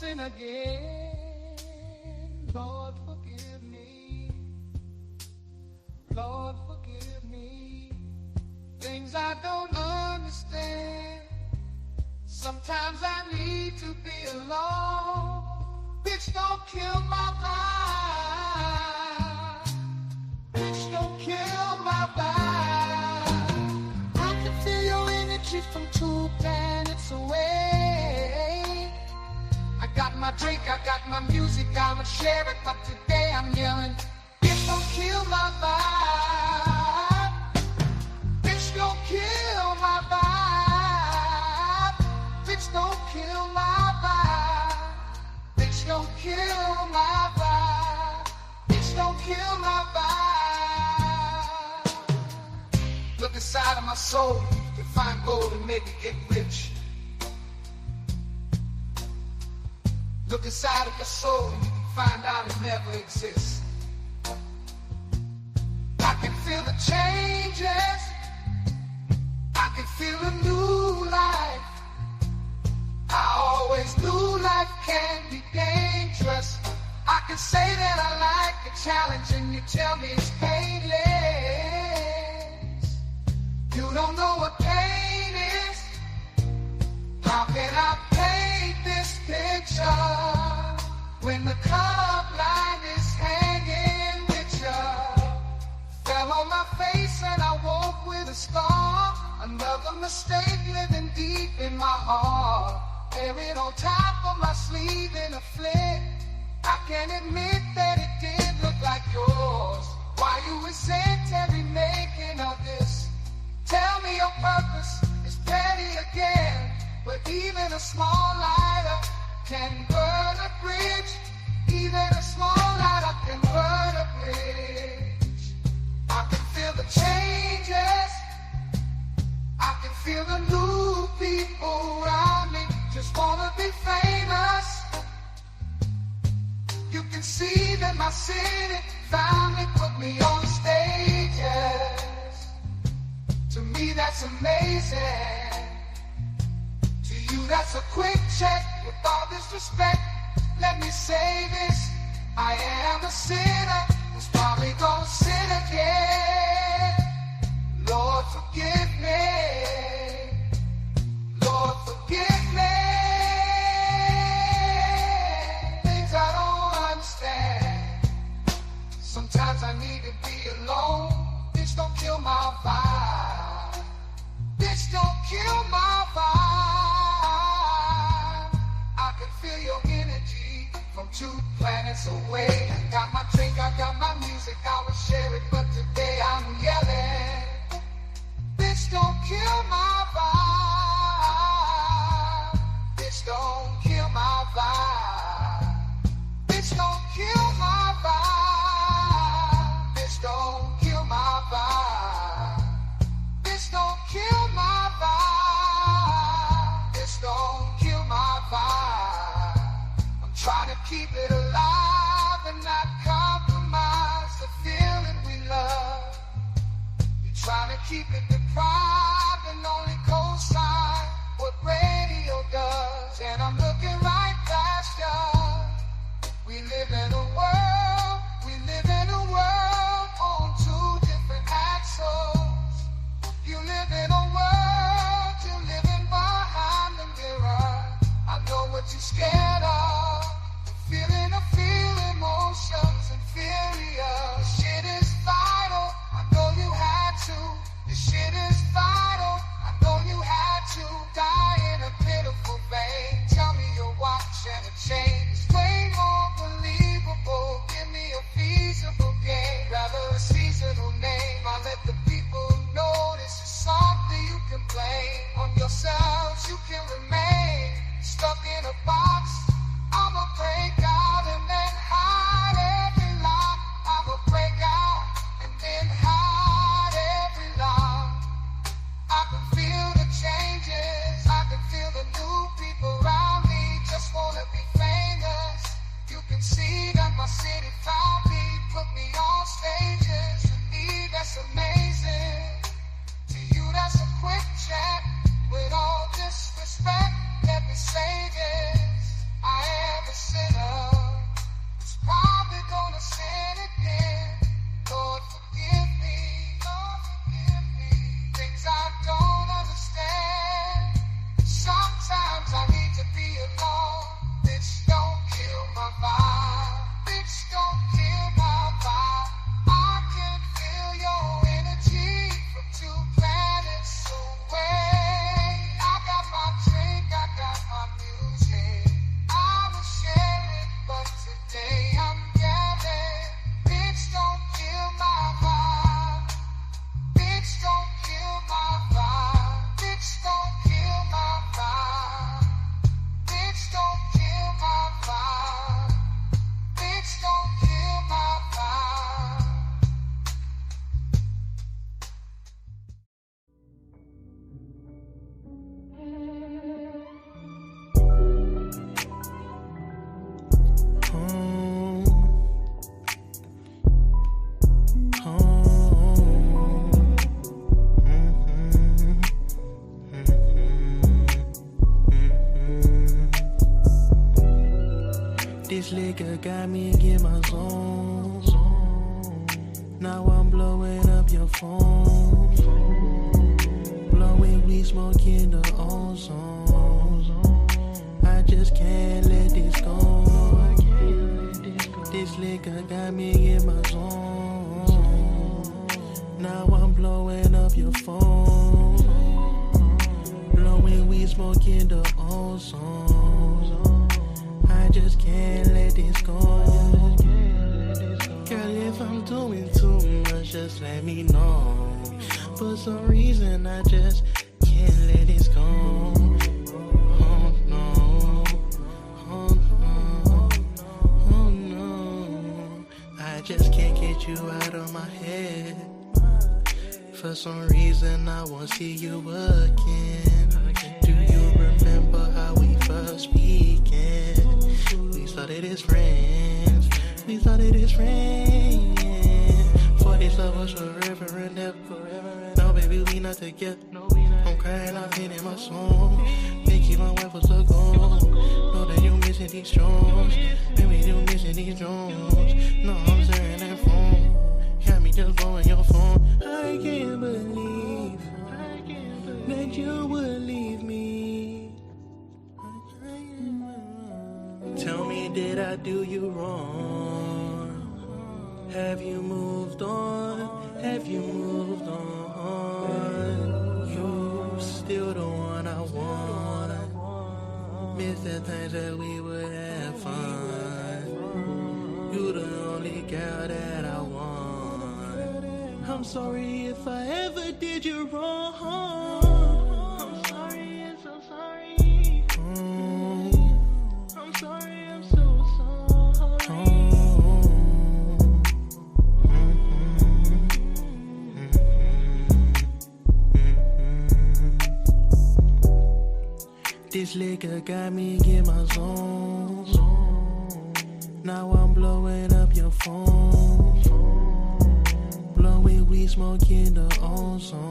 sin again. Lord, forgive me. Lord, forgive me. Things I don't understand. Sometimes I need to be alone. Bitch, don't kill my vibe. Bitch, don't kill my vibe. I can feel your energy from 2 planets away. I got my drink, I got my music, I'ma share it, but today I'm yelling, bitch, don't kill my vibe. Bitch, don't kill my vibe. Bitch, don't kill my vibe. Bitch, don't kill my vibe. Bitch, don't kill my vibe. Look inside of my soul to find gold and maybe get rich. Look inside of your soul and you can find out it never exists. I can feel the changes. I can feel a new life. I always knew life can be dangerous. I can say that I like the challenge and you tell me it's painless. You don't know what pain is. How can I paint this picture when the color blind is hanging with you? Fell on my face and I woke with a scar. Another mistake living deep in my heart. Buried on top of my sleeve in a flip. I can admit that it did look like yours. Why you resent every making of this? Tell me your purpose is petty again. But even a small lighter can burn a bridge. Even a small lighter can burn a bridge. I can feel the changes. I can feel the new people around me. Just wanna be famous. You can see that my city finally put me on stages. To me that's amazing. That's a quick check. With all this respect, let me say this. I am a sinner who's probably gonna sin again. Lord, forgive me. Lord, forgive me. Things I don't understand. Sometimes I need to be alone. Bitch, don't kill my vibe. Bitch, don't kill my vibe. Feel your energy from 2 planets away. I got my drink, I got my music, I will share it, but today I'm yelling, trying to keep it deprived and only co-sign what radio does. And I'm looking right past ya. We live in a world on two different axles. You live in a world, you're living behind the mirror. I know what you're scared of. Feeling emotions inferior. This shit is vital. I know you had to. This shit is vital. I know you had to. Die in a pitiful vein. Tell me your watch and a chain. It's way more believable. Give me a feasible game. Rather a seasonal name. I let the people know this is something you can blame. On yourselves you can remain. Stuck in a box. I'ma break out and then hide every lie. I'ma break out and then hide every lie. I can feel the changes. I can feel the new people around me. Just wanna be famous. You can see that my city found me. Put me on stages. To me, that's amazing. To you, that's a quick check. With all disrespect, let me say this. I am a sinner, who's probably gonna sin again. Lord, forgive me, Lord, forgive me. Things I don't understand. Sometimes I need to be alone. Bitch, don't kill my vibe. Bitch, don't kill my vibe. I can feel your energy from 2 planets away. I got my drink, I got my music. But today I'm yelling, bitch, don't kill my vibe. Bitch, don't kill my vibe. Bitch, don't kill my vibe. Bitch, don't kill my vibe. Bitch, don't kill my vibe. This liquor got me in my zone. Now I'm blowing up your phone. Blowing weed, smoking the ozone. I just can't let this go. This liquor got me in my zone. Now I'm blowing up your phone. Blowing weed, smoking the ozone. I just can't let this go. Girl, if I'm doing too much, just let me know. For some reason, I just can't let this go. Oh no, oh no, oh no. I just can't get you out of my head. For some reason, I won't see you again. Do you remember how we first began? We started as friends. We started as friends. For this love was forever and ever. Now, baby, we not together. I'm crying, I'm painting my song. Thinking my wife was a goal. Know that you missing these drones. Baby, you missing these drones. No, I'm staring at phone. Got me just blowing your phone. I can't believe that you would leave me. Tell me, did I do you wrong? Have you moved on? Have you moved on? You still the one I want. Miss the times that we would have fun. You the only girl that I want. I'm sorry if I ever did you wrong. I'm sorry, I'm so sorry. I'm sorry, I'm so sorry. This liquor got me in my zone. Now I'm blowing up your phone. Blowing weed, smoking the ozone.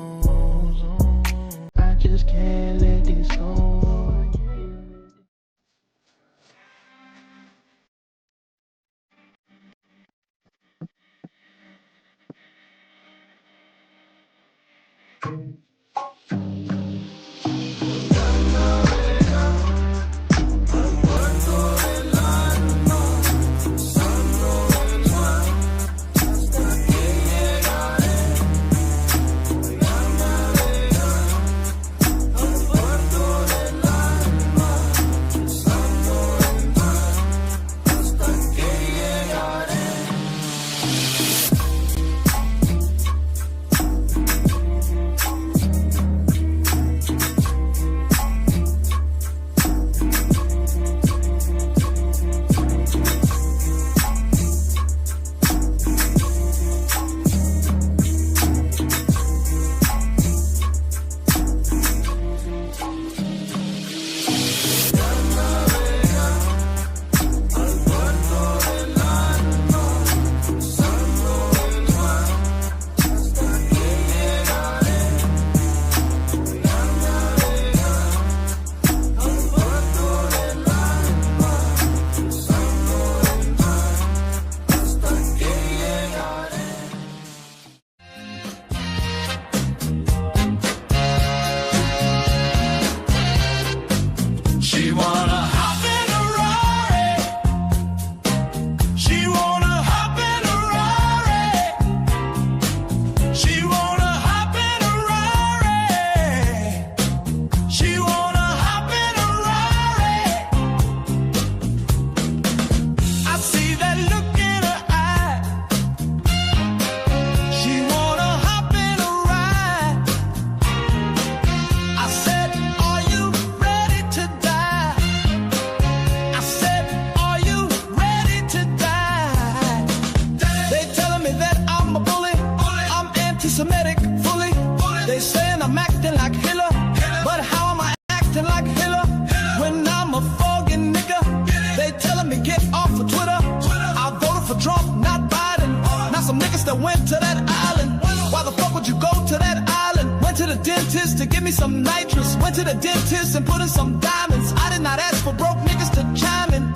dentist to give me some nitrous. Went to the dentist and put in some diamonds. I did not ask for broke niggas to chime in.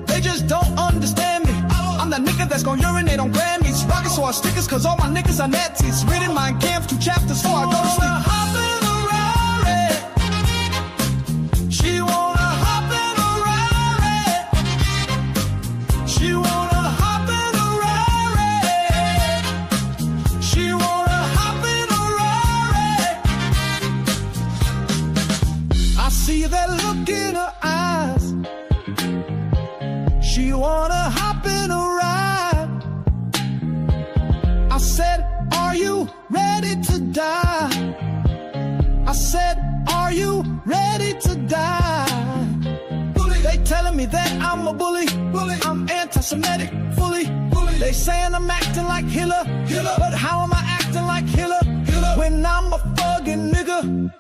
They just don't understand me. I'm that nigga that's gon' urinate on Grammys. Rockin' so I stickers cause all my niggas are Nazis. Reading my camps 2 chapters before I go to sleep. Hop in a Rari. She wanna hop in a Rari. She wanna hop in a Rari. She wanna hop in a Rari. I see that look in her eyes. She wanna hop in a ride. I said, are you ready to die? I said, are you ready to die? Bully. They telling me that I'm a bully. I'm anti-Semitic, fully. They saying I'm acting like Hitler. But how am I acting like Hitler? When I'm a fucking nigga.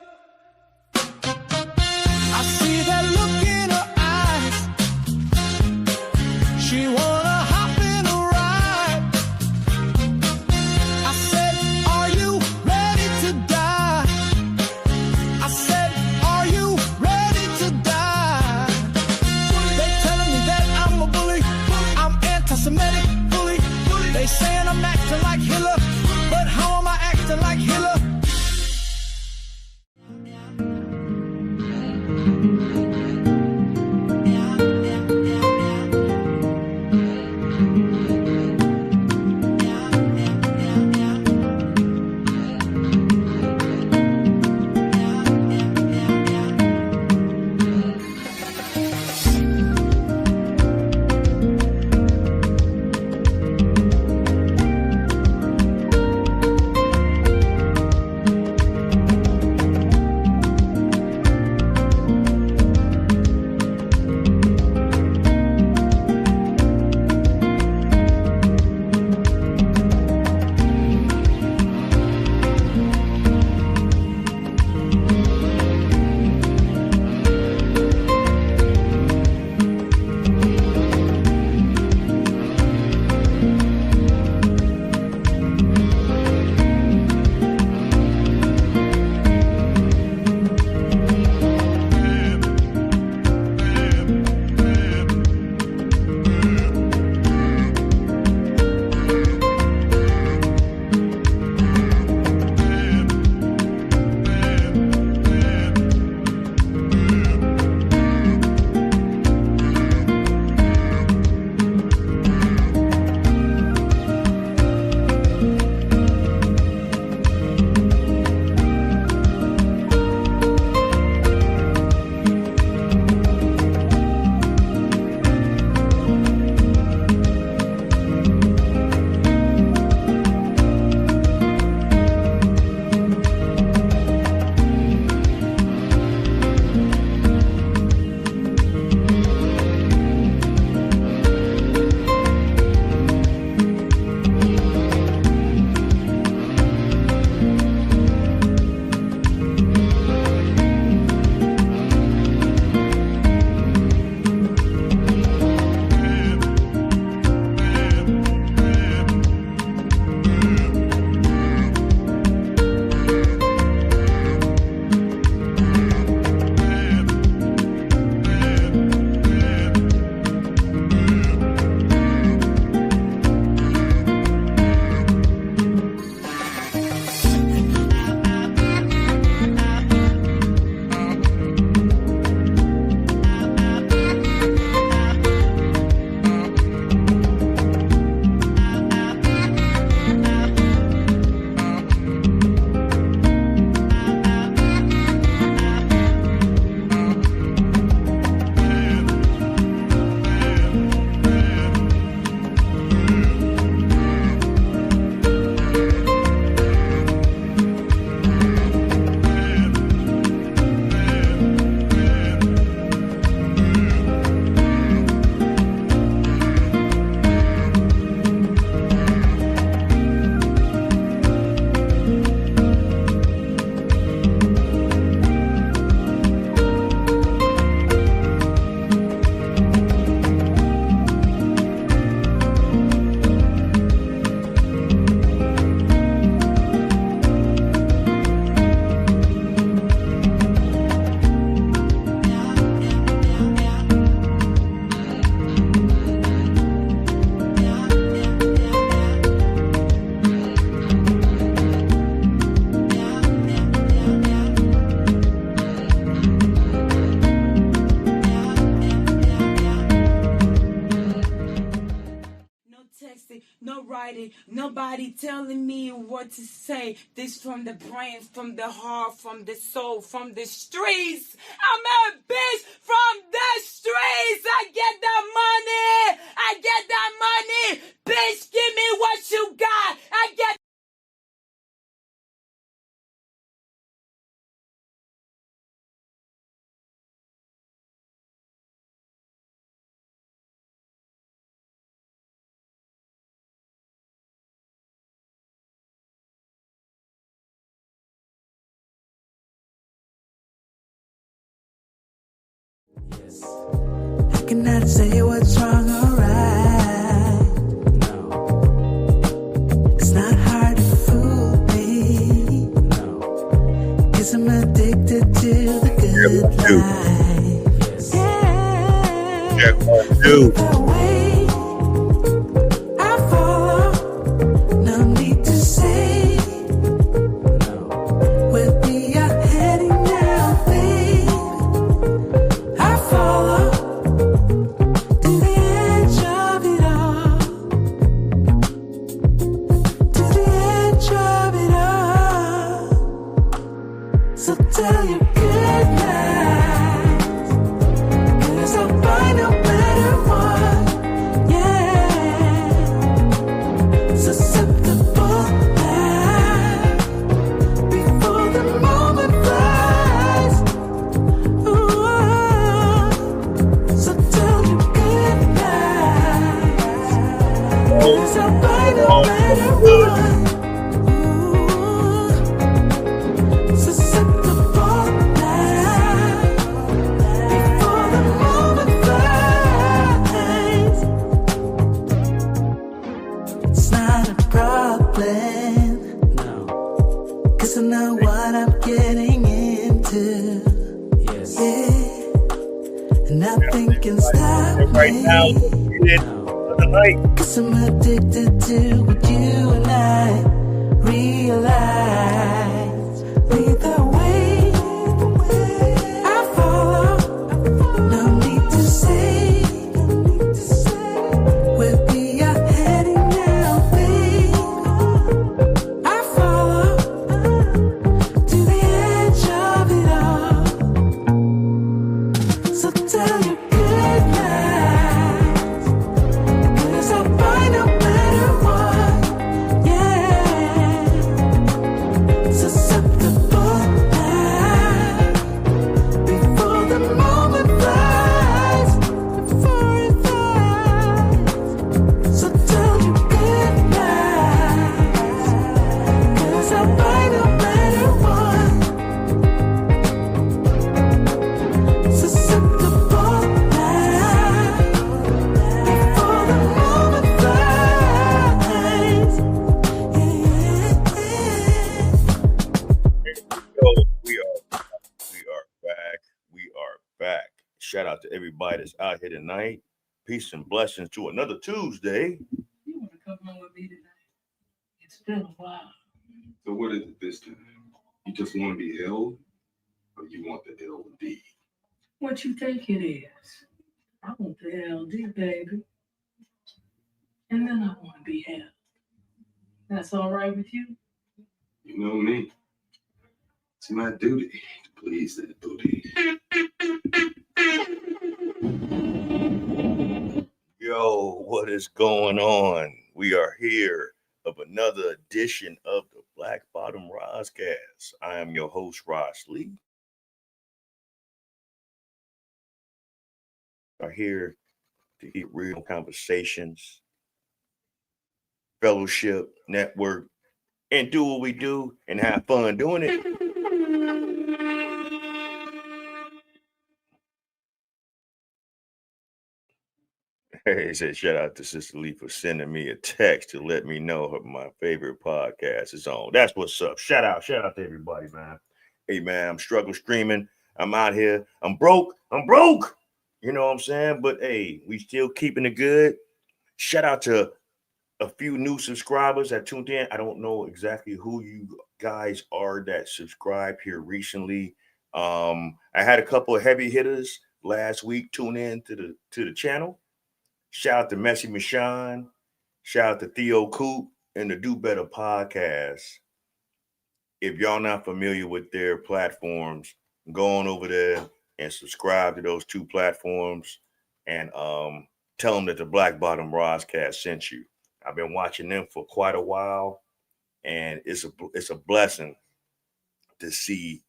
I see that look in her eyes. She wanna hop in a ride. I said, are you ready to die? I said, are you ready to die? They telling me that I'm a bully. I'm anti-Semitic, bully. They saying I'm acting like Hitler. But how am I acting like Hitler? Nobody telling me what to say. This from the brain, from the heart, from the soul, from the streets. I'm a bitch from the streets. I get that money. I get that money. Bitch, give me what you got. I get. I cannot say what's wrong or right. It's not hard to fool me. 'Cause I'm addicted to the good life. Yeah. The way I follow, no need to say where we are heading now, babe. I follow to the edge of it all, to the edge of it all. So tell your good night, 'cause I'll find no better one, yeah. Susceptible now, before the moment flies. Ooh. So tell you good night, 'cause I'll find a better one. Ooh. Susceptible now, before the moment flies. It's not a problem, 'cause I know what I'm getting into. Yeah. And nothing can stop Right now, me, the night. 'cause I'm addicted to what you and I realize. Lead the way, I follow, no need to say where we are heading now, babe. I follow to the edge of it all. So tell your good night, 'cause I'll find a better one, yeah. Susceptible now, before the moment flies, before it flies. So tell your good night, 'cause I'll find a better one. Susceptible now, before the moment flies. So we are back. We are back. Shout out to everybody that's out here tonight. Peace and blessings to another Tuesday. You want to come home with me tonight? It's been a while. So what is it this time? You just want to be held, or you want the LD? What you think it is? I want the LD, baby. And then I want to be held. That's all right with you? You know me. It's my duty to please that booty. Yo, what is going on? We are here of another edition of the Black Bottom Roscast. I am your host, Ross Lee. Are here to get real conversations, fellowship, network, and do what we do and have fun doing it. Hey, said shout out to Sister Lee for sending me a text to let me know my favorite podcast is on. That's what's up. Shout out to everybody, man. Hey, man, I'm struggling streaming. I'm out here. I'm broke. You know what I'm saying? But hey, we still keeping it good. Shout out to a few new subscribers that tuned in. I don't know exactly who you guys are that subscribed here recently. I had a couple of heavy hitters last week tune in to the channel. Shout out to Messy Michon. Shout out to Theo Coop. in the Do Better podcast, if y'all not familiar with their platforms, go on over there and subscribe to those two platforms and tell them that the Black Bottom Roscast sent you. I've been watching them for quite a while, and it's a blessing to see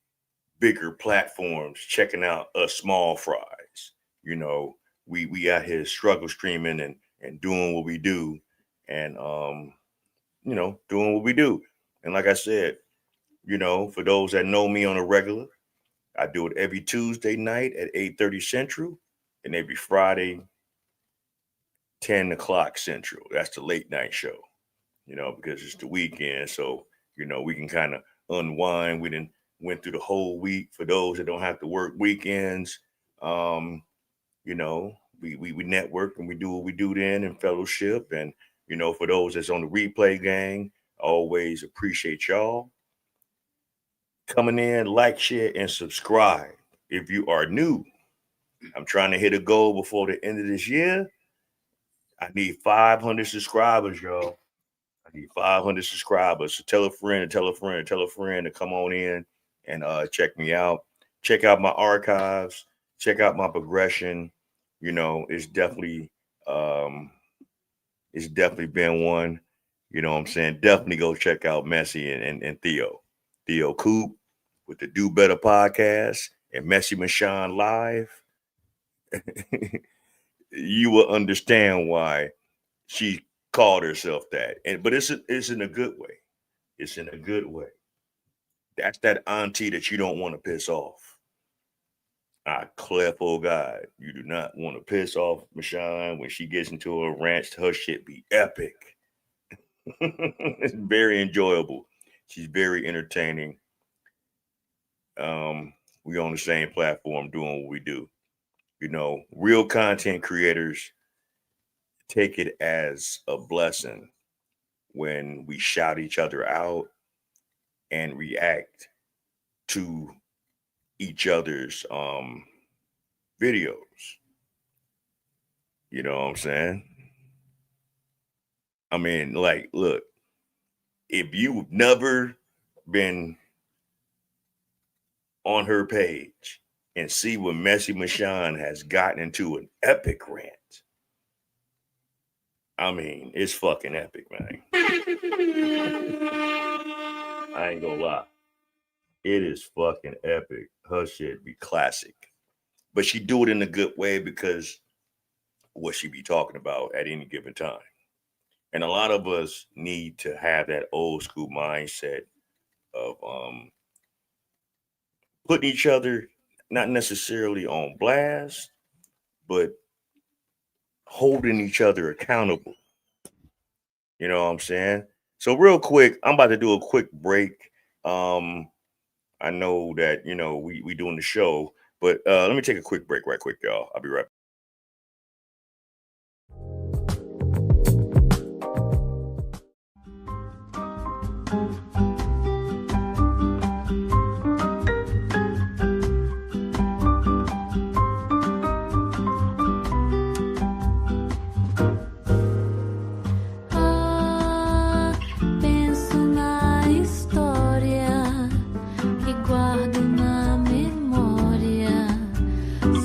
bigger platforms checking out us small fries. You know, we out here struggle streaming and doing what we do, and you know, doing what we do. And like I said, you know, for those that know me on a regular, I do it every Tuesday night at 8:30 Central and every Friday 10 o'clock Central. That's the late night show, you know, because it's the weekend. So, you know, we can kind of unwind. We didn't went through the whole week for those that don't have to work weekends. You know, we network and we do what we do then in fellowship. And, you know, for those that's on the replay gang, I always appreciate y'all coming in, like, share, and subscribe. If you are new, I'm trying to hit a goal before the end of this year. I need 500 subscribers, y'all. I need 500 subscribers. So tell a friend and tell a friend and tell a friend to come on in and check me out. Check out my archives. Check out my progression. You know, it's definitely been one. You know what I'm saying? Definitely go check out Messi and Theo. Theo Coop with the Do Better podcast and Messi Mashawn Live. You will understand why she called herself that. But it's in a good way. It's in a good way. That's that auntie that you don't want to piss off. Clef, oh God, you do not want to piss off Mashawn when she gets into a rant. Her shit be epic. It's very enjoyable. She's very entertaining. We on the same platform doing what we do. You know, real content creators take it as a blessing when we shout each other out and react to each other's videos. You know what I'm saying? I mean, like, look, if you've never been on her page and see what Messi Mashawn has gotten into an epic rant, I mean, it's fucking epic, man. I ain't gonna lie. It is fucking epic. Her shit be classic. But she do it in a good way because what she be talking about at any given time. And a lot of us need to have that old school mindset of putting each other not necessarily on blast, but holding each other accountable. You know what I'm saying? So real quick, I'm about to do a quick break. I know that, you know, we doing the show, but let me take a quick break right quick, y'all. I'll be right back. Penso na história que guardo na memória.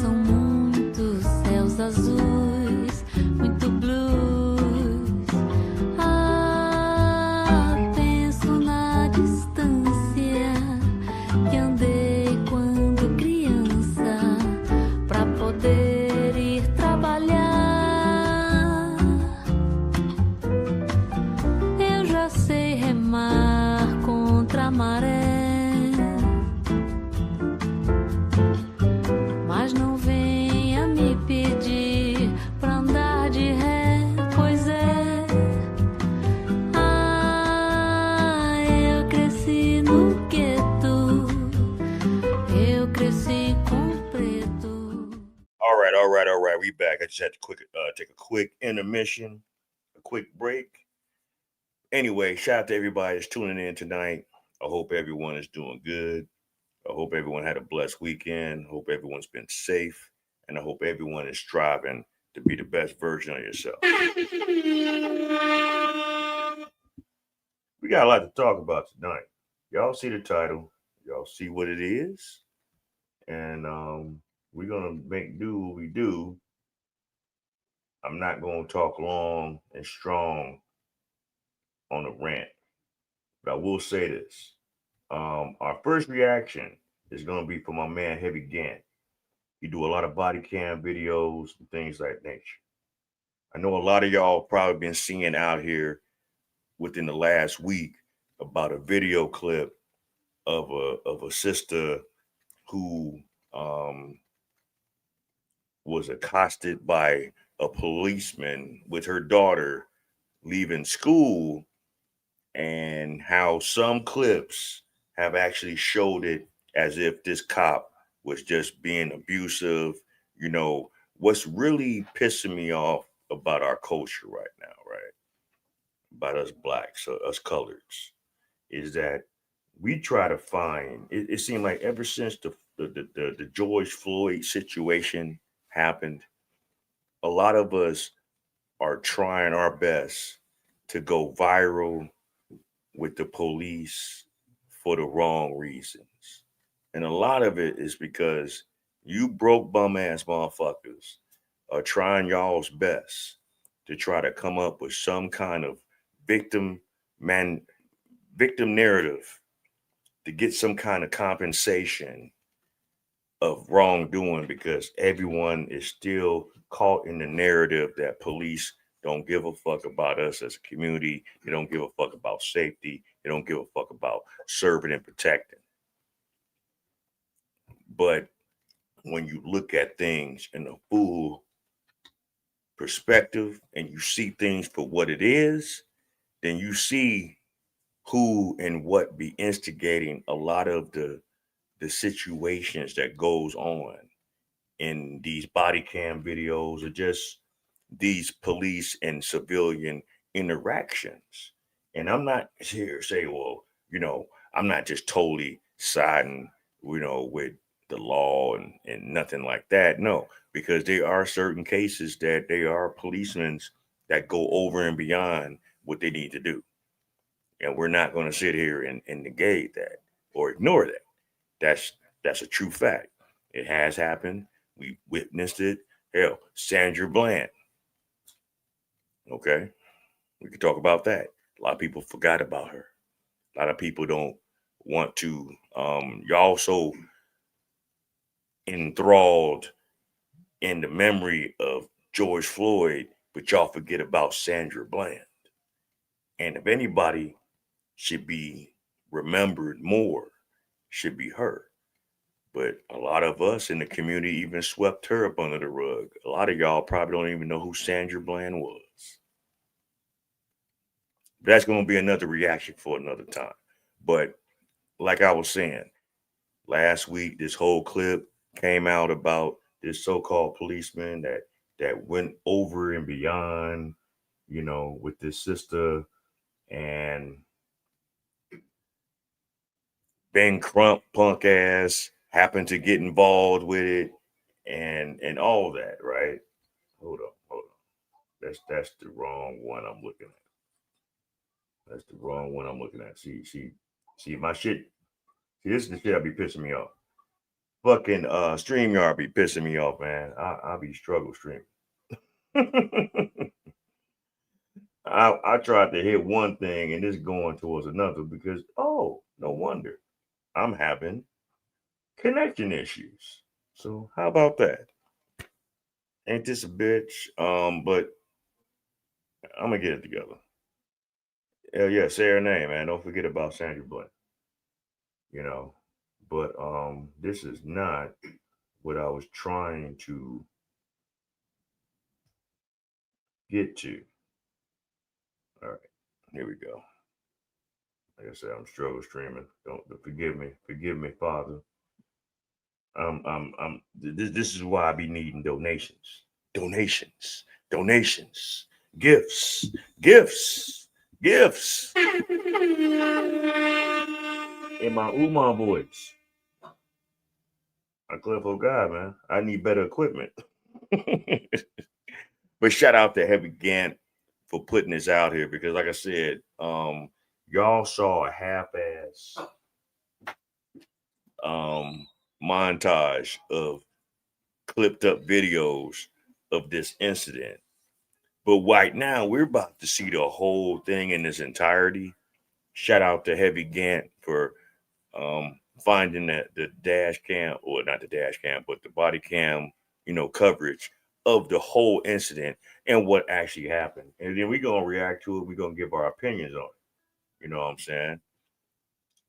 São muitos céus azuis, muito blues. Penso na distância que andei quando criança pra poder ir trabalhar. Eu já sei remar contra a maré, mas não venha me pedir pra andar de ré, pois é. Eu cresci no gueto, eu cresci com preto. All right. We back. I just had to take a quick intermission, a quick break. Anyway, shout out to everybody that's tuning in tonight. I hope everyone is doing good. I hope everyone had a blessed weekend. I hope everyone's been safe. And I hope everyone is striving to be the best version of yourself. We got a lot to talk about tonight. Y'all see the title. Y'all see what it is. And we're going to make do what we do. I'm not going to talk long and strong on a rant. But I will say this. Our first reaction is going to be for my man Heavy Gant. He do a lot of body cam videos and things like that nature. I know a lot of y'all probably been seeing out here within the last week about a video clip of a sister who was accosted by a policeman with her daughter leaving school, and how some clips have actually showed it as if this cop was just being abusive. You know, what's really pissing me off about our culture right now, right? About us blacks, us coloreds, is that we try to find, it seemed like ever since the George Floyd situation happened, a lot of us are trying our best to go viral with the police for the wrong reasons. And a lot of it is because you broke bum ass motherfuckers are trying y'all's best to try to come up with some kind of victim narrative to get some kind of compensation of wrongdoing, because everyone is still caught in the narrative that police don't give a fuck about us as a community. They don't give a fuck about safety. They don't give a fuck about serving and protecting. But when you look at things in a full perspective and you see things for what it is, then you see who and what be instigating a lot of the situations that goes on in these body cam videos, or just these police and civilian interactions. And I'm not here to say, well, you know, I'm not just totally siding, you know, with the law and nothing like that. No, because there are certain cases that they are policemen that go over and beyond what they need to do. And we're not going to sit here and negate that or ignore that. That's a true fact. It has happened. We witnessed it. Hell, Sandra Bland. Okay, we could talk about that. A lot of people forgot about her. A lot of people don't want to. Y'all so enthralled in the memory of George Floyd, but y'all forget about Sandra Bland. And if anybody should be remembered more, should be her. But a lot of us in the community even swept her up under the rug. A lot of y'all probably don't even know who Sandra Bland was. That's going to be another reaction for another time. But like I was saying, last week, this whole clip came out about this so-called policeman that went over and beyond, you know, with this sister, and Ben Crump punk ass happened to get involved with it and all that, right? Hold on. That's the wrong one I'm looking at. That's the wrong one I'm looking at. See my shit. See, this is the shit that be pissing me off. Fucking StreamYard be pissing me off, man. I be struggle streaming. I tried to hit one thing and it's going towards another because, oh, no wonder I'm having connection issues. So how about that? Ain't this a bitch? But I'm gonna get it together. Hell yeah, say her name, man. Don't forget about Sandra Bland. You know, but this is not what I was trying to get to. All right, here we go. Like I said, I'm struggle streaming. Don't forgive me, Father. This is why I be needing donations, gifts. In my Umar voice. I clip for God, man. I need better equipment. But shout out to Heavy Gant for putting this out here, because like I said, y'all saw a half-ass montage of clipped up videos of this incident. But right now, we're about to see the whole thing in its entirety. Shout out to Heavy Gant for finding that the dash cam, or not the dash cam, but the body cam, coverage of the whole incident and what actually happened. And then we're going to react to it. We're going to give our opinions on it. You know what I'm saying?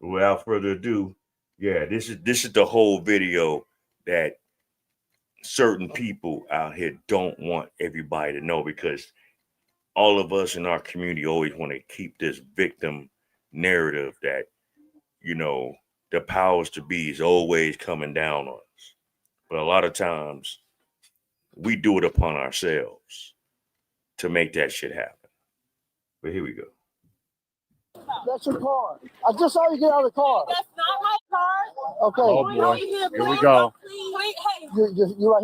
Without further ado, yeah, this is the whole video that certain people out here don't want everybody to know, because all of us in our community always want to keep this victim narrative that, the powers to be is always coming down on us. But a lot of times we do it upon ourselves to make that shit happen. But here we go. That's your car. I just saw you get out of the car. That's not my car. Okay. Oh boy. Here we go. You right here with this kid? You right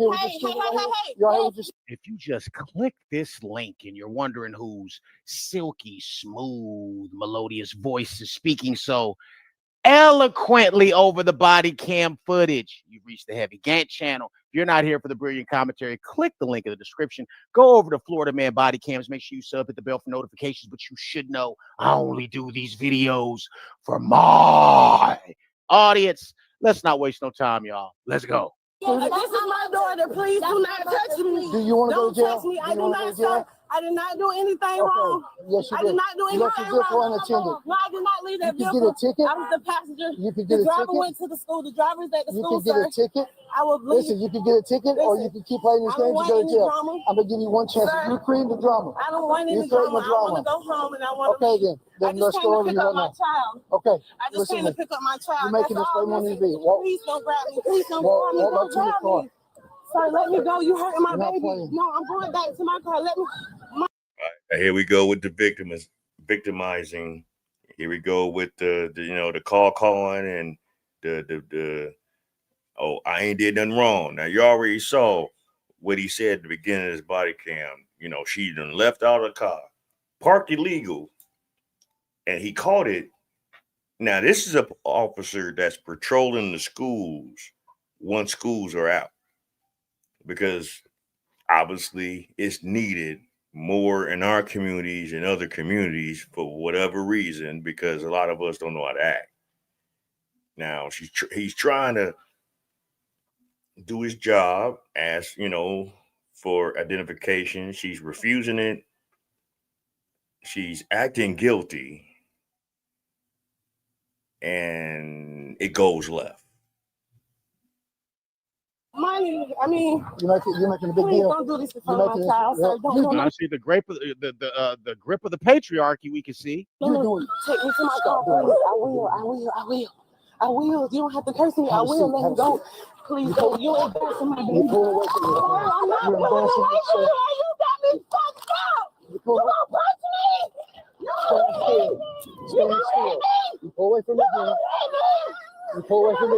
here with this? If you just click this link and you're wondering whose silky, smooth, melodious voice is speaking so eloquently over the body cam footage, you've reached the Heavy Gant channel. If you're not here for the brilliant commentary, click the link in the description. Go over to Florida Man Body Cams. Make sure you sub, hit the bell for notifications. But you should know I only do these videos for my audience. Let's not waste no time, y'all. Let's go. This is my daughter. Please do not touch me. Do you want to go to jail? Touch me. I do not, sir. I did not do anything wrong. Yes, you I did. did not do anything wrong. You left your vehicle unattended. No, I did not leave that You vehicle. can get a ticket. I was the passenger. You can get the a driver ticket. went to the school. The driver's at the You school, can get a ticket. I will leave. Listen, you can get a ticket, or you can keep playing this game and go to jail. Drama. I'm gonna give you one chance. Sir, You create the drama. I don't want any drama. I want to go home and I want to. Okay, then let's go over here right now. Okay. I just came to pick up my child. You're making this way more than be. Please don't grab me. Please don't grab me. Don't grab me. Sir, let me go. You hurting my baby. No, I'm going back to my car. Let me. Here we go with the victimizing. Here we go with the call calling and the oh, I ain't did nothing wrong. Now you already saw what he said at the beginning of his body cam. She done left out of the car, parked illegal, and he caught it. Now this is an officer that's patrolling the schools once schools are out, because obviously it's needed more in our communities and other communities for whatever reason, because a lot of us don't know how to act. Now he's trying to do his job, as for identification. She's refusing it. She's acting guilty, and it goes left. Money. I mean, you're making a big please deal. don't do this in front of my child. Sir, don't. I see the grip of the grip of the patriarchy. We can see. Take me to my car, please. I will. You don't have to curse me. I will let him go. Please don't. You're embarrassing my baby. I'm not pulling away from you. You got me fucked up. You won't punch me. You won't hit me. You pull away from me.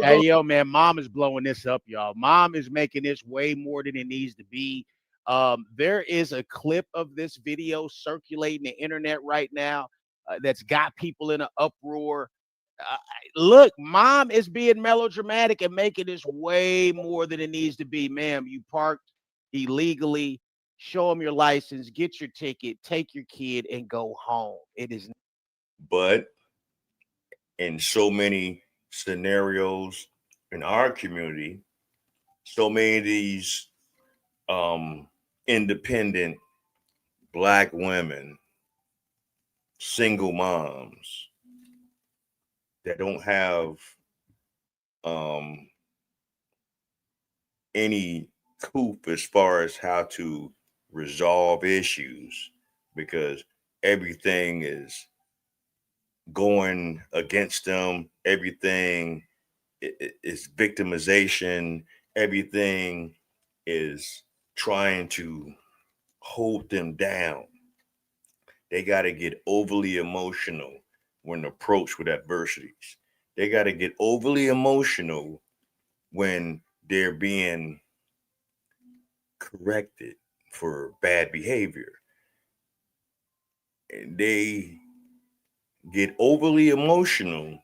Hey, yo, man, mom is blowing this up, y'all. Mom is making this way more than it needs to be. There is a clip of this video circulating the internet right now that's got people in an uproar. Look, mom is being melodramatic and making this way more than it needs to be. Ma'am, you parked illegally. Show them your license, get your ticket, take your kid, and go home. It is. But in so many scenarios in our community, so many of these independent Black women, single moms that don't have any coup as far as how to resolve issues, because everything is going against them. Everything is victimization. Everything is trying to hold them down. They got to get overly emotional when approached with adversities. They got to get overly emotional when they're being corrected for bad behavior. And they get overly emotional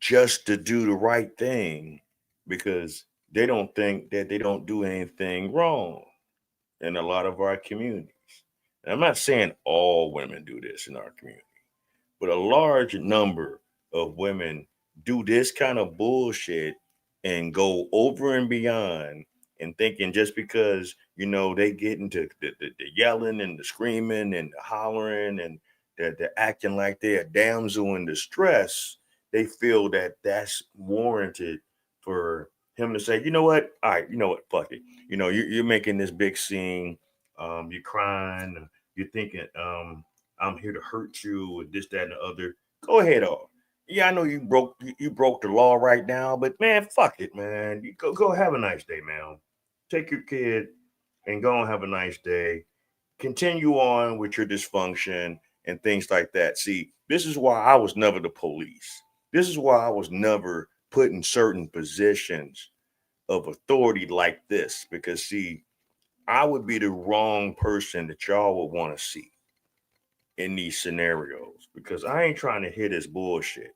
just to do the right thing because they don't think that they don't do anything wrong in a lot of our communities. And I'm not saying all women do this in our community, but a large number of women do this kind of bullshit and go over and beyond and thinking just because, they get into the yelling and the screaming and the hollering and they're acting like they're a damsel in distress, they feel that that's warranted for him to say, you know what? All right, you know what? Fuck it. You're making this big scene. You're crying. You're thinking, I'm here to hurt you and this, that, and the other. Go ahead on. Yeah, I know you broke the law right now, but man, fuck it, man. You go have a nice day, man. Take your kid and go and have a nice day. Continue on with your dysfunction and things like that. See, this is why I was never the police. This is why I was never put in certain positions of authority like this, because see, I would be the wrong person that y'all would want to see in these scenarios because I ain't trying to hear this bullshit.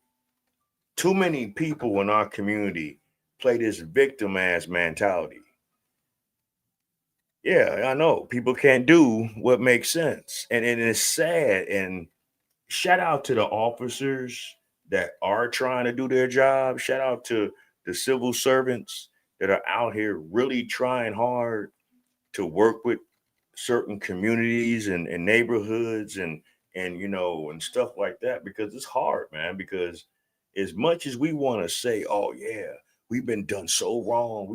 Too many people in our community play this victim ass mentality. Yeah, I know people can't do what makes sense. And it's sad. And shout out to the officers that are trying to do their job. Shout out to the civil servants that are out here really trying hard to work with certain communities and neighborhoods and stuff like that, because it's hard, man, because as much as we want to say, oh yeah, we've been done so wrong,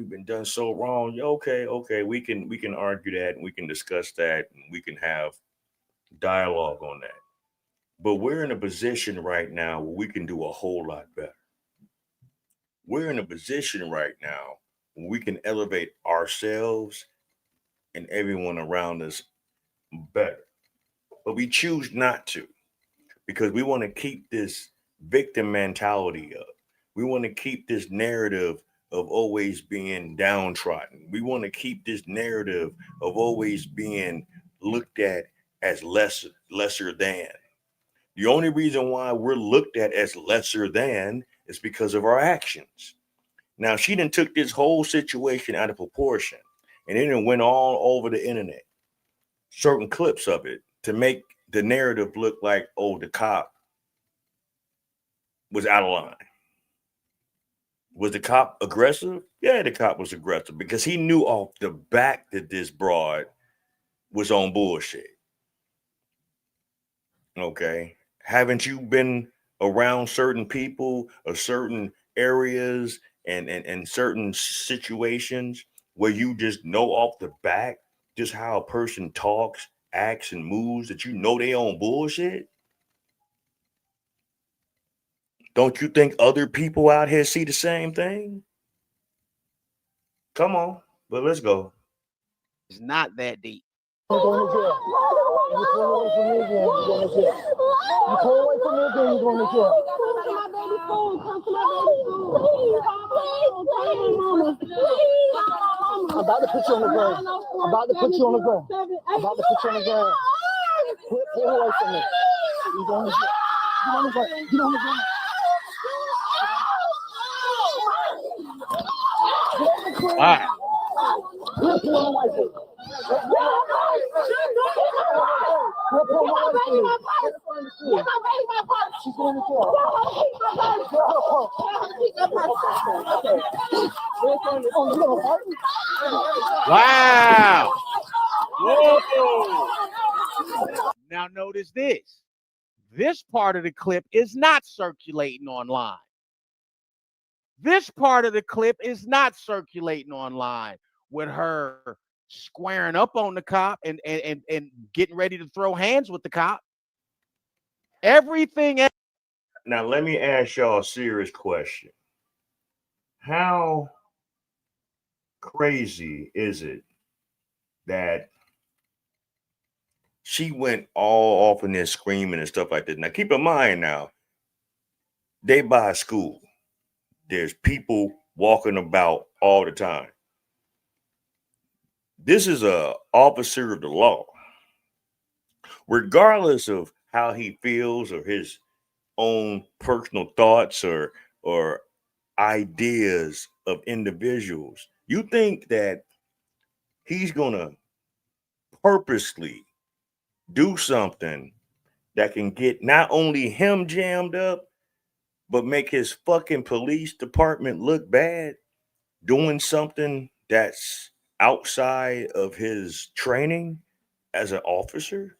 okay, we can argue that and we can discuss that and we can have dialogue on that. But we're in a position right now where we can do a whole lot better. We're in a position right now where we can elevate ourselves and everyone around us better. But we choose not to because we want to keep this victim mentality up. We want to keep this narrative of always being downtrodden. We want to keep this narrative of always being looked at as lesser than. The only reason why we're looked at as lesser than is because of our actions. Now, she done took this whole situation out of proportion and then it went all over the internet, certain clips of it, to make the narrative look like, oh, the cop was out of line. Was the cop aggressive? Yeah, the cop was aggressive because he knew off the back that this broad was on bullshit. Okay. Haven't you been around certain people or certain areas and certain situations where you just know off the back just how a person talks, acts, and moves that you know they on bullshit? Don't you think other people out here see the same thing? Come on, but let's go. It's not that deep. You're going to jail. You pull away from me again, you're going to jail. You pull away from me again, you're going to jail. I'm about to put you on the ground. I'm about to put you on the ground. I'm about to put you on the ground. Pull away from me. You're going to jail. Get on the ground. Get on the ground. All right. Wow. Whoa. Now notice this. This part of the clip is not circulating online. This part of the clip is not circulating online with her squaring up on the cop and getting ready to throw hands with the cop. Everything else. Now, let me ask y'all a serious question. How crazy is it that she went all off in there screaming and stuff like that? Now, keep in mind now, they by a school. There's people walking about all the time. This is a officer of the law. Regardless of how he feels or his own personal thoughts or ideas of individuals. You think that he's gonna purposely do something that can get not only him jammed up, but make his fucking police department look bad, doing something that's outside of his training as an officer?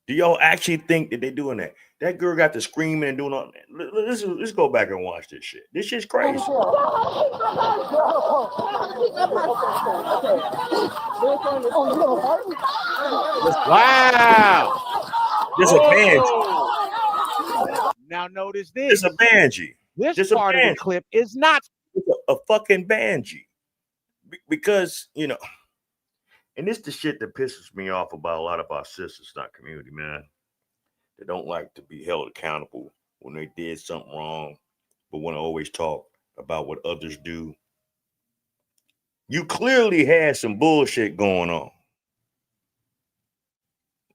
Do y'all actually think that they're doing that? That girl got to screaming and doing all that. Let's go back and watch this shit. This shit's crazy. Wow. There's a banshee. Now notice this. It's a banshee. This Just a part of the banshee. clip is not. It's a fucking banshee. Because, you know, and this the shit that pisses me off about a lot of our sisters in our community, man. They don't like to be held accountable when they did something wrong, but want to always talk about what others do. You clearly had some bullshit going on.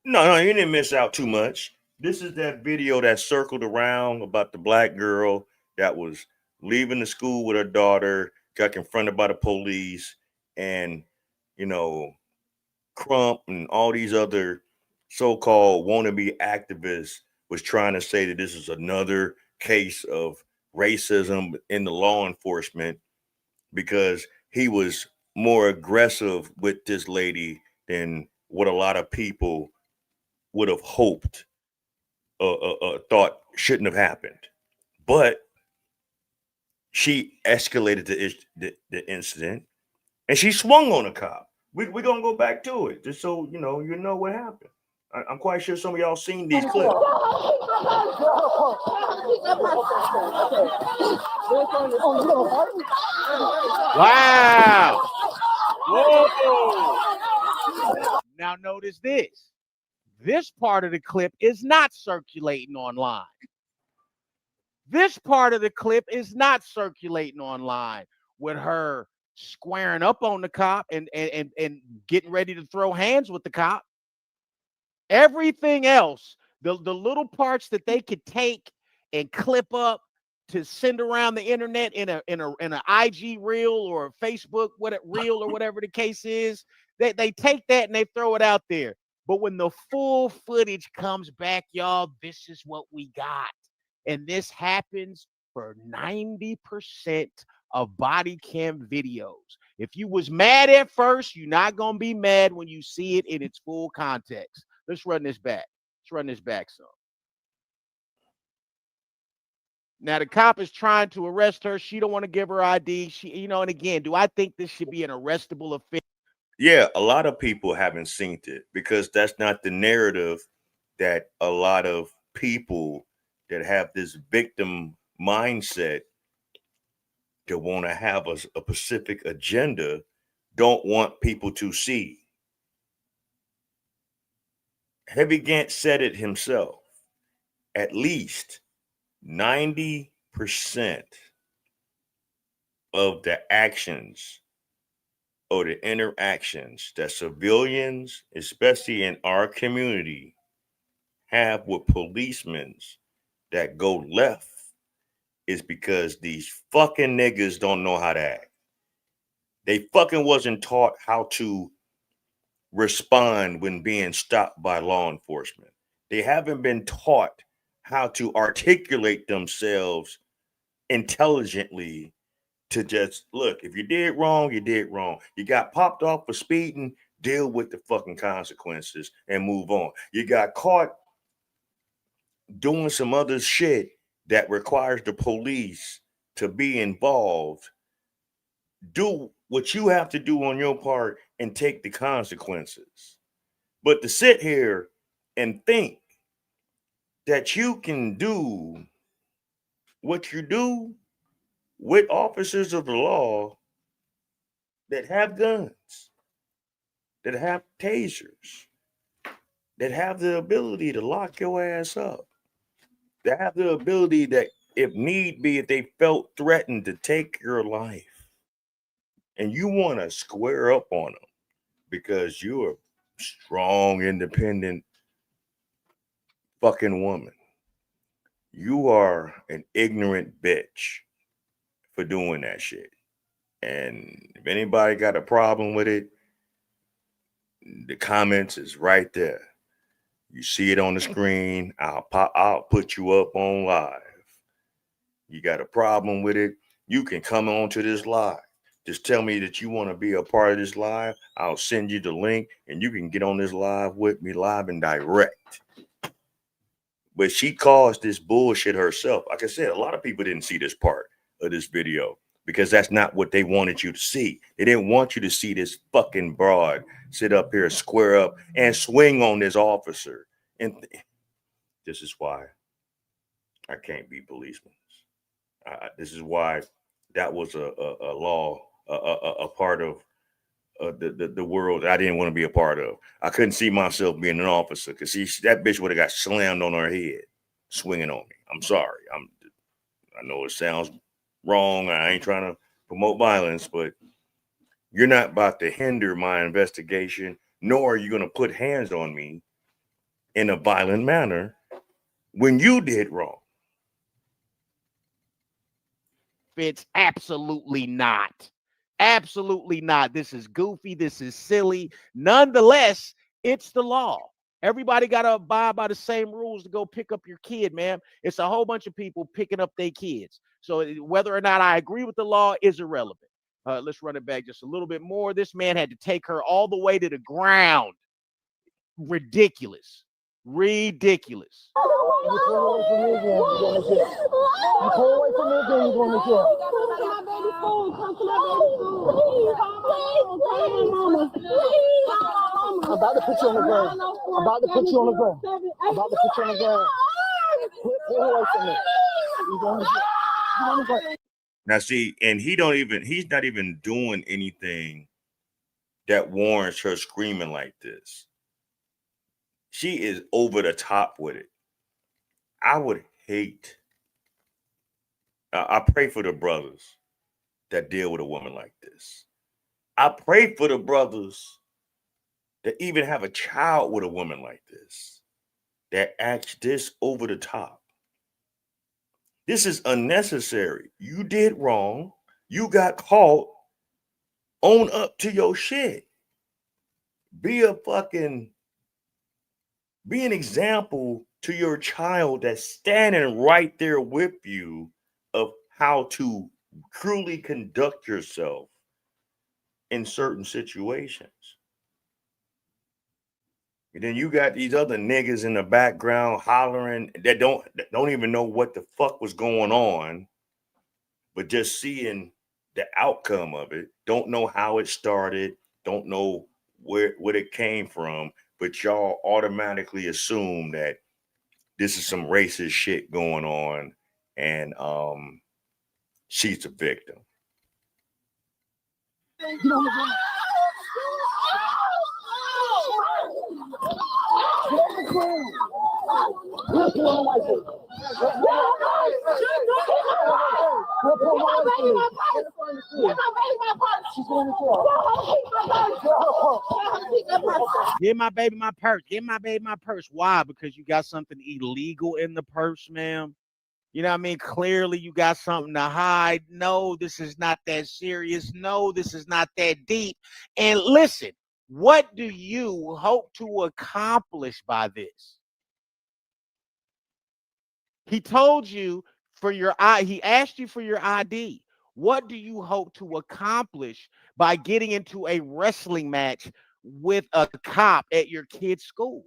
No, you didn't miss out too much. This is that video that circled around about the black girl that was leaving the school with her daughter, got confronted by the police, and, you know, Crump and all these other so-called wannabe activists was trying to say that this is another case of racism in the law enforcement because he was more aggressive with this lady than what a lot of people would have hoped, thought shouldn't have happened. But she escalated the incident and she swung on a cop. We're going to go back to it just so, you know what happened. I'm quite sure some of y'all seen these clips. Wow. Whoa. Now notice this. This part of the clip is not circulating online. This part of the clip is not circulating online with her squaring up on the cop and getting ready to throw hands with the cop. Everything else, the little parts that they could take and clip up to send around the internet in an IG reel or a Facebook reel or whatever the case is, they take that and they throw it out there. But when the full footage comes back, y'all, this is what we got. And this happens for 90% of body cam videos. If you was mad at first, you're not going to be mad when you see it in its full context. Let's run this back. Let's run this back some. Now, the cop is trying to arrest her. She don't want to give her ID. She, and again, do I think this should be an arrestable offense? Yeah, a lot of people haven't seen it because that's not the narrative that a lot of people that have this victim mindset that want to have a specific agenda don't want people to see. Heavy Gant said it himself. At least 90% of the actions or the interactions that civilians, especially in our community, have with policemen that go left is because these fucking niggas don't know how to act. They fucking wasn't taught how to respond when being stopped by law enforcement. They haven't been taught how to articulate themselves intelligently to just look, if you did wrong, you did wrong. You got popped off for speeding, deal with the fucking consequences and move on. You got caught doing some other shit that requires the police to be involved. Do what you have to do on your part and take the consequences. But to sit here and think that you can do what you do with officers of the law that have guns, that have tasers, that have the ability to lock your ass up, that have the ability that if need be, if they felt threatened to take your life, and you want to square up on them because you're a strong, independent fucking woman. You are an ignorant bitch for doing that shit. And if anybody got a problem with it, the comments is right there. You see it on the screen. I'll put you up on live. You got a problem with it, you can come on to this live. Just tell me that you want to be a part of this live. I'll send you the link and you can get on this live with me live and direct. But she caused this bullshit herself. Like I said, a lot of people didn't see this part of this video because that's not what they wanted you to see. They didn't want you to see this fucking broad sit up here, square up, and swing on this officer. And this is why I can't be policeman. This is why that was a law, a part of the world I didn't want to be a part of. I couldn't see myself being an officer because that bitch would have got slammed on her head, swinging on me. I'm sorry. I know it sounds wrong. I ain't trying to promote violence, but you're not about to hinder my investigation, nor are you going to put hands on me in a violent manner when you did wrong. Fitz, absolutely not. Absolutely not. This is goofy. This is silly. Nonetheless, it's the law. Everybody got to abide by the same rules to go pick up your kid, man. It's a whole bunch of people picking up their kids. So whether or not I agree with the law is irrelevant. Let's run it back just a little bit more. This man had to take her all the way to the ground. Ridiculous. Ridiculous. You pull away from me again, you're going to jail. You pull away from me again, you're going to jail. I'm about to put you on the ground. I'm about to put you on the ground. I'm about to put you on the ground. Pull away from me. You're going to jail. You're going to jail. Now see, and he's not even doing anything that warrants her screaming like this. She is over the top with it. I would hate, I pray for the brothers that deal with a woman like this. I pray for the brothers that even have a child with a woman like this, that acts this over the top. This is unnecessary. You did wrong. You got caught. Own up to your shit. Be an example to your child that's standing right there with you of how to truly conduct yourself in certain situations. And then you got these other niggas in the background hollering that don't even know what the fuck was going on, but just seeing the outcome of it, don't know how it started, don't know where it came from, but y'all automatically assume that this is some racist shit going on, and she's a victim. Give my baby my purse. Give my baby my purse. Why? Because you got something illegal in the purse, ma'am. You know what I mean? Clearly you got something to hide. No, this is not that serious. No, this is not that deep. And listen, what do you hope to accomplish by this? He told you he asked you for your ID. What do you hope to accomplish by getting into a wrestling match with a cop at your kid's school?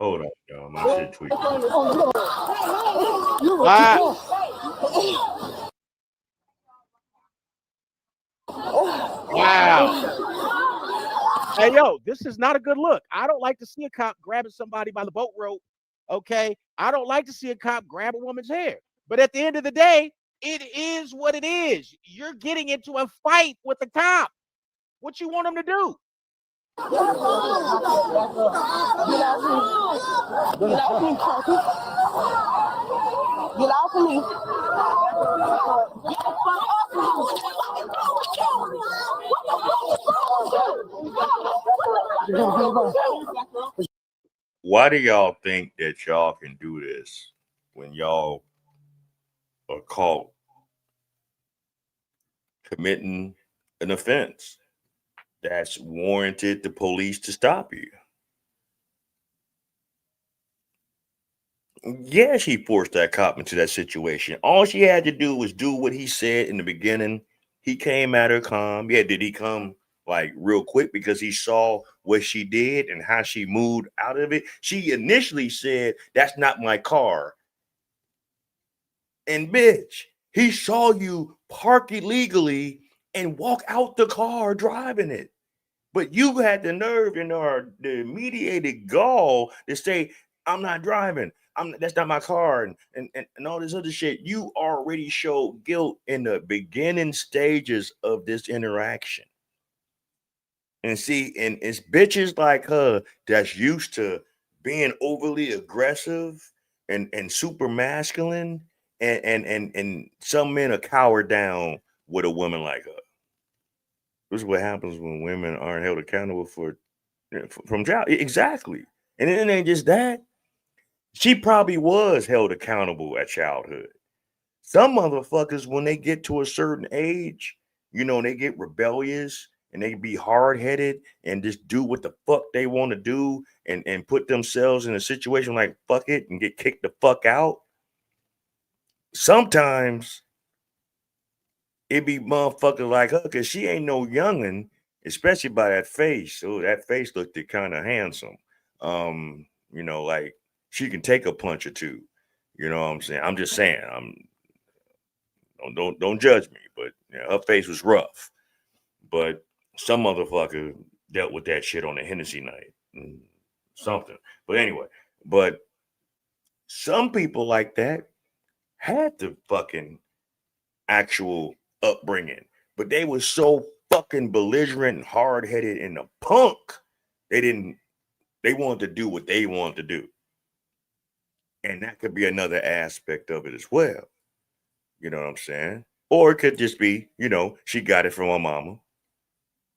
Hold on, y'all. My shit tweaking. Wow. Hey, yo, this is not a good look. I don't like to see a cop grabbing somebody by the boat rope, okay? I don't like to see a cop grab a woman's hair. But at the end of the day, it is what it is. You're getting into a fight with a cop. What you want him to do? Get off of me. Get the fuck off of me. Why do y'all think that y'all can do this when y'all are caught committing an offense that's warranted the police to stop you? Yeah, she forced that cop into that situation. All she had to do was do what he said in the beginning. He came at her calm. Yeah, did he come like real quick because he saw what she did and how she moved out of it? She initially said, "That's not my car." And bitch, he saw you park illegally and walk out the car driving it. But you had the nerve and the mediated gall to say, "I'm not driving. That's not my car," and all this other shit. You already showed guilt in the beginning stages of this interaction. And see, and it's bitches like her that's used to being overly aggressive and super masculine, and some men are cowered down with a woman like her. This is what happens when women aren't held accountable from child. Exactly. And it ain't just that. She probably was held accountable at childhood. Some motherfuckers, when they get to a certain age, they get rebellious and they be hard-headed and just do what the fuck they want to do and put themselves in a situation like fuck it and get kicked the fuck out. Sometimes it be motherfuckers like her because she ain't no youngin', especially by that face. Oh, that face looked kind of handsome. Like she can take a punch or two. You know what I'm saying? I'm just saying. Don't judge me, but her face was rough. But some motherfucker dealt with that shit on a Hennessy night. Something. But anyway, some people like that had the fucking actual upbringing, but they were so fucking belligerent and hard-headed and a punk. They wanted to do what they wanted to do. And that could be another aspect of it as well. You know what I'm saying? Or it could just be, she got it from her mama.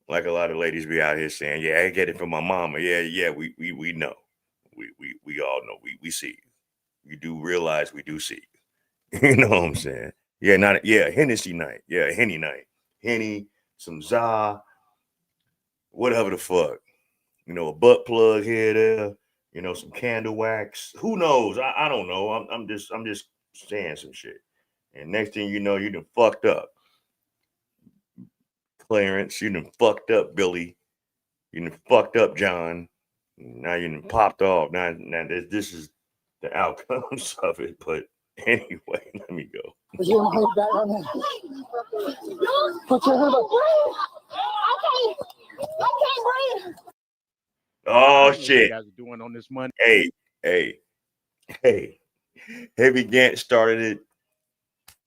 Like a lot of ladies be out here saying, "Yeah, I get it from my mama." Yeah, we know. We all know. We see. You do realize we do see. You know what I'm saying? Yeah, Hennessy night. Yeah, Henny night. Henny, some za, whatever the fuck. A butt plug here, there. Some candle wax. Who knows? I don't know. I'm just saying some shit. And next thing you know, you done fucked up. Clarence, you done fucked up Billy. You done fucked up John. Now you done popped off. Now this is the outcomes of it. But anyway, let me go. Put your head back on there. Put your head up. I can't breathe. Oh shit! You guys are doing on this Monday. Hey. Heavy Gant started it.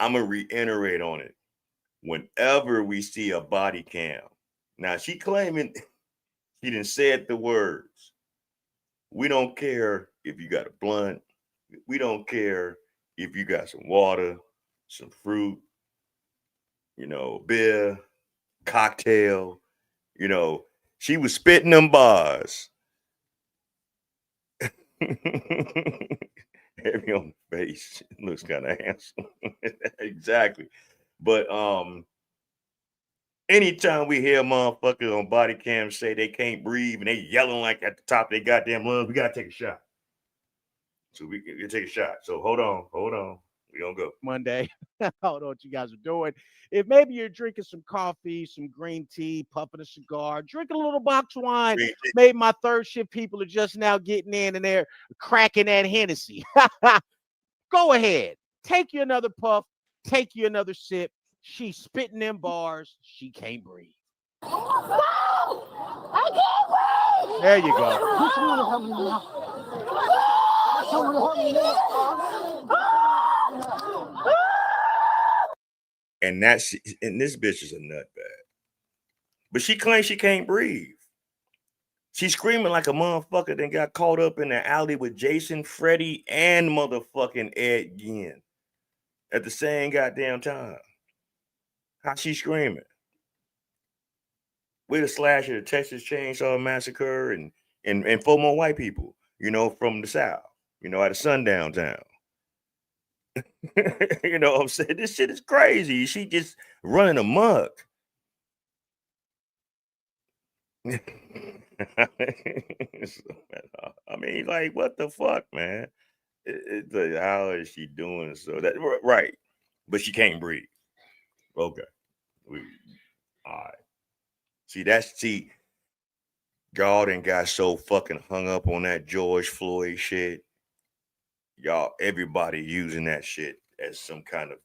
I'm gonna reiterate on it. Whenever we see a body cam, now she claiming she didn't say the words. We don't care if you got a blunt. We don't care if you got some water, some fruit, beer, cocktail. She was spitting them bars. Heavy on the face. Looks kind of handsome. Exactly. But anytime we hear motherfuckers on body cam say they can't breathe and they yelling like at the top of their goddamn lungs, we gotta take a shot. So we can take a shot. So hold on. We gonna go. Monday. I don't know what you guys are doing. If maybe you're drinking some coffee, some green tea, puffing a cigar, drinking a little box wine, maybe my third shift people are just now getting in and they're cracking that Hennessy. Go ahead. Take you another puff. Take you another sip. She's spitting them bars. She can't breathe. I can't breathe. There you go. And this bitch is a nutbag. But she claims she can't breathe. She's screaming like a motherfucker that got caught up in the alley with Jason, Freddie, and motherfucking Ed Gein. at the same goddamn time. How she screaming? With a slash of the Texas Chainsaw Massacre and 4 more white people, from the South, out of sundown town. You know what I'm saying? This shit is crazy. She just running amok. I mean, like, what the fuck, man? It's like, how is she doing so that right? But she can't breathe. Okay, all right. See, Garden got so fucking hung up on that George Floyd shit. Y'all, everybody using that shit as some kind of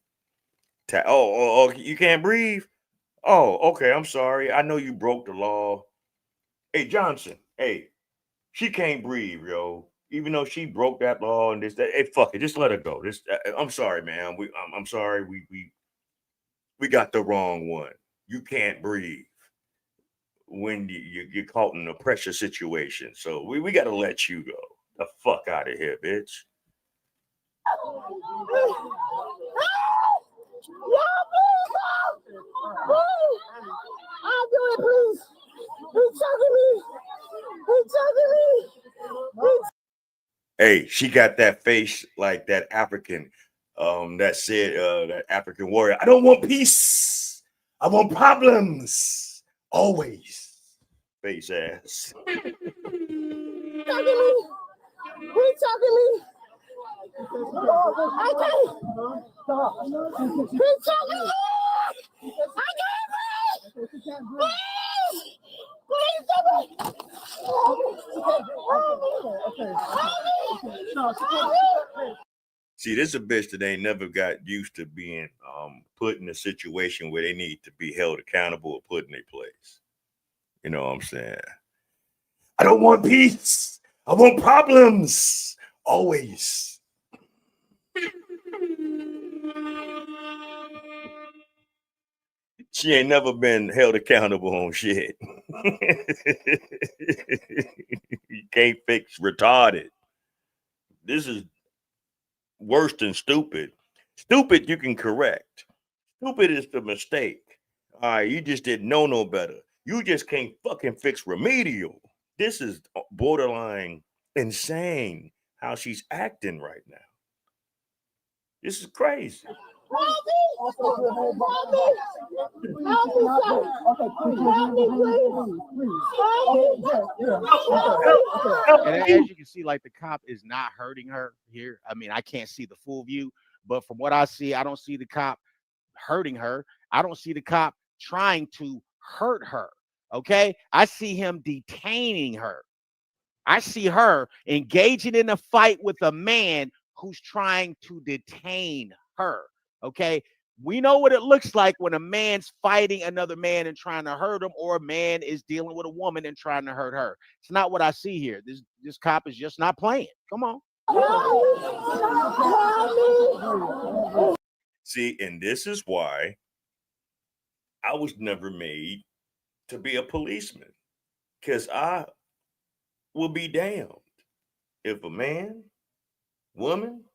oh, you can't breathe. Oh, okay. I'm sorry. I know you broke the law. Hey, Johnson. Hey, she can't breathe, yo. Even though she broke that law and this, that. Hey, fuck it. Just let her go. I'm sorry, man. I'm sorry. We got the wrong one. You can't breathe when you're caught in a pressure situation. So we got to let you go. The fuck out of here, bitch. I'll do it, please. He's choking me. He's choking me. Hey, she got that face like that African, that said, that African warrior. I don't want peace. I want problems. Always. Face ass. Choking me. He's choking me. I can't. Stop. He's choking me. I can't breathe. Please. Please stop it. See, this is a bitch that ain't never got used to being put in a situation where they need to be held accountable or put in their place. You know what I'm saying? I don't want peace. I want problems. Always. She ain't never been held accountable on shit. You can't fix retarded. This is worse than stupid. Stupid you can correct. Stupid is the mistake. All right, you just didn't know no better. You just can't fucking fix remedial. This is borderline insane how she's acting right now. This is crazy. And as you can see, like, the cop is not hurting her here. I mean, I can't see the full view, but from what I see, I don't see the cop hurting her. I don't see the cop trying to hurt her. Okay, I see him detaining her. I see her engaging in a fight with a man who's trying to detain her. Okay, we know what it looks like when a man's fighting another man and trying to hurt him, or a man is dealing with a woman and trying to hurt her. It's not what I see here. This cop is just not playing. Come on. See, and this is why I was never made to be a policeman, because I will be damned if a man, woman,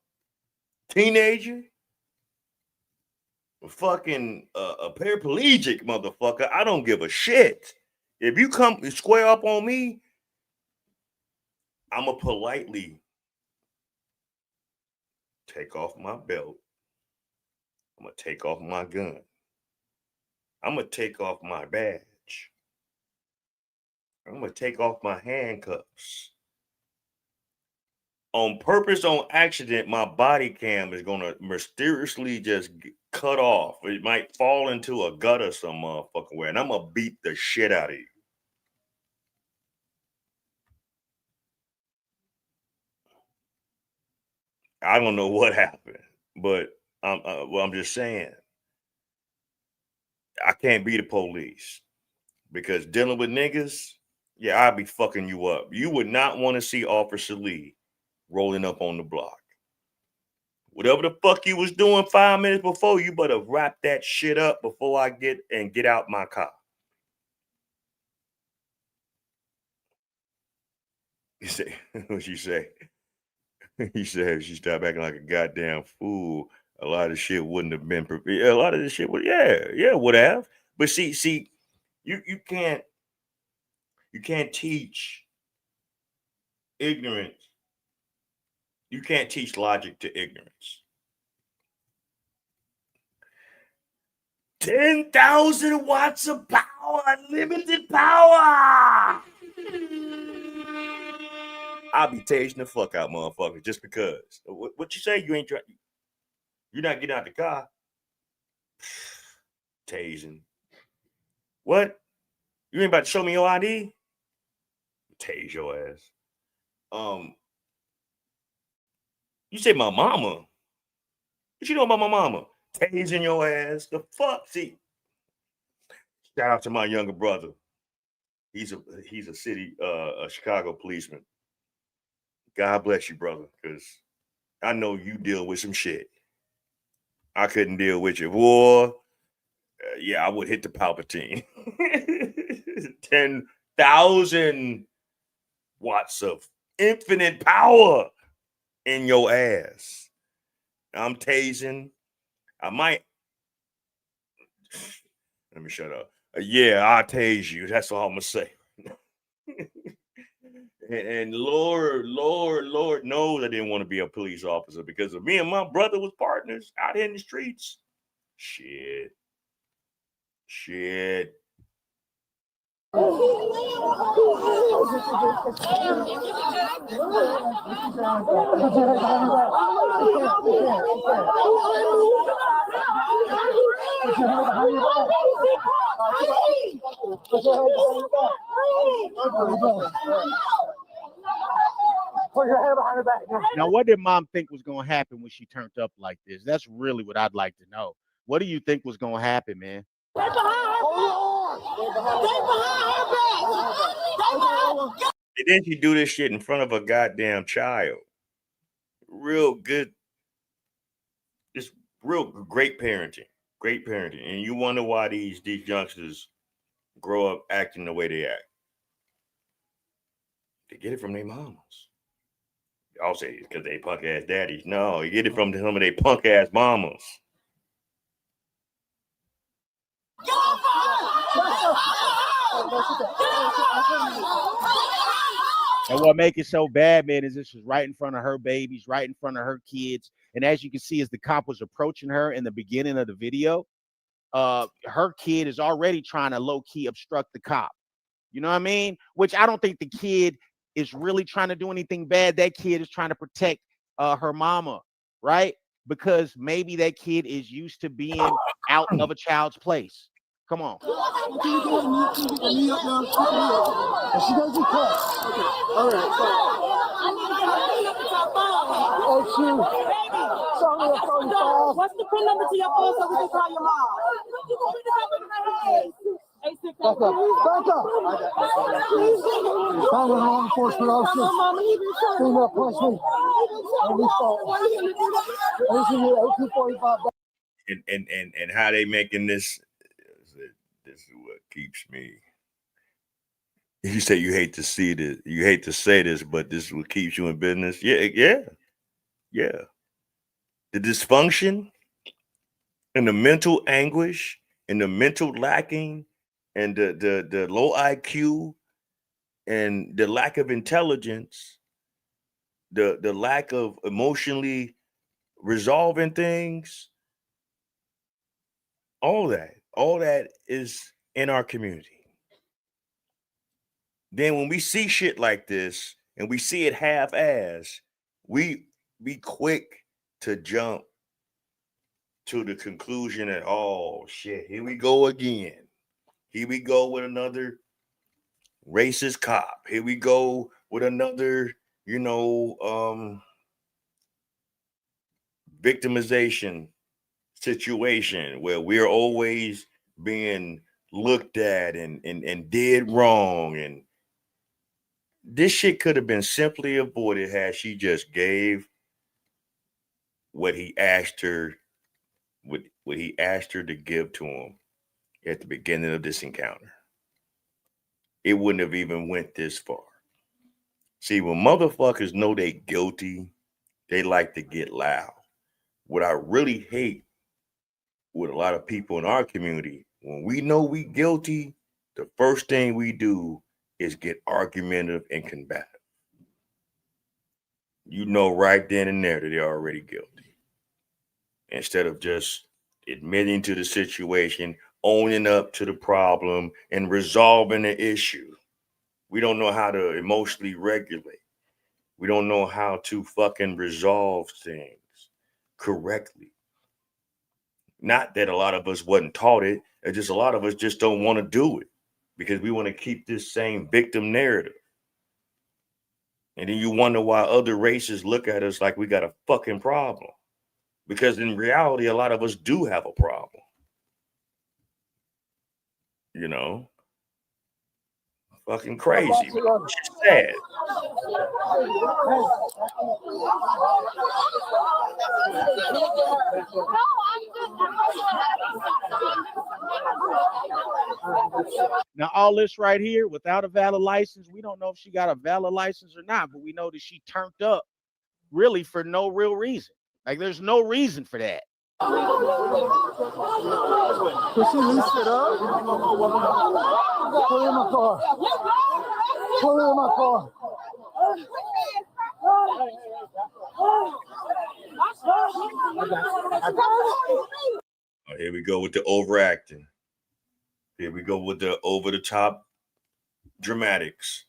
teenager, fucking a paraplegic motherfucker, I don't give a shit. If you come square up on me, I'ma politely take off my belt. I'm gonna take off my gun. I'm gonna take off my badge. I'm gonna take off my handcuffs. On purpose, on accident, my body cam is gonna mysteriously just cut off. It might fall into a gutter some motherfucking way, and I'm gonna beat the shit out of you. I don't know what happened, but I'm just saying, I can't be the police because dealing with niggas, yeah, I'll be fucking you up. You would not want to see Officer Lee rolling up on the block. Whatever the fuck you was doing 5 minutes before, you better wrap that shit up before I get out my car. You say, what she say? He said, she stopped acting like a goddamn fool. a lot of shit wouldn't have been prepared. A lot of this shit would, would have. But see, you can't teach ignorance. You can't teach logic to ignorance. 10,000 watts of power, unlimited power. I'll be tasing the fuck out, motherfuckers, just because. What you say? You ain't trying. You're not getting out the car. Tasing. What? You ain't about to show me your ID? Tase your ass. You say my mama. What you know about my mama? Tasing your ass. The fuck? See. Shout out to my younger brother. He's a city, a Chicago policeman. God bless you, brother, because I know you deal with some shit. I couldn't deal with you. Boy, I would hit the Palpatine. 10,000 watts of infinite power in your ass. I'm tasing. I might. Let me shut up. I'll tase you. That's all I'm going to say. And Lord knows I didn't want to be a police officer because of me and my brother was partners out in the streets. Shit. Now, what did mom think was going to happen when she turned up like this? That's really what I'd like to know. What do you think was going to happen, man? And then she do this shit in front of a goddamn child. Real good. Just real great parenting. Great parenting. And you wonder why these youngsters grow up acting the way they act. They get it from their mamas. Y'all say it's because they punk ass daddies. No, you get it from some of their punk ass mamas. And what makes it so bad, man, is this was right in front of her babies, right in front of her kids. And as you can see, as the cop was approaching her in the beginning of the video, her kid is already trying to low-key obstruct the cop. You know what I mean? Which I don't think the kid is really trying to do anything bad. That kid is trying to protect her mama, right? Because maybe that kid is used to being out of a child's place. Come on. She doesn't call. All right. What's the PIN number to your phone so we can call your mom? Back up. I'm a law enforcement officer. Female punched me. And we saw 1845. And how they making this? This is what keeps me. You say you hate to see this, you hate to say this, but this is what keeps you in business. Yeah. The dysfunction and the mental anguish and the mental lacking and the low IQ and the lack of intelligence, the lack of emotionally resolving things, all that is in our community. Then when we see shit like this and we see it half-ass, we be quick to jump to the conclusion that, oh shit, here we go again. Here we go with another racist cop. Here we go with another, victimization situation where we're always being looked at and did wrong. And this shit could have been simply avoided had she just gave what he asked her, what he asked her to give to him at the beginning of this encounter. It wouldn't have even went this far. See, when motherfuckers know they guilty, they like to get loud. What I really hate with a lot of people in our community, when we know we guilty, the first thing we do is get argumentative and combative. You know right then and there that they're already guilty. Instead of just admitting to the situation, owning up to the problem, and resolving the issue. We don't know how to emotionally regulate. We don't know how to fucking resolve things correctly. Not that a lot of us wasn't taught it. It's just a lot of us just don't want to do it because we want to keep this same victim narrative. And then you wonder why other races look at us like we got a fucking problem. Because in reality, a lot of us do have a problem. You know? Fucking crazy. It's sad. Now, all this right here without a valid license, we don't know if she got a valid license or not, but we know that she turned up really for no real reason. Like, there's no reason for that. Can she lease it up? Put it in my car. Put it in my car. Here we go with the overacting. Here we go with the over-the-top dramatics.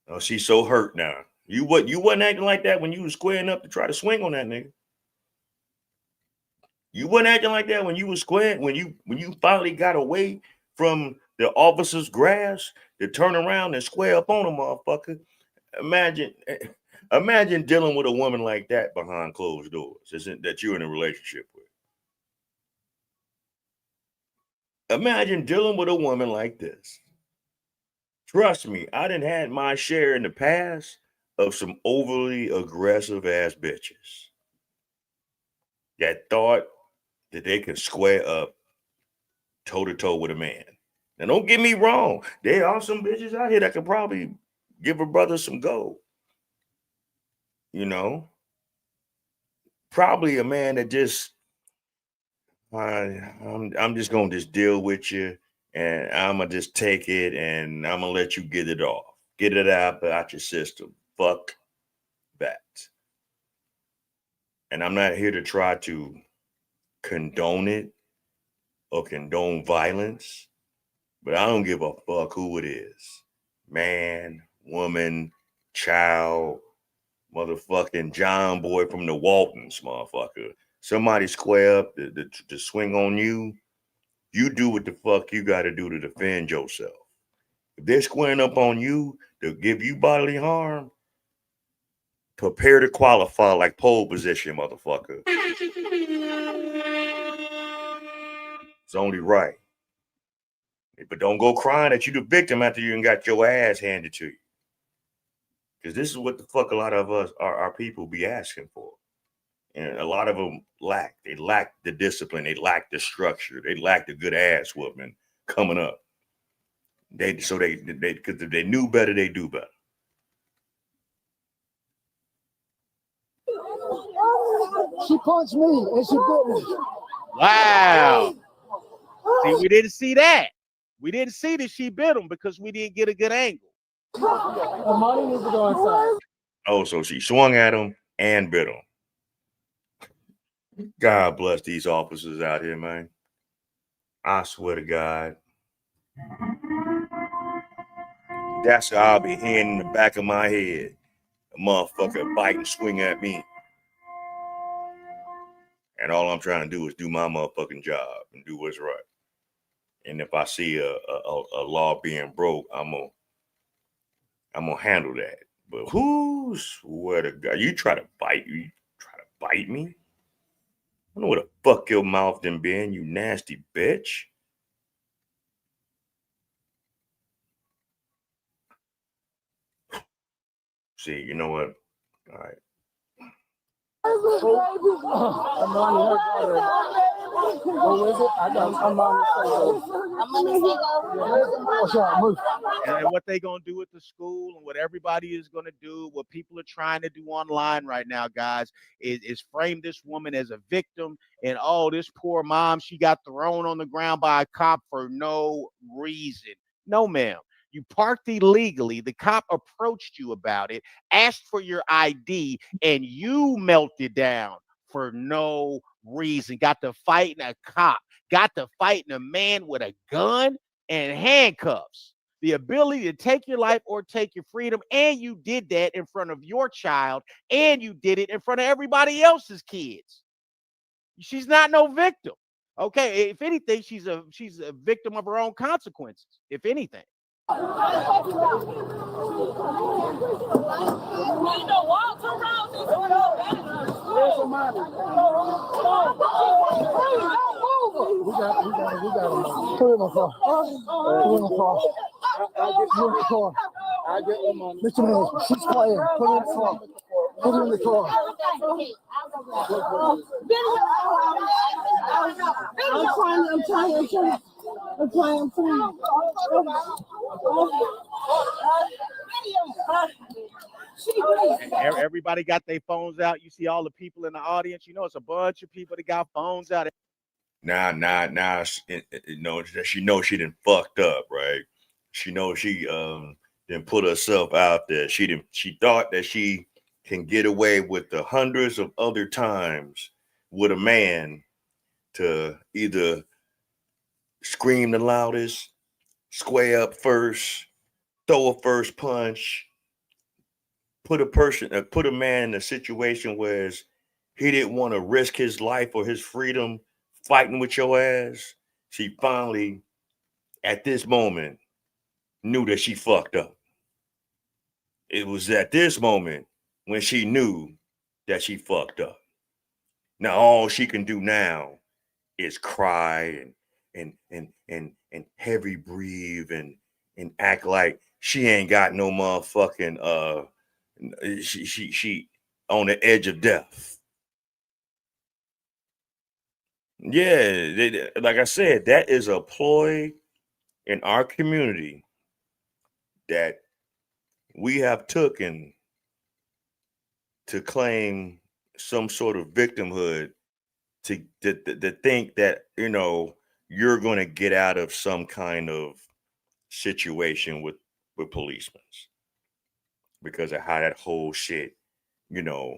Oh, she's so hurt now. You wasn't acting like that when you was squaring up to try to swing on that nigga. You wasn't acting like that when you was squaring, when you finally got away from the officer's grasp to turn around and square up on a motherfucker. Imagine dealing with a woman like that behind closed doors, isn't that you're in a relationship with? Imagine dealing with a woman like this. Trust me, I done had my share in the past of some overly aggressive ass bitches that thought that they could square up toe to toe with a man. Now, don't get me wrong. There are some bitches out here that could probably give a brother some gold. You know, probably a man that just, I'm just gonna just deal with you, and I'm gonna just take it, and I'm gonna let you get it off, get it out your system. Fuck that. And I'm not here to try to condone it or condone violence, but I don't give a fuck who it is. Man, woman, child, motherfucking John Boy from the Waltons, motherfucker. Somebody square up to swing on you, you do what the fuck you got to do to defend yourself. If they're squaring up on you to give you bodily harm, prepare to qualify like pole position, motherfucker. It's only right. But don't go crying that you the victim after you got your ass handed to you. Because this is what the fuck a lot of us, our people, be asking for. And a lot of them lack. They lack the discipline. They lack the structure. They lack the good ass whooping coming up. Because if they knew better, they do better. She punched me and she bit me. Wow. See, we didn't see that. We didn't see that she bit him because we didn't get a good angle. Money needs to go inside. Oh, so she swung at him and bit him. God bless these officers out here, man. I swear to God. That's how I'll be hearing in the back of my head. A motherfucker bite and swing at me. And all I'm trying to do is do my motherfucking job and do what's right. And if I see a law being broke, I'm gonna handle that. But who swear to God, you try to bite me? I don't know what the fuck your mouth done been, you nasty bitch. See, you know what? All right. Who is it? I'm on the And what they gonna do at the school, and what everybody is gonna do, what people are trying to do online right now, guys, is frame this woman as a victim. And oh, this poor mom, she got thrown on the ground by a cop for no reason. No, ma'am. You parked illegally. The cop approached you about it, asked for your ID, and you melted down for no reason. Got to fighting a cop, got to fighting a man with a gun and handcuffs. The ability to take your life or take your freedom, and you did that in front of your child, and you did it in front of everybody else's kids. She's not no victim. Okay, if anything, she's a victim of her own consequences, if anything. We got him. Put him in the car. I get him on. Mr. Man, she's quiet. Put him in the car. Put him in the car. I'm trying. Everybody got their phones out. You see all the people in the audience. You know, it's a bunch of people that got phones out. Now, she knows she done fucked up, right? She knows she didn't put herself out there. She thought that she can get away with the hundreds of other times with a man to either scream the loudest, square up first, throw a first punch, put a man in a situation where he didn't want to risk his life or his freedom fighting with your ass. She finally, at this moment, knew that she fucked up. It was at this moment when she knew that she fucked up. Now all she can do now is cry and heavy breathe and act like she ain't got no motherfucking she on the edge of death. Yeah, like I said, that is a ploy in our community that we have taken to claim some sort of victimhood to think that, you know, you're going to get out of some kind of situation with policemen because of how that whole shit, you know,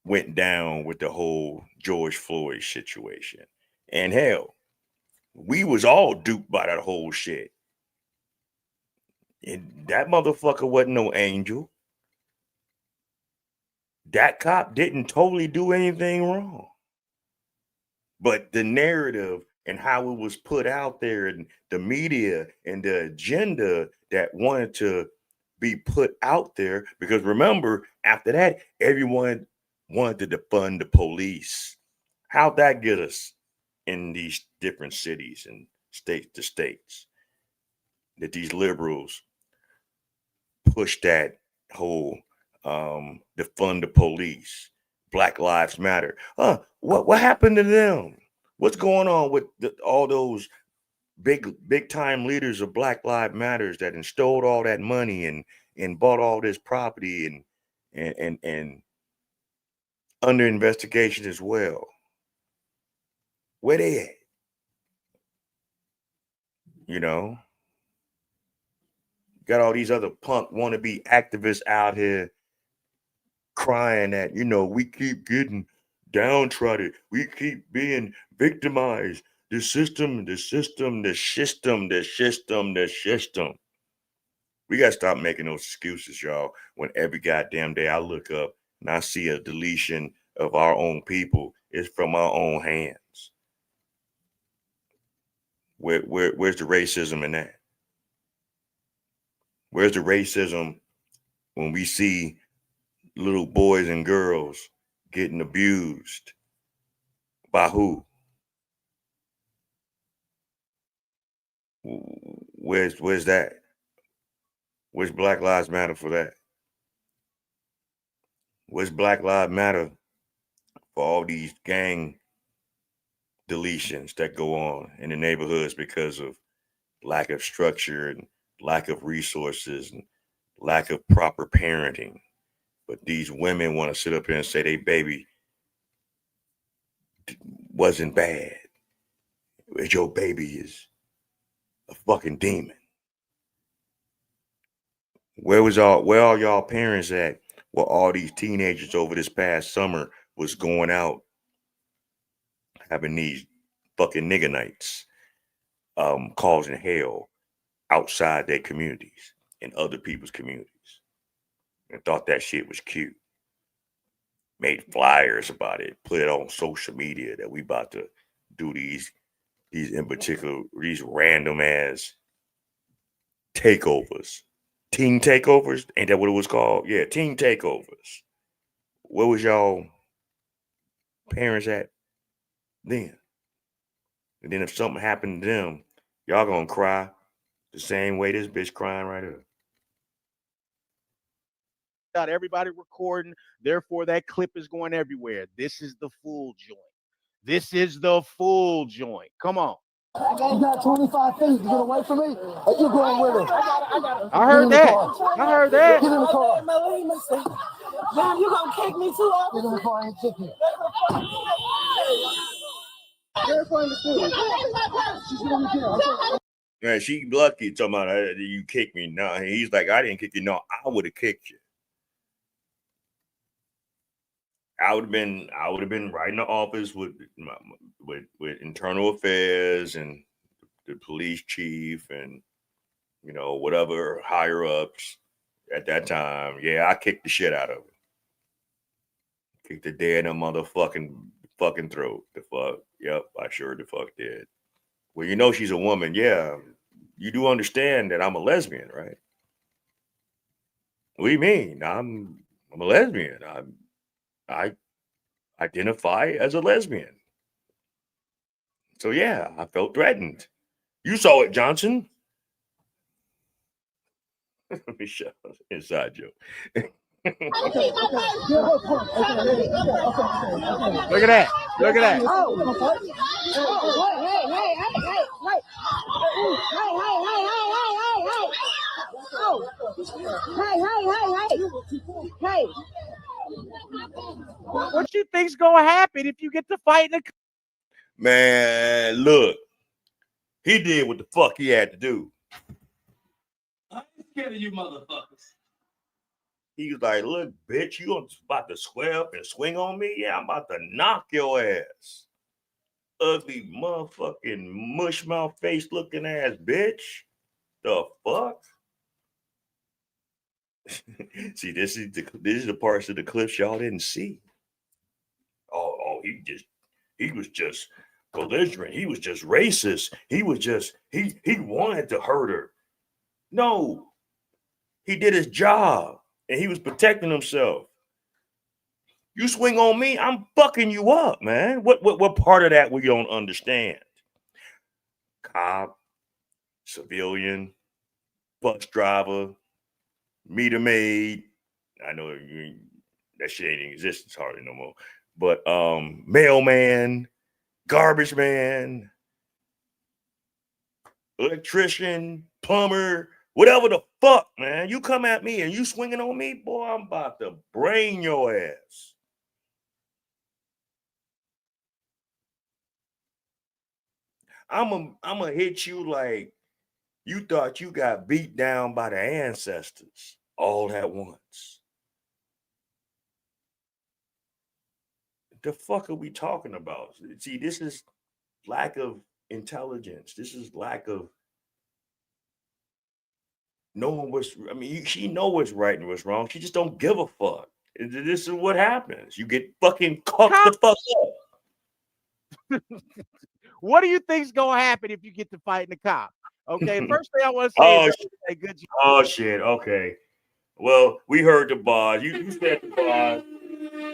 went down with the whole George Floyd situation. And hell, we was all duped by that whole shit. And that motherfucker wasn't no angel. That cop didn't totally do anything wrong. But the narrative and how it was put out there and the media and the agenda that wanted to be put out there, because remember, after that, everyone wanted to defund the police. How'd that get us in these different cities and state to states? That these liberals push that whole defund the police, Black Lives Matter. What happened to them? What's going on with all those big time leaders of Black Lives Matters that stole all that money and bought all this property and under investigation as well? Where they at? You know, got all these other punk wannabe activists out here crying that, you know, we keep getting downtrodden, we keep being victimized. The system. We got to stop making those excuses, y'all, when every goddamn day I look up and I see a deletion of our own people. It's from our own hands. Where's the racism in that? Where's the racism when we see little boys and girls getting abused? By who? Where's that? Where's Black Lives Matter for that? Where's Black Lives Matter for all these gang deletions that go on in the neighborhoods because of lack of structure and lack of resources and lack of proper parenting. But these women want to sit up here and say they baby wasn't bad. Your baby is a fucking demon. Where are y'all parents at? Well, all these teenagers over this past summer was going out having these fucking nigger nights, causing hell outside their communities and other people's communities, and thought that shit was cute. Made flyers about it, put it on social media that we about to do these in particular, these random ass takeovers. Teen takeovers? Ain't that what it was called? Yeah, teen takeovers. Where was y'all parents at then? And then if something happened to them, y'all gonna cry the same way this bitch crying right here. Got everybody recording, therefore that clip is going everywhere. This is the full joint. This is the full joint. Come on. You got 25 feet to get away from me, or you going with it? I heard that. I heard that. Get in the car. Damn, you gonna kick me too? Get in the car and kick me. Man, she lucky talking about you kicked me. No, he's like, I didn't kick you. No, I would have kicked you. I would have been right in the office with internal affairs and the police chief and whatever higher ups at that time. Yeah, I kicked the shit out of her. Kicked the dead in the motherfucking throat. The fuck. Yep, I sure the fuck did. Well, she's a woman. Yeah, you do understand that I'm a lesbian, right? What do you mean? I'm a lesbian. I identify as a lesbian. So yeah, I felt threatened. You saw it, Johnson. Let me shut up. Inside joke. Look at that. Look at that. Hey. What you think's gonna happen if you get to fight in a... Man, look. He did what the fuck he had to do. I'm scared of you motherfuckers. He was like, look, bitch, you about to square up and swing on me? Yeah, I'm about to knock your ass. Ugly motherfucking mush mouth face looking ass bitch. The fuck? See, this is the parts of the clips y'all didn't see. Oh, he was just belligerent. He was just racist. He was just he wanted to hurt her. No, he did his job and he was protecting himself. You swing on me, I'm fucking you up, man. What part of that we don't understand? Cop, civilian, bus driver, meter maid. I know that shit ain't in existence hardly no more. But mailman, garbage man, electrician, plumber, whatever the fuck, man. You come at me and you swinging on me, boy, I'm about to brain your ass. I'm gonna hit you like you thought you got beat down by the ancestors all at once. The fuck are we talking about? See, this is lack of intelligence. This is lack of knowing she know what's right and what's wrong. She just don't give a fuck. This is what happens. You get fucking cucked the fuck up. What do you think's gonna happen if you get to fighting the cop? Okay, first thing I want to say is say good job. Oh shit. Okay. Well, we heard the bars. You said the bars.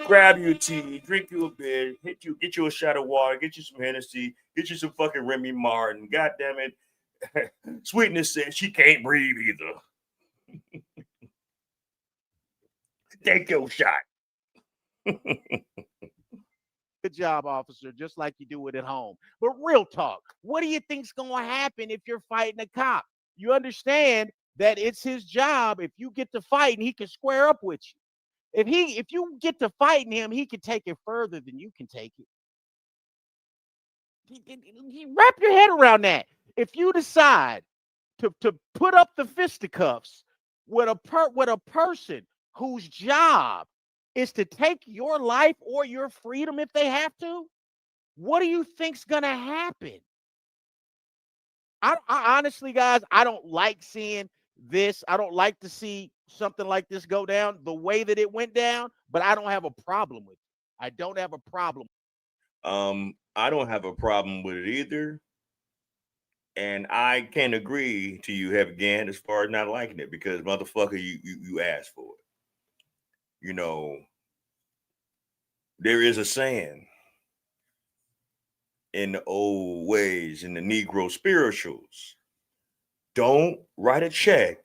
Grab your tea, drink you a beer, get you a shot of water, get you some Hennessy, get you some fucking Remy Martin. God damn it. Sweetness said she can't breathe either. Take your shot. Good good job, officer, just like you do it at home. But real talk, what do you think's going to happen if you're fighting a cop? You understand that it's his job. If you get to fighting, he can square up with you. If you get to fighting him, he can take it further than you can take it. Wrap your head around that. If you decide to put up the fisticuffs with a person whose job is to take your life or your freedom if they have to, what do you think's gonna happen? I honestly, guys, I don't like seeing this. I don't like to see something like this go down the way that it went down, but I don't have a problem with it. I don't have a problem. I don't have a problem with it either. And I can agree to you, Heavy Gan, as far as not liking it, because motherfucker, you asked for it. You know, there is a saying in the old ways, in the Negro spirituals, don't write a check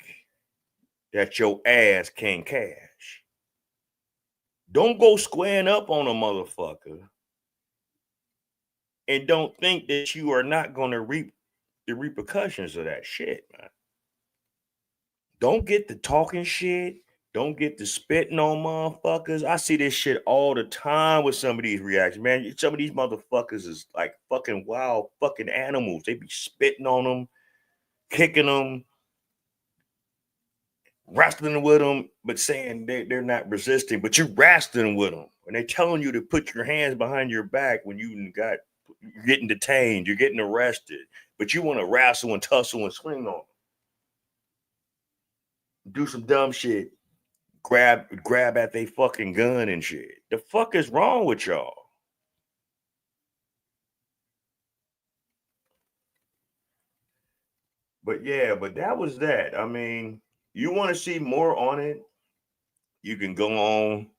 that your ass can't cash. Don't go squaring up on a motherfucker and don't think that you are not going to reap the repercussions of that shit, man. Don't get the talking shit. Don't get the spitting on motherfuckers. I see this shit all the time with some of these reactions, man. Some of these motherfuckers is like fucking wild fucking animals. They be spitting on them, kicking them, wrestling with them, but saying they're not resisting, but you're wrestling with them. And they're telling you to put your hands behind your back when you're getting detained, you're getting arrested, but you want to wrestle and tussle and swing on them. Do some dumb shit. Grab at they fucking gun and shit. The fuck is wrong with y'all? But yeah, but that was that. I mean, you want to see more on it, you can go on.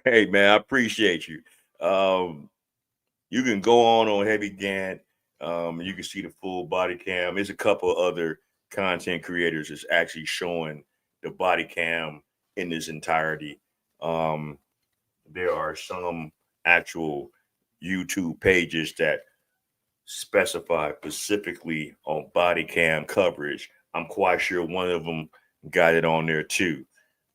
Hey man, I appreciate you. You can go on Heavy Gant. You can see the full body cam. There's a couple other content creators that's actually showing the body cam in its entirety. There are some actual YouTube pages that specify specifically on body cam coverage. I'm quite sure one of them got it on there too.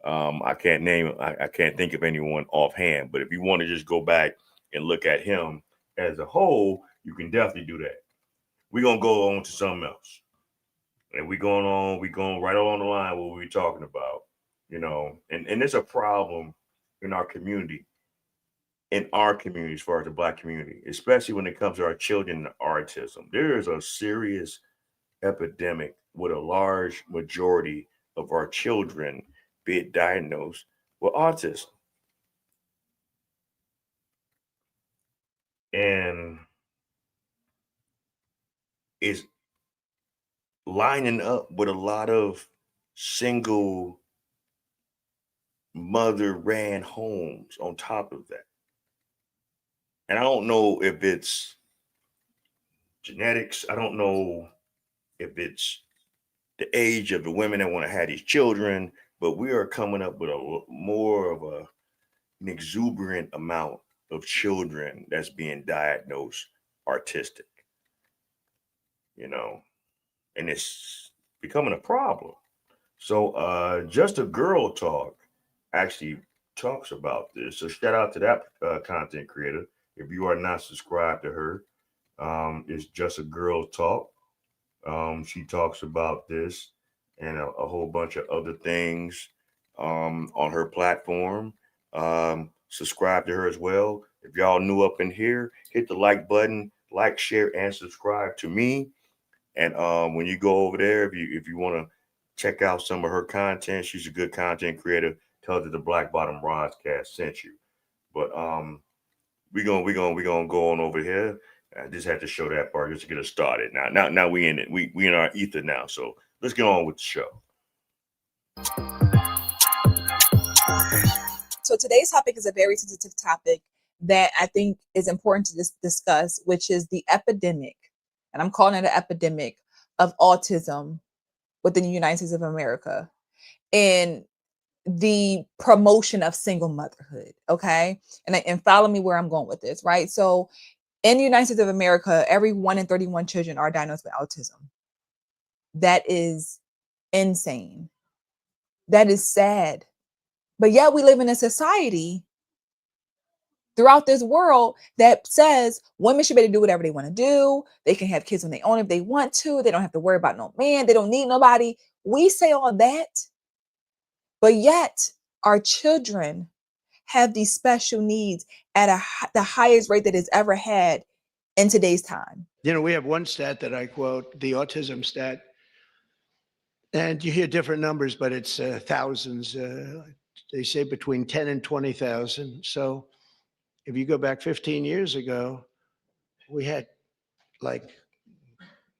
I can't name it. I can't think of anyone offhand, but if you want to just go back and look at him as a whole, you can definitely do that. We're going to go on to something else. And we're going right along the line what we're talking about, you know, and there's a problem in our community, as far as the Black community, especially when it comes to our children and autism. There is a serious epidemic with a large majority of our children being diagnosed with autism. And is lining up with a lot of single mother ran homes on top of that. And I don't know if it's genetics. I don't know if it's the age of the women that want to have these children, but we are coming up with more of an exuberant amount of children that's being diagnosed autistic, you know, and it's becoming a problem. So Just a Girl Talk actually talks about this. So shout out to that content creator. If you are not subscribed to her, it's Just a Girl Talk. She talks about this and a whole bunch of other things on her platform. Subscribe to her as well. If y'all new up in here, hit the like button, like, share, and subscribe to me. And when you go over there, if you want to check out some of her content, she's a good content creator. Tell her the Black Bottom Rodcast sent you. But we're gonna go on over here. I just had to show that part just to get us started. Now we in it. We in our ether now. So let's get on with the show. So today's topic is a very sensitive topic that I think is important to discuss, which is the epidemic, and I'm calling it an epidemic of autism within the United States of America. And the promotion of single motherhood. Okay. And follow me where I'm going with this, right? So in the United States of America, every 1 in 31 children are diagnosed with autism. That is insane. That is sad. But yet we live in a society throughout this world that says women should be able to do whatever they want to do. They can have kids when they own if they want to. They don't have to worry about no man. They don't need nobody. We say all that, but yet our children have these special needs at the highest rate that it's ever had in today's time. You know, we have one stat that I quote, the autism stat, and you hear different numbers, but it's thousands. They say between 10 and 20,000. So if you go back 15 years ago, we had like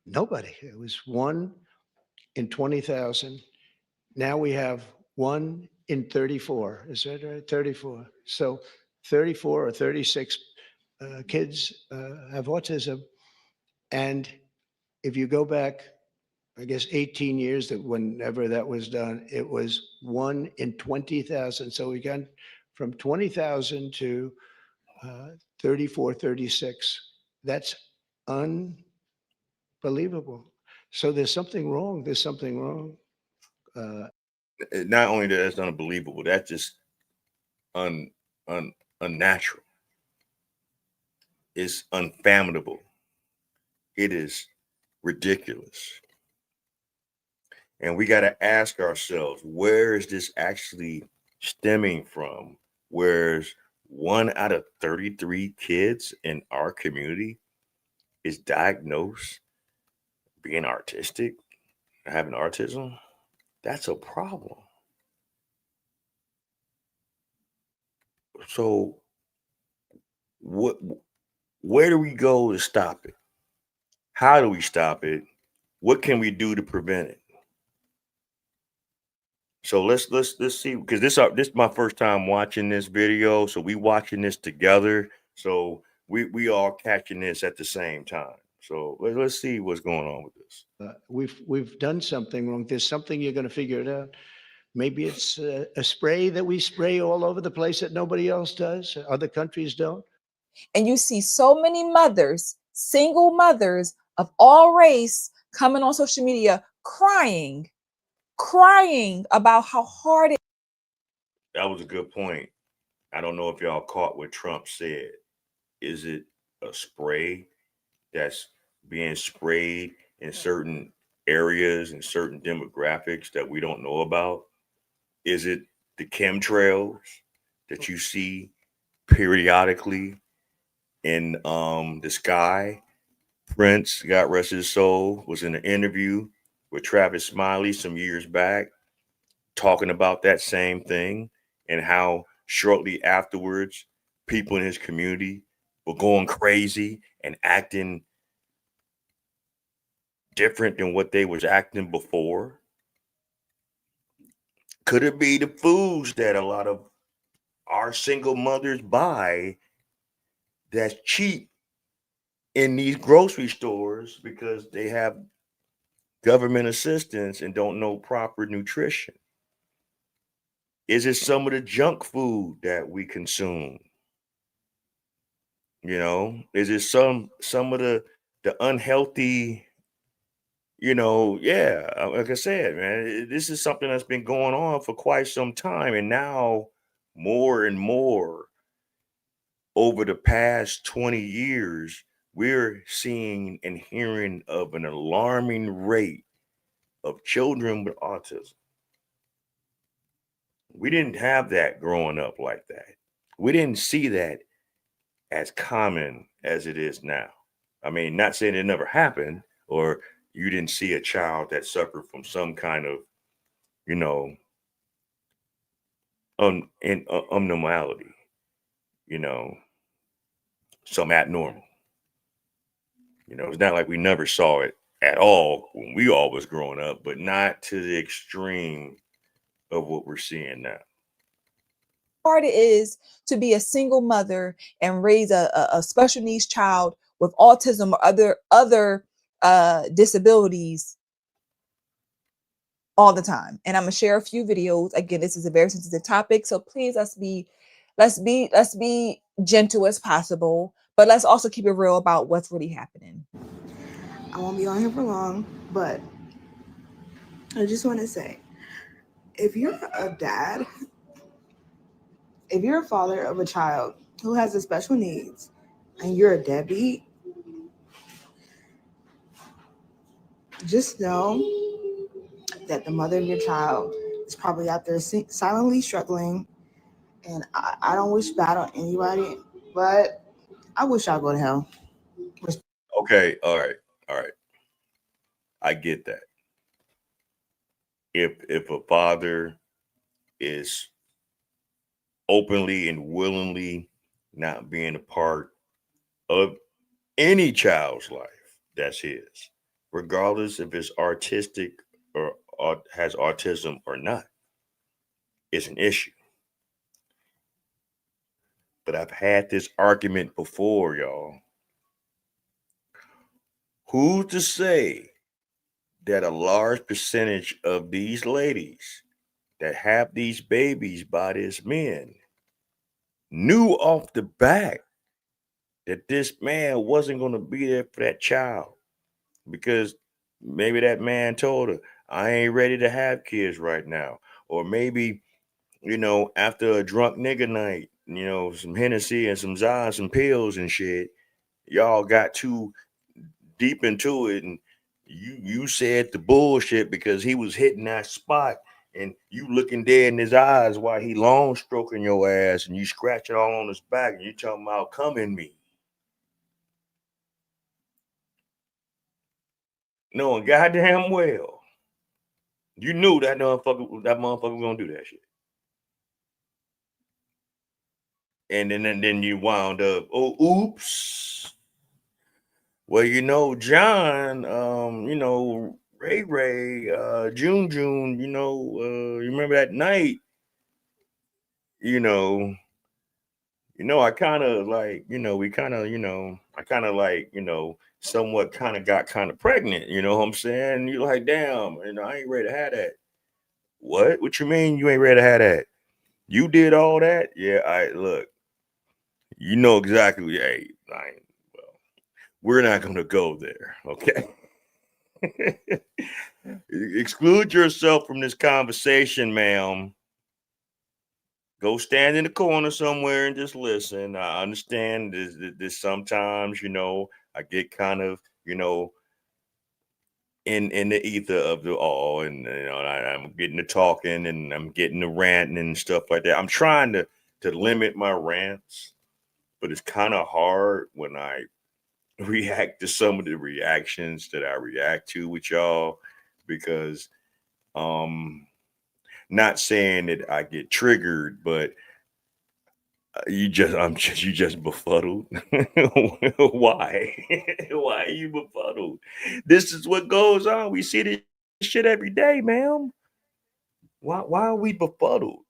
nobody. It was 1 in 20,000. Now we have 1 in 34. Is that right? 34. So 34 or 36 kids have autism. And if you go back, I guess 18 years, that whenever that was done, it was 1 in 20,000. So we got from 20,000 to 34, 36. That's unbelievable. So there's something wrong. There's something wrong. Not only that, that's unbelievable. That's just unnatural. It's unfathomable. It is ridiculous. And we got to ask ourselves, where is this actually stemming from? Whereas 1 out of 33 kids in our community is diagnosed being autistic, having autism. That's a problem. So where do we go to stop it? How do we stop it? What can we do to prevent it? So let's see, because this is my first time watching this video. So we watching this together. So we all catching this at the same time. So let's see what's going on with this. We've done something wrong. There's something, you're going to figure it out. Maybe it's a spray that we spray all over the place that nobody else does. Other countries don't. And you see so many mothers, single mothers of all race, coming on social media crying about how hard it. That was a good point. I don't know if y'all caught what Trump said. Is it a spray that's being sprayed in certain areas and certain demographics that we don't know about? Is it the chemtrails that you see periodically in the sky? Prince, God rest his soul, was in an interview with Travis Smiley some years back talking about that same thing, and how shortly afterwards people in his community were going crazy and acting different than what they was acting before. Could it be the foods that a lot of our single mothers buy that's cheap in these grocery stores because they have government assistance and don't know proper nutrition? Is it some of the junk food that we consume? You know, is it some of the unhealthy, like I said, man, this is something that's been going on for quite some time. And now more and more over the past 20 years, we're seeing and hearing of an alarming rate of children with autism. We didn't have that growing up like that. We didn't see that as common as it is now. I mean, not saying it never happened, or you didn't see a child that suffered from some kind of, abnormality, some abnormal. It's not like we never saw it at all when we all was growing up, but not to the extreme of what we're seeing now. Hard it is to be a single mother and raise a special needs child with autism or other disabilities all the time. And I'm gonna share a few videos. Again, this is a very sensitive topic, so please let's be gentle as possible, but let's also keep it real about what's really happening. I won't be on here for long, but I just want to say, if you're a dad, if you're a father of a child who has a special needs and you're a deadbeat, just know that the mother of your child is probably out there silently struggling. And I don't wish bad on anybody, but I wish I'd go to hell. Okay, all right. I get that. If a father is openly and willingly not being a part of any child's life, that's his, regardless if it's artistic or has autism or not, it's an issue. But I've had this argument before, y'all. Who's to say that a large percentage of these ladies that have these babies by these men knew off the bat that this man wasn't going to be there for that child? Because maybe that man told her, I ain't ready to have kids right now. Or maybe, after a drunk nigga night, some Hennessy and some Zod, some pills and shit, y'all got too deep into it, and you said the bullshit because he was hitting that spot, and you looking dead in his eyes while he long stroking your ass, and you scratch it all on his back, and you talking about come in me. Knowing goddamn well, you knew that motherfucker was gonna do that shit. And then you wound up, oops. Well, John, Ray, June, you remember that night, I kind of like, somewhat got pregnant, you know what I'm saying? You're like, damn, I ain't ready to have that. What you mean you ain't ready to have that? You did all that? Yeah, look, exactly. Hey, we're not going to go there, okay? Exclude yourself from this conversation, ma'am. Go stand in the corner somewhere and just listen. I understand this sometimes, I get kind of, in the ether of the all, and I'm getting to talking and I'm getting to ranting and stuff like that. I'm trying to limit my rants, but it's kind of hard when I react to some of the reactions that I react to with y'all, because not saying that I get triggered, but you just befuddled. Why? Why are you befuddled? This is what goes on. We see this shit every day, ma'am. Why are we befuddled?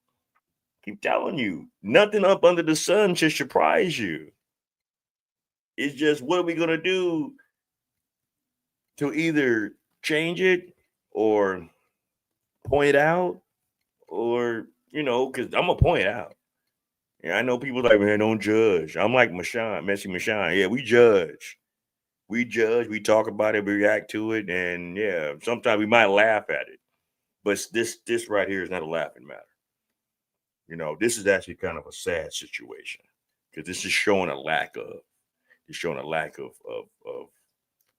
Keep telling you, nothing up under the sun should surprise you. It's just, what are we gonna do to either change it or point it out, or because I'm gonna point it out. Yeah, I know people like, man, don't judge. I'm like Messy Michonne. Yeah, we judge. We talk about it, we react to it, and yeah, sometimes we might laugh at it. But this right here is not a laughing matter. This is actually kind of a sad situation, because this is showing a lack of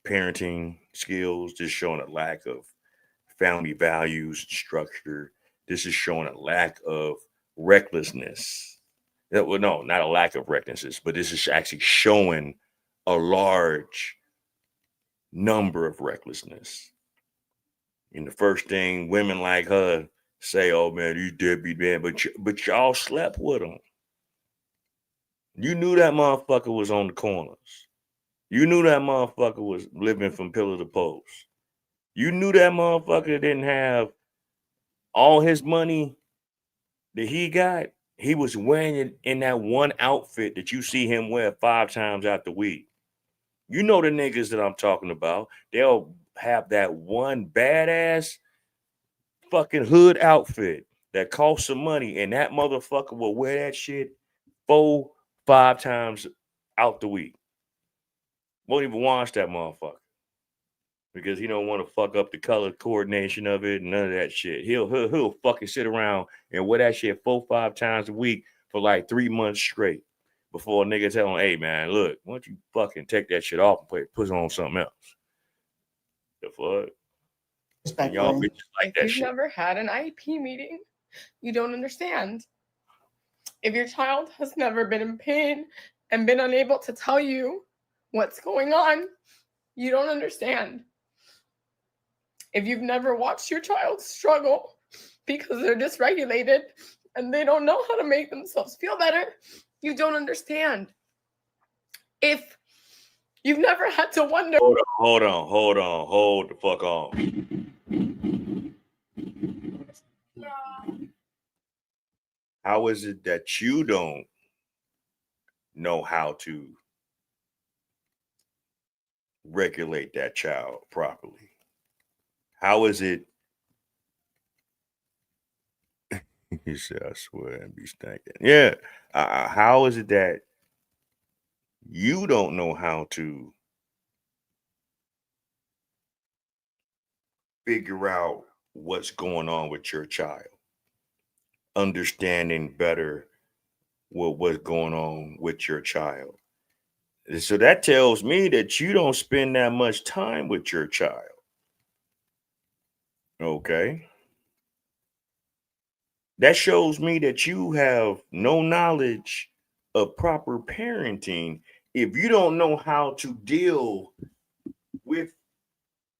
parenting skills. This is showing a lack of family values and structure. This is showing a lack of recklessness. Well, no, not a lack of recklessness, but this is actually showing a large number of recklessness. And the first thing women like her say, oh man, you deadbeat man, but y'all slept with him. You knew that motherfucker was on the corners. You knew that motherfucker was living from pillar to post. You knew that motherfucker didn't have all his money that he got. He was wearing it in that one outfit that you see him wear 5 times out the week. You know the niggas that I'm talking about. They'll have that one badass fucking hood outfit that costs some money, and that motherfucker will wear that shit 4-5 times out the week. Won't even wash that motherfucker because he don't want to fuck up the color coordination of it and none of that shit. He'll fucking sit around and wear that shit 4-5 times a week for like 3 months straight before a nigga tell him, hey man, look, why don't you fucking take that shit off and put on something else? The fuck? And y'all Respectfully. bitches like If that you've shit. never had an IEP meeting, you don't understand. If your child has never been in pain and been unable to tell you what's going on, you don't understand. If you've never watched your child struggle because they're dysregulated and they don't know how to make themselves feel better, you don't understand. If you've never had to wonder. Hold the fuck on. How is it that you don't know how to regulate that child properly? How is it? He said, I swear and be stinking. Yeah. How is it that you don't know how to figure out what's going on with your child? Understanding better what's going on with your child. So that tells me that you don't spend that much time with your child. Okay. That shows me that you have no knowledge of proper parenting. If you don't know how to deal with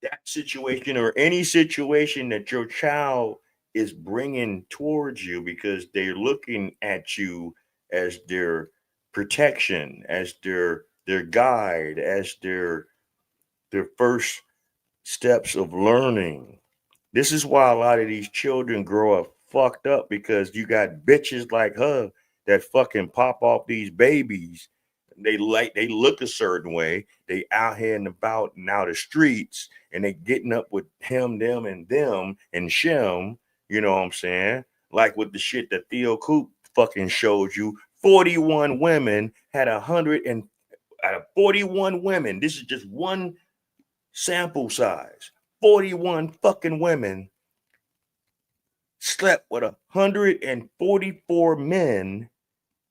that situation or any situation that your child is bringing towards you because they're looking at you as their protection, as their guide, as their first steps of learning. This is why a lot of these children grow up fucked up, because you got bitches like her that fucking pop off these babies. They look a certain way. They out here and about and out the streets, and they getting up with him, them, and Shem. You know what I'm saying? Like with the shit that Theo Coop fucking showed you. 41 women had 100 and out of 41 women. This is just one sample size. 41 fucking women slept with 144 men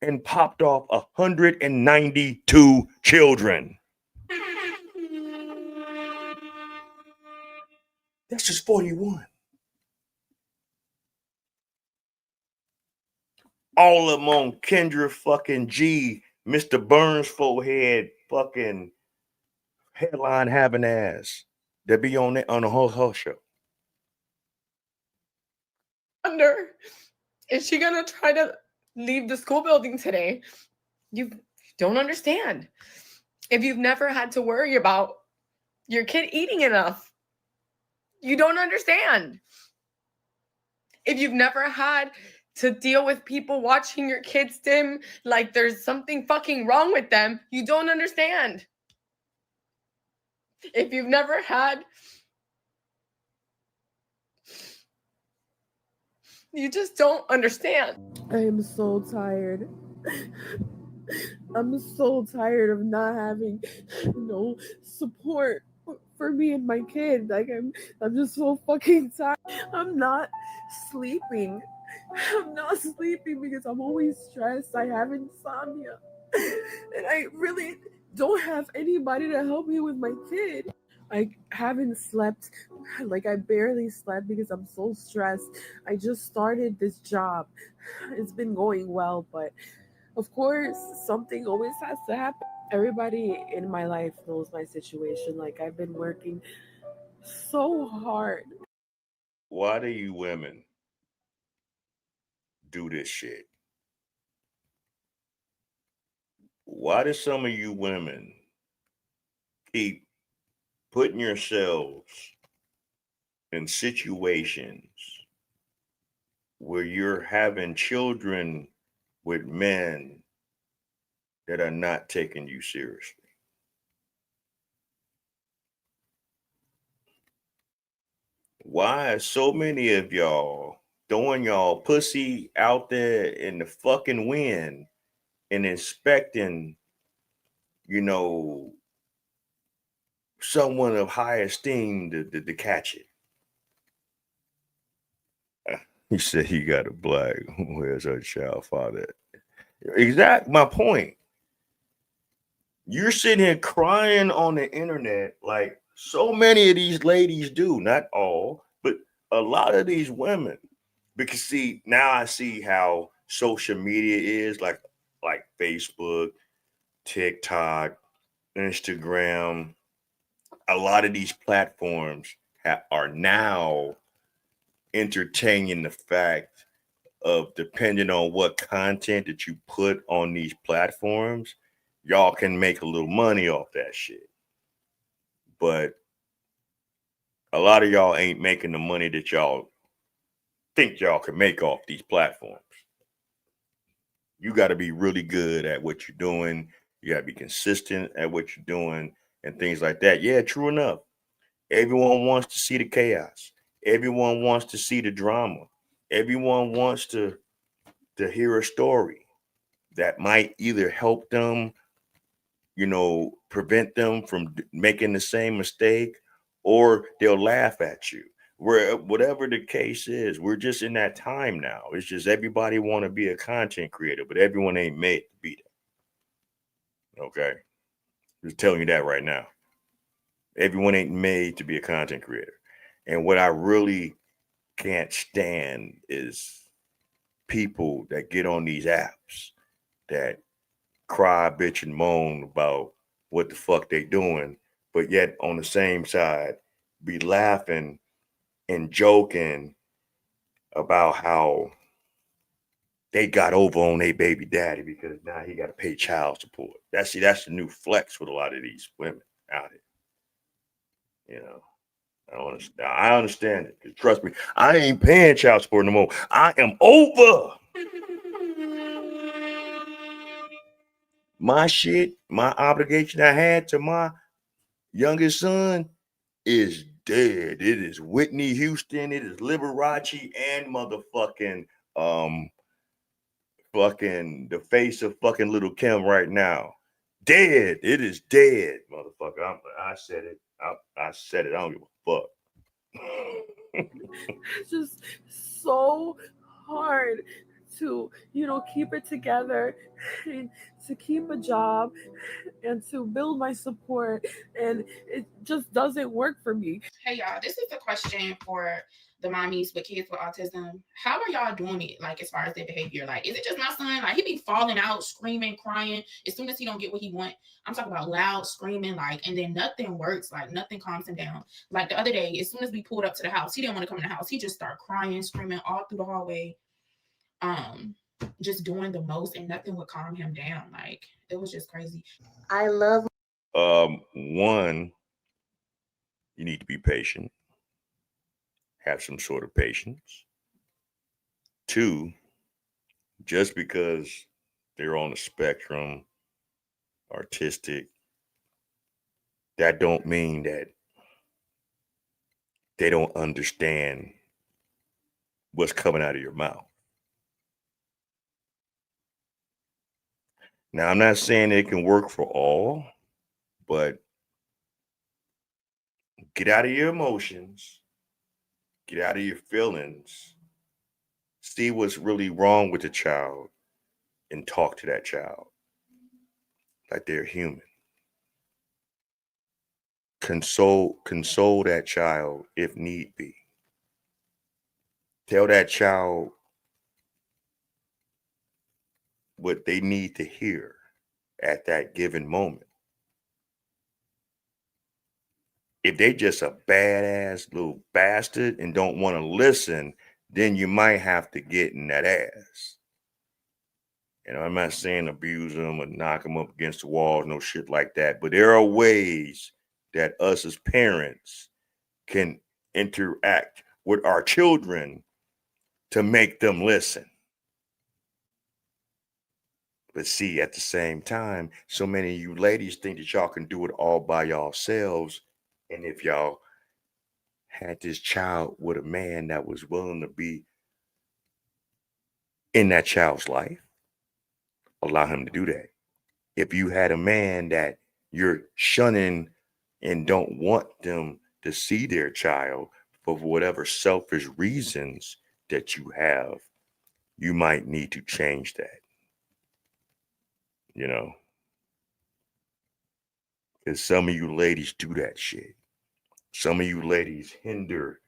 and popped off 192 children. That's just 41. All of them on Kendra fucking G, Mr. Burns forehead fucking headline having ass that be on the whole show. Wonder, is she gonna try to leave the school building today? You don't understand. If you've never had to worry about your kid eating enough, you don't understand. If you've never had to deal with people watching your kids dim like there's something fucking wrong with them, you don't understand. If you've never had, you just don't understand. I am so tired. I'm so tired of not having no support for me and my kid. Like I'm just so fucking tired. I'm not sleeping. I'm not sleeping because I'm always stressed. I have insomnia. And I really don't have anybody to help me with my kid. I haven't slept. Like I barely slept because I'm so stressed. I just started this job. It's been going well, but of course, something always has to happen. Everybody in my life knows my situation. Like I've been working so hard. Why do you women do this shit? Why do some of you women keep putting yourselves in situations where you're having children with men that are not taking you seriously? why are so many of y'all throwing y'all pussy out there in the fucking wind and expecting, you know, someone of high esteem to catch it? He said he got a black. Where's her child father? Exact my point. You're sitting here crying on the internet like so many of these ladies do, not all, but a lot of these women. Because see, now I see how social media is like Facebook, TikTok, Instagram. A lot of these platforms are now entertaining the fact of, depending on what content that you put on these platforms, y'all can make a little money off that shit. But a lot of y'all ain't making the money that y'all think y'all can make off these platforms. You got to be really good at what you're doing. You got to be consistent at what you're doing and things like that. Yeah, true enough. Everyone wants to see the chaos. Everyone wants to see the drama. Everyone wants to hear a story that might either help them, you know, prevent them from making the same mistake, or they'll laugh at you. Whatever the case is, we're just in that time now. It's just everybody want to be a content creator, but everyone ain't made to be that. Okay? Just telling you that right now. Everyone ain't made to be a content creator. And what I really can't stand is people that get on these apps that cry, bitch, and moan about what the fuck they doing, but yet on the same side be laughing and joking about how they got over on their baby daddy because now he got to pay child support. That's the new flex with a lot of these women out here. You know, I understand it. 'Cause trust me, I ain't paying child support no more. I am over. My shit, my obligation I had to my youngest son is dead. It is Whitney Houston, it is Liberace, and motherfucking fucking the face of fucking Little Kim right now. Dead. It is dead, motherfucker. I said it. I said it. I don't give a fuck. It's just so hard to, keep it together and to keep a job and to build my support, and it just doesn't work for me. Hey y'all, this is a question for the mommies with kids with autism. How are y'all doing it, like, as far as their behavior? Like, is it just my son? Like, he be falling out, screaming, crying as soon as he don't get what he want. I'm talking about loud screaming, like, and then nothing works, like nothing calms him down. Like the other day, as soon as we pulled up to the house, he didn't want to come in the house. He just started crying, screaming all through the hallway, just doing the most, and nothing would calm him down. Like, it was just crazy. I love One, you need to be patient. Have some sort of patience. Two, just because they're on the spectrum, artistic, that don't mean that they don't understand what's coming out of your mouth. Now, I'm not saying it can work for all, but get out of your emotions, get out of your feelings, see what's really wrong with the child, and talk to that child like they're human. Console that child if need be. Tell that child what they need to hear at that given moment. If they just a badass little bastard and don't want to listen, then you might have to get in that ass. You know, I'm not saying abuse them or knock them up against the walls, no shit like that. But there are ways that us as parents can interact with our children to make them listen. But see, at the same time, so many of you ladies think that y'all can do it all by yourselves. And if y'all had this child with a man that was willing to be in that child's life, allow him to do that. If you had a man that you're shunning and don't want them to see their child for whatever selfish reasons that you have, you might need to change that. You know, because some of you ladies do that shit. Some of you ladies hinder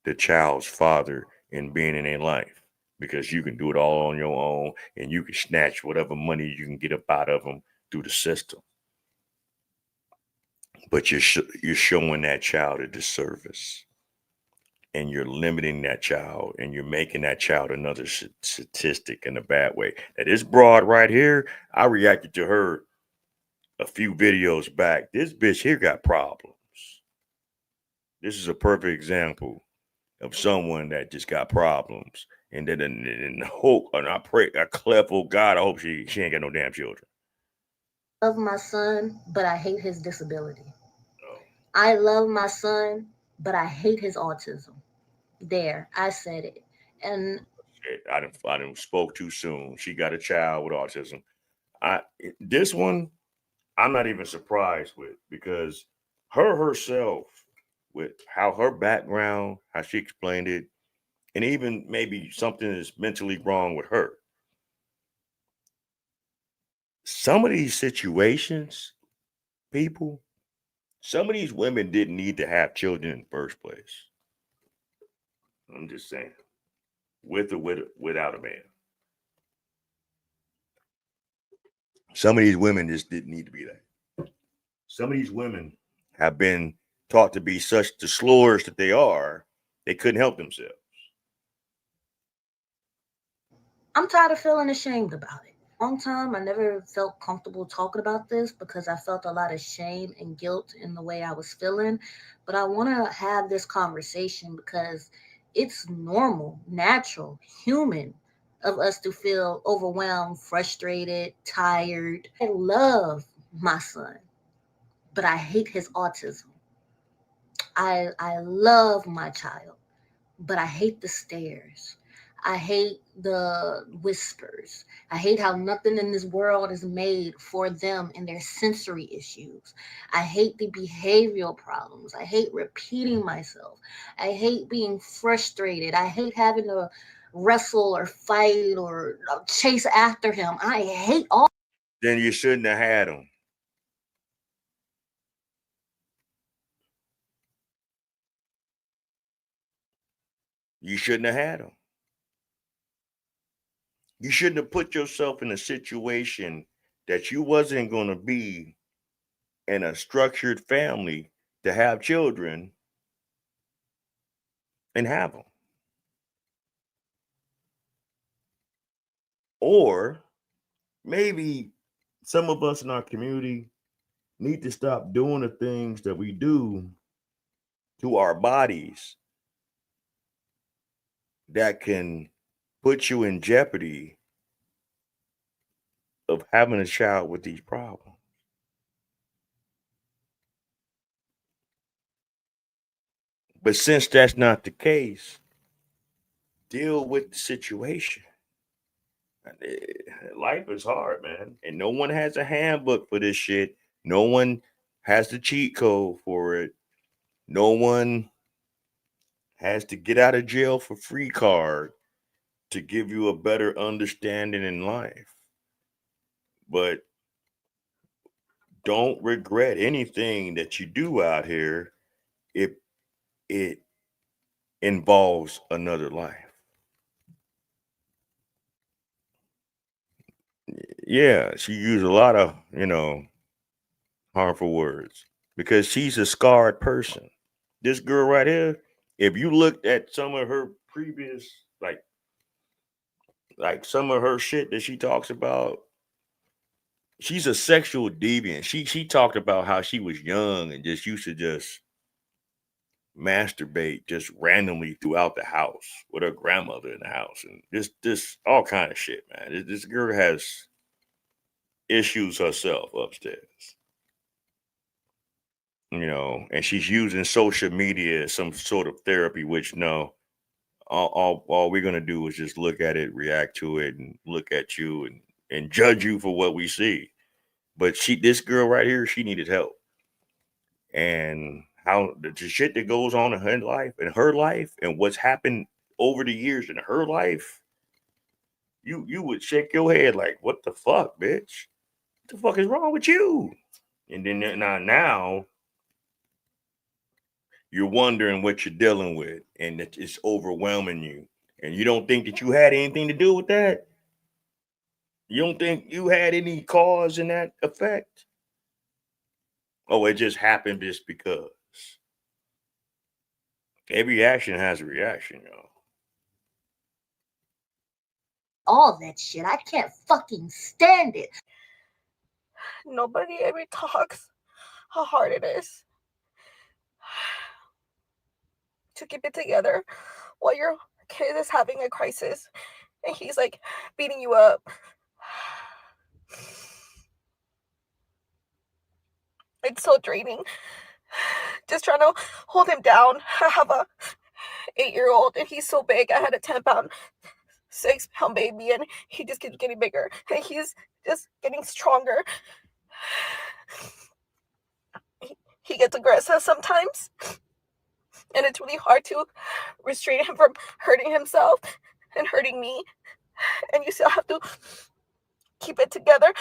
the child's father in being in their life because you can do it all on your own and you can snatch whatever money you can get up out of them through the system. But you're showing that child a disservice, and you're limiting that child, and you're making that child another statistic in a bad way. Now, this broad right here, I reacted to her a few videos back. This bitch here got problems. This is a perfect example of someone that just got problems. And then and hope, and I pray, I cleft, oh God, I hope she ain't got no damn children. Love my son, but I hate his disability. I love my son, but I hate his autism. There, I said it. And Shit, I didn't spoke too soon. She got a child with autism. This one, I'm not even surprised with, because herself, with how her background, how she explained it, and even maybe something is mentally wrong with her. Some of these situations, people, some of these women didn't need to have children in the first place. I'm just saying, with or without a man. Some of these women just didn't need to be that. Some of these women have been taught to be such the slurs that they are, they couldn't help themselves. I'm tired of feeling ashamed about it. Long time, I never felt comfortable talking about this because I felt a lot of shame and guilt in the way I was feeling. But I want to have this conversation because it's normal, natural, human of us to feel overwhelmed, frustrated, tired. I love my son, but I hate his autism. I love my child, but I hate the stares. I hate the whispers. I hate how nothing in this world is made for them and their sensory issues. I hate the behavioral problems. I hate repeating myself. I hate being frustrated. I hate having to wrestle or fight or chase after him. I hate all. Then you shouldn't have had them. You shouldn't have had them. You shouldn't have put yourself in a situation that you wasn't going to be in a structured family to have children and have them. Or maybe some of us in our community need to stop doing the things that we do to our bodies that can put you in jeopardy of having a child with these problems. But since that's not the case, deal with the situation. Life is hard, man. And no one has a handbook for this shit. No one has the cheat code for it. No one has to get out of jail for free card to give you a better understanding in life. But don't regret anything that you do out here if it involves another life. Yeah, she used a lot of, harmful words because she's a scarred person. This girl right here, if you looked at some of her previous, like some of her shit that she talks about, she's a sexual deviant. She talked about how she was young and just used to just masturbate just randomly throughout the house with her grandmother in the house, and this all kind of shit, man. This girl has issues herself upstairs. you know, and she's using social media as some sort of therapy, which no, all we're gonna do is just look at it, react to it, and look at you and judge you for what we see. But this girl right here, she needed help. And how the shit that goes on in her life, and what's happened over the years in her life, you would shake your head like, what the fuck, bitch? What the fuck is wrong with you? And then now you're wondering what you're dealing with, and it's overwhelming you. And you don't think that you had anything to do with that? You don't think you had any cause in that effect? Oh, it just happened just because. Every action has a reaction, y'all. All that shit. I can't fucking stand it. Nobody ever talks how hard it is to keep it together while your kid is having a crisis and he's like beating you up. It's so draining. Just trying to hold him down. I have a 8-year-old and he's so big. I had a 10-pound, 6-pound baby and he just keeps getting bigger and he's just getting stronger. He gets aggressive sometimes and it's really hard to restrain him from hurting himself and hurting me, and you still have to keep it together.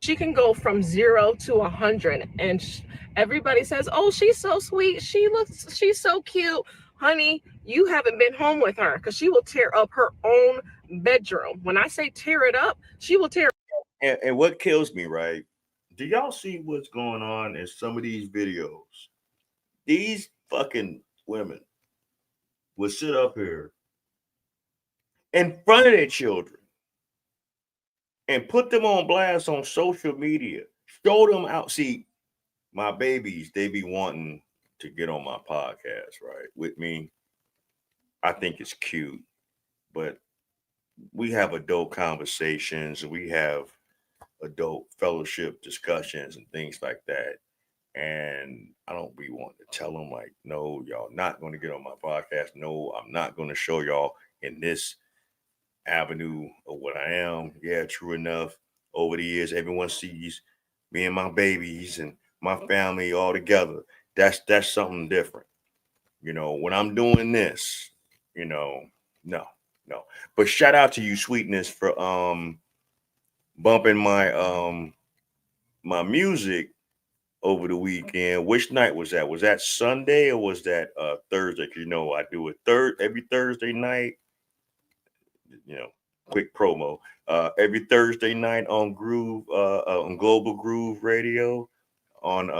She can go from 0 to 100 and everybody says, oh, she's so sweet, she's so cute. Honey, you haven't been home with her, because she will tear up her own bedroom. When I say tear it up, she will tear. And what kills me, right? Do y'all see what's going on in some of these videos? These fucking women will sit up here in front of their children and put them on blast on social media. Show them out. See, my babies, they be wanting to get on my podcast, right, with me. I think it's cute, but we have adult conversations. We have adult fellowship discussions and things like that. And I don't be wanting to tell them like, no, y'all not going to get on my podcast. No, I'm not going to show y'all in this avenue of what I am. Yeah, true enough. Over the years, everyone sees me and my babies and my family all together. That's something different. You know, when I'm doing this, you know, no. But shout out to you, Sweetness, for bumping my my music over the weekend. Which night was that? Was that Sunday or was that Thursday? Because you know I do it every Thursday night. You know, quick promo. Every Thursday night on Groove, on Global Groove Radio on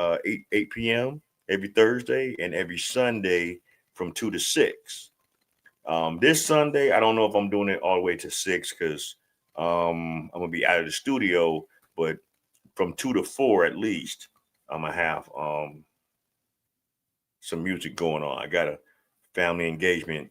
8 p.m. every Thursday, and every Sunday from 2 to 6. This Sunday, I don't know if I'm doing it all the way to 6 because I'm gonna be out of the studio, but from 2 to 4 at least, I'm gonna have some music going on. I got a family engagement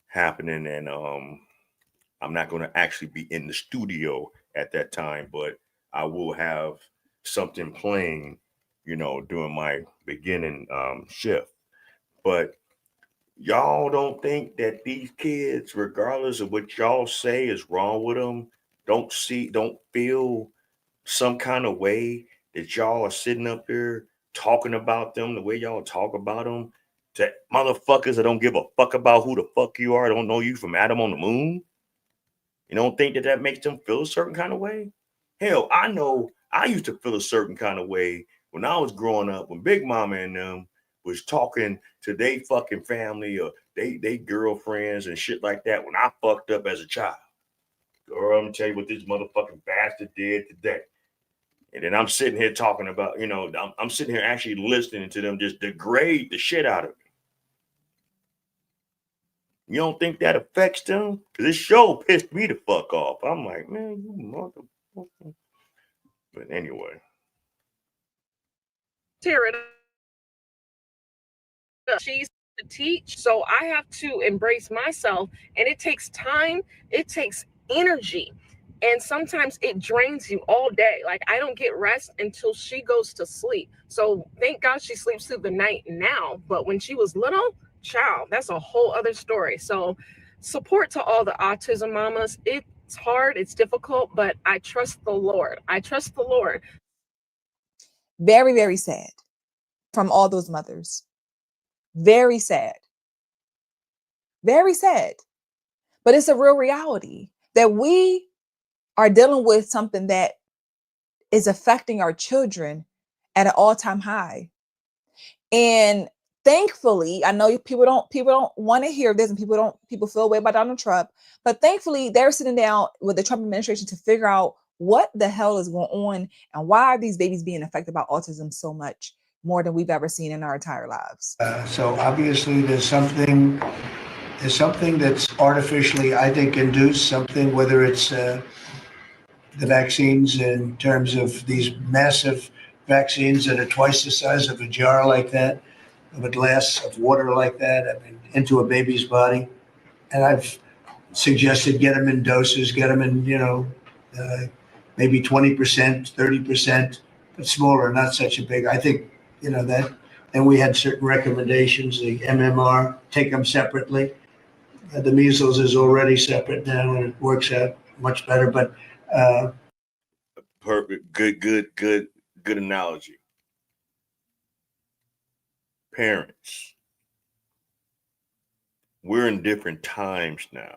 happening, and I'm not gonna actually be in the studio at that time, but I will have something playing, you know, during my beginning shift. But y'all don't think that these kids, regardless of what y'all say is wrong with them, don't feel some kind of way that y'all are sitting up there talking about them the way y'all talk about them to motherfuckers that don't give a fuck about who the fuck you are, don't know you from Adam on the moon? You don't think that makes them feel a certain kind of way? Hell, I know I used to feel a certain kind of way when I was growing up, when Big Mama and them was talking to they fucking family or they girlfriends and shit like that when I fucked up as a child. Girl, I'm gonna tell you what this motherfucking bastard did today. And then I'm sitting here talking about, you know, I'm sitting here actually listening to them just degrade the shit out of me. You don't think that affects them? Because this show pissed me the fuck off. I'm like, man, you motherfucker. But anyway. Tear it up. She's to teach, so I have to embrace myself, and it takes time, it takes energy. And sometimes it drains you all day. Like, I don't get rest until she goes to sleep. So thank God she sleeps through the night now. But when she was little, child, that's a whole other story. So support to all the autism mamas. It's hard, it's difficult, but I trust the Lord. I trust the Lord. Very, very sad from all those mothers. Very sad. Very sad. But it's a real reality that we are dealing with something that is affecting our children at an all-time high. And thankfully, I know people don't want to hear this, and people feel away about Donald Trump, but thankfully they're sitting down with the Trump administration to figure out what the hell is going on and why are these babies being affected by autism so much more than we've ever seen in our entire lives. So obviously there's something that's artificially, I think, induced, something, whether it's the vaccines in terms of these massive vaccines that are twice the size of a jar like that, of a glass of water like that, I mean, into a baby's body. And I've suggested get them in doses, get them in, maybe 20%, 30%, but smaller, not such a big, I think, that. And we had certain recommendations, the MMR, take them separately. The measles is already separate now, and it works out much better. But perfect, good analogy. Parents, we're in different times now.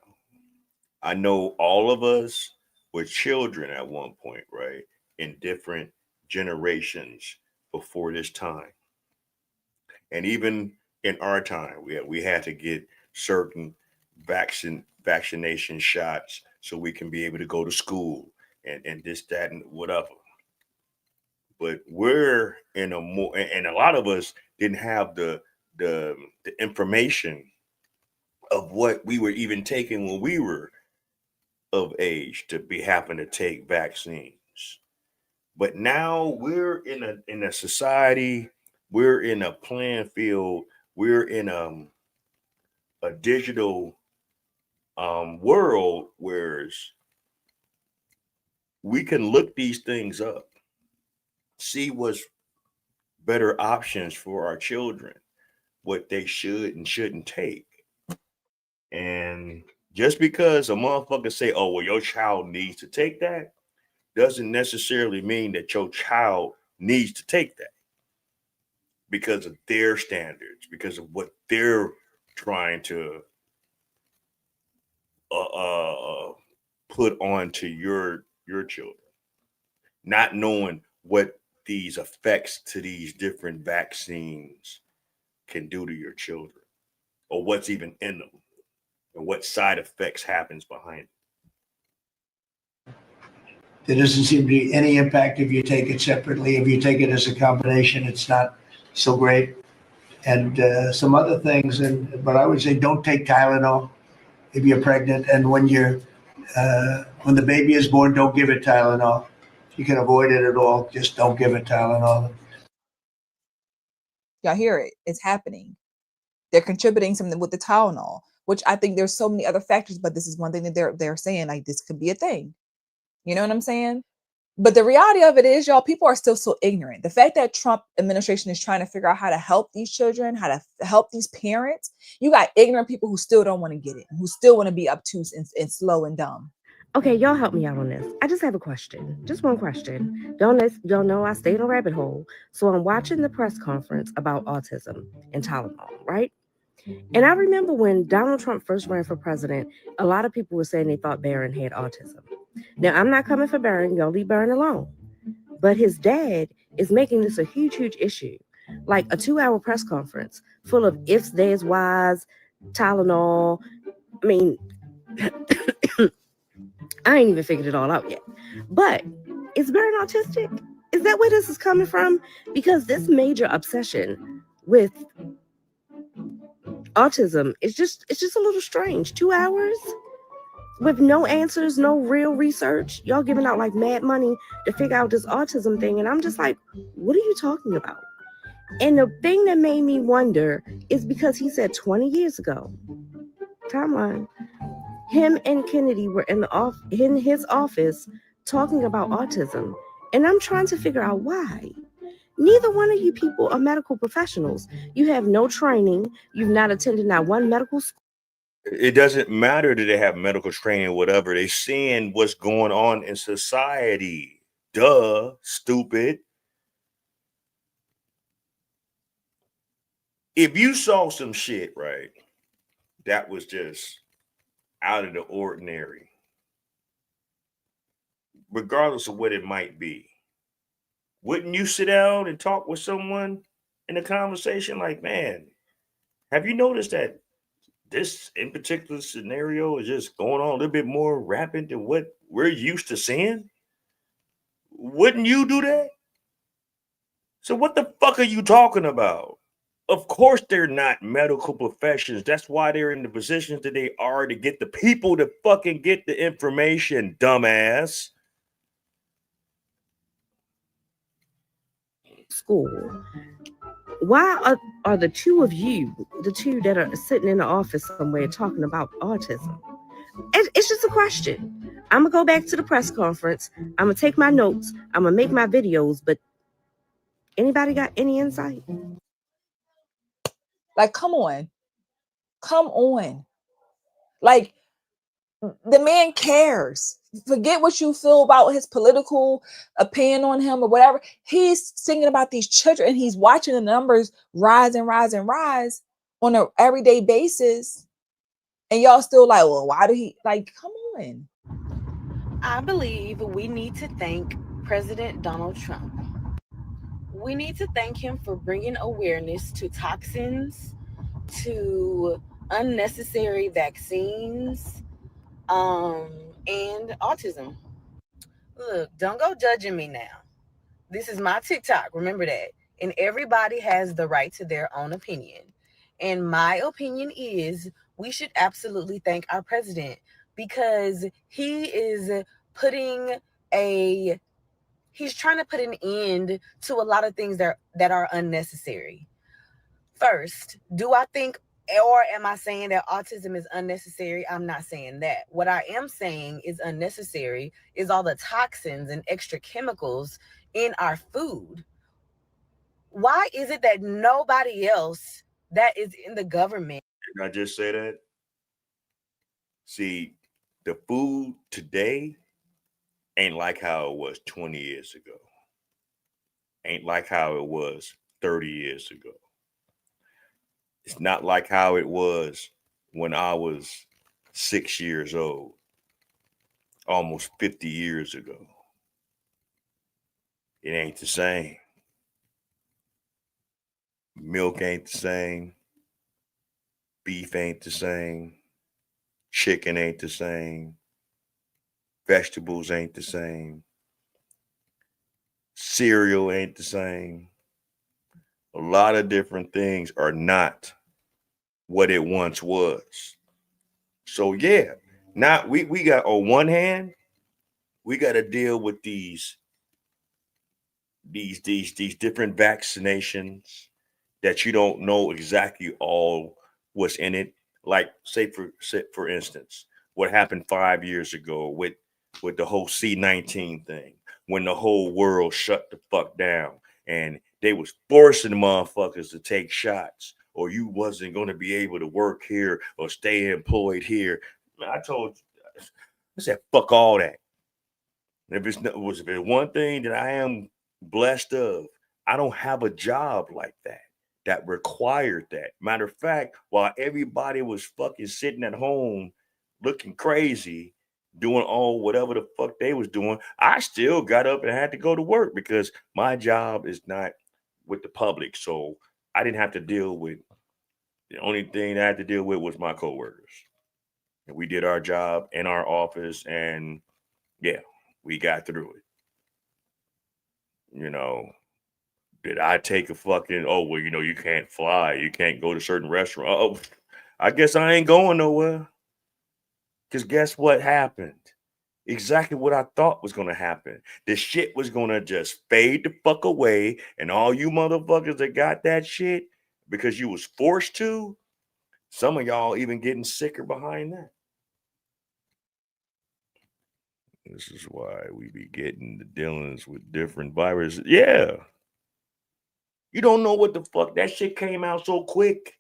I know all of us were children at one point, right? In different generations before this time. And even in our time, we had to get certain vaccination shots so we can be able to go to school and this, that, and whatever. But we're in a more, and a lot of us didn't have the information of what we were even taking when we were of age to be having to take vaccines. But now we're in a society, we're in a playing field, we're in a digital world where we can look these things up, see what's better options for our children, what they should and shouldn't take. And just because a motherfucker say, oh, well, your child needs to take that, doesn't necessarily mean that your child needs to take that because of their standards, because of what they're trying to put onto your children, not knowing what these effects to these different vaccines can do to your children, or what's even in them, and what side effects happens behind it. there doesn't seem to be any impact if you take it separately. If you take it as a combination, it's not so great. And some other things, but I would say don't take Tylenol if you're pregnant, and when the baby is born, don't give it Tylenol. If you can avoid it at all, just don't give it Tylenol. Y'all hear it? It's happening. They're contributing something with the Tylenol, which I think there's so many other factors, but this is one thing that they're saying, like, this could be a thing. You know what I'm saying? But the reality of it is, y'all, people are still so ignorant. The fact that Trump administration is trying to figure out how to help these children, how to help these parents, you got ignorant people who still don't want to get it, who still want to be obtuse and slow and dumb. Okay, y'all help me out on this. I just have a question. Just one question. Y'all know I stayed in a rabbit hole. So I'm watching the press conference about autism and Tylenol, right? And I remember when Donald Trump first ran for president, a lot of people were saying they thought Barron had autism. Now, I'm not coming for Barron. Y'all leave Barron alone. But his dad is making this a huge, huge issue. Like a 2-hour press conference full of ifs, theirs, whys, Tylenol. I mean, I ain't even figured it all out yet. But is Barron autistic? Is that where this is coming from? Because this major obsession with autism is just a little strange. 2 hours with no answers, no real research. Y'all giving out like mad money to figure out this autism thing. And I'm just like, what are you talking about? And the thing that made me wonder is because he said 20 years ago, timeline, Him and Kennedy were in his office talking about autism. And I'm trying to figure out why. Neither one of you people are medical professionals. You have no training. You've not attended not one medical school. It doesn't matter that they have medical training or whatever. They're seeing what's going on in society. Duh, stupid. If you saw some shit, right, that was just out of the ordinary, regardless of what it might be, wouldn't you sit down and talk with someone in a conversation like, man, have you noticed that this in particular scenario is just going on a little bit more rapid than what we're used to seeing? Wouldn't you do that? So what the fuck are you talking about? Of course they're not medical professions. That's why they're in the positions that they are, to get the people to fucking get the information, dumbass. School. Why are the two of you, the two that are sitting in the office somewhere talking about autism? It's just a question. I'm going to go back to the press conference. I'm going to take my notes. I'm going to make my videos. But anybody got any insight? Like, come on. Come on. Like, the man cares. Forget what you feel about his political opinion on him or whatever. He's thinking about these children and he's watching the numbers rise and rise and rise on an everyday basis. And y'all still like, well, why do he, like, come on. I believe we need to thank President Donald Trump. We need to thank him for bringing awareness to toxins, to unnecessary vaccines, and autism. Look, don't go judging me now. This is my TikTok, remember that. And everybody has the right to their own opinion. And my opinion is we should absolutely thank our president, because he is he's trying to put an end to a lot of things that are unnecessary. First, do I think, or am I saying that autism is unnecessary? I'm not saying that. What I am saying is unnecessary is all the toxins and extra chemicals in our food. Why is it that nobody else that is in the government? Did I just say that? See, the food today ain't like how it was 20 years ago. Ain't like how it was 30 years ago. It's not like how it was when I was 6 years old, almost 50 years ago. It ain't the same. Milk ain't the same. Beef ain't the same. Chicken ain't the same. Vegetables ain't the same. Cereal ain't the same. A lot of different things are not what it once was. So yeah, now we got, on one hand, we got to deal with these different vaccinations that you don't know exactly all what's in it. Like, say for instance, what happened 5 years ago with the whole C-19 thing, when the whole world shut the fuck down and they was forcing the motherfuckers to take shots, or you wasn't going to be able to work here or stay employed here. I said, fuck all that. If it's one thing that I am blessed of, I don't have a job like that required that. Matter of fact, while everybody was fucking sitting at home looking crazy, doing whatever the fuck they was doing, I still got up and had to go to work because my job is not with the public. So I didn't have to deal with, the only thing I had to deal with was my coworkers. And we did our job in our office, and yeah, we got through it. You know, did I take a fucking, you can't fly, you can't go to certain restaurant. Oh, I guess I ain't going nowhere. Because guess what happened? Exactly what I thought was going to happen. The shit was going to just fade the fuck away. And all you motherfuckers that got that shit because you was forced to, some of y'all even getting sicker behind that. This is why we be getting the dealings with different viruses. Yeah. You don't know what the fuck. That shit came out so quick.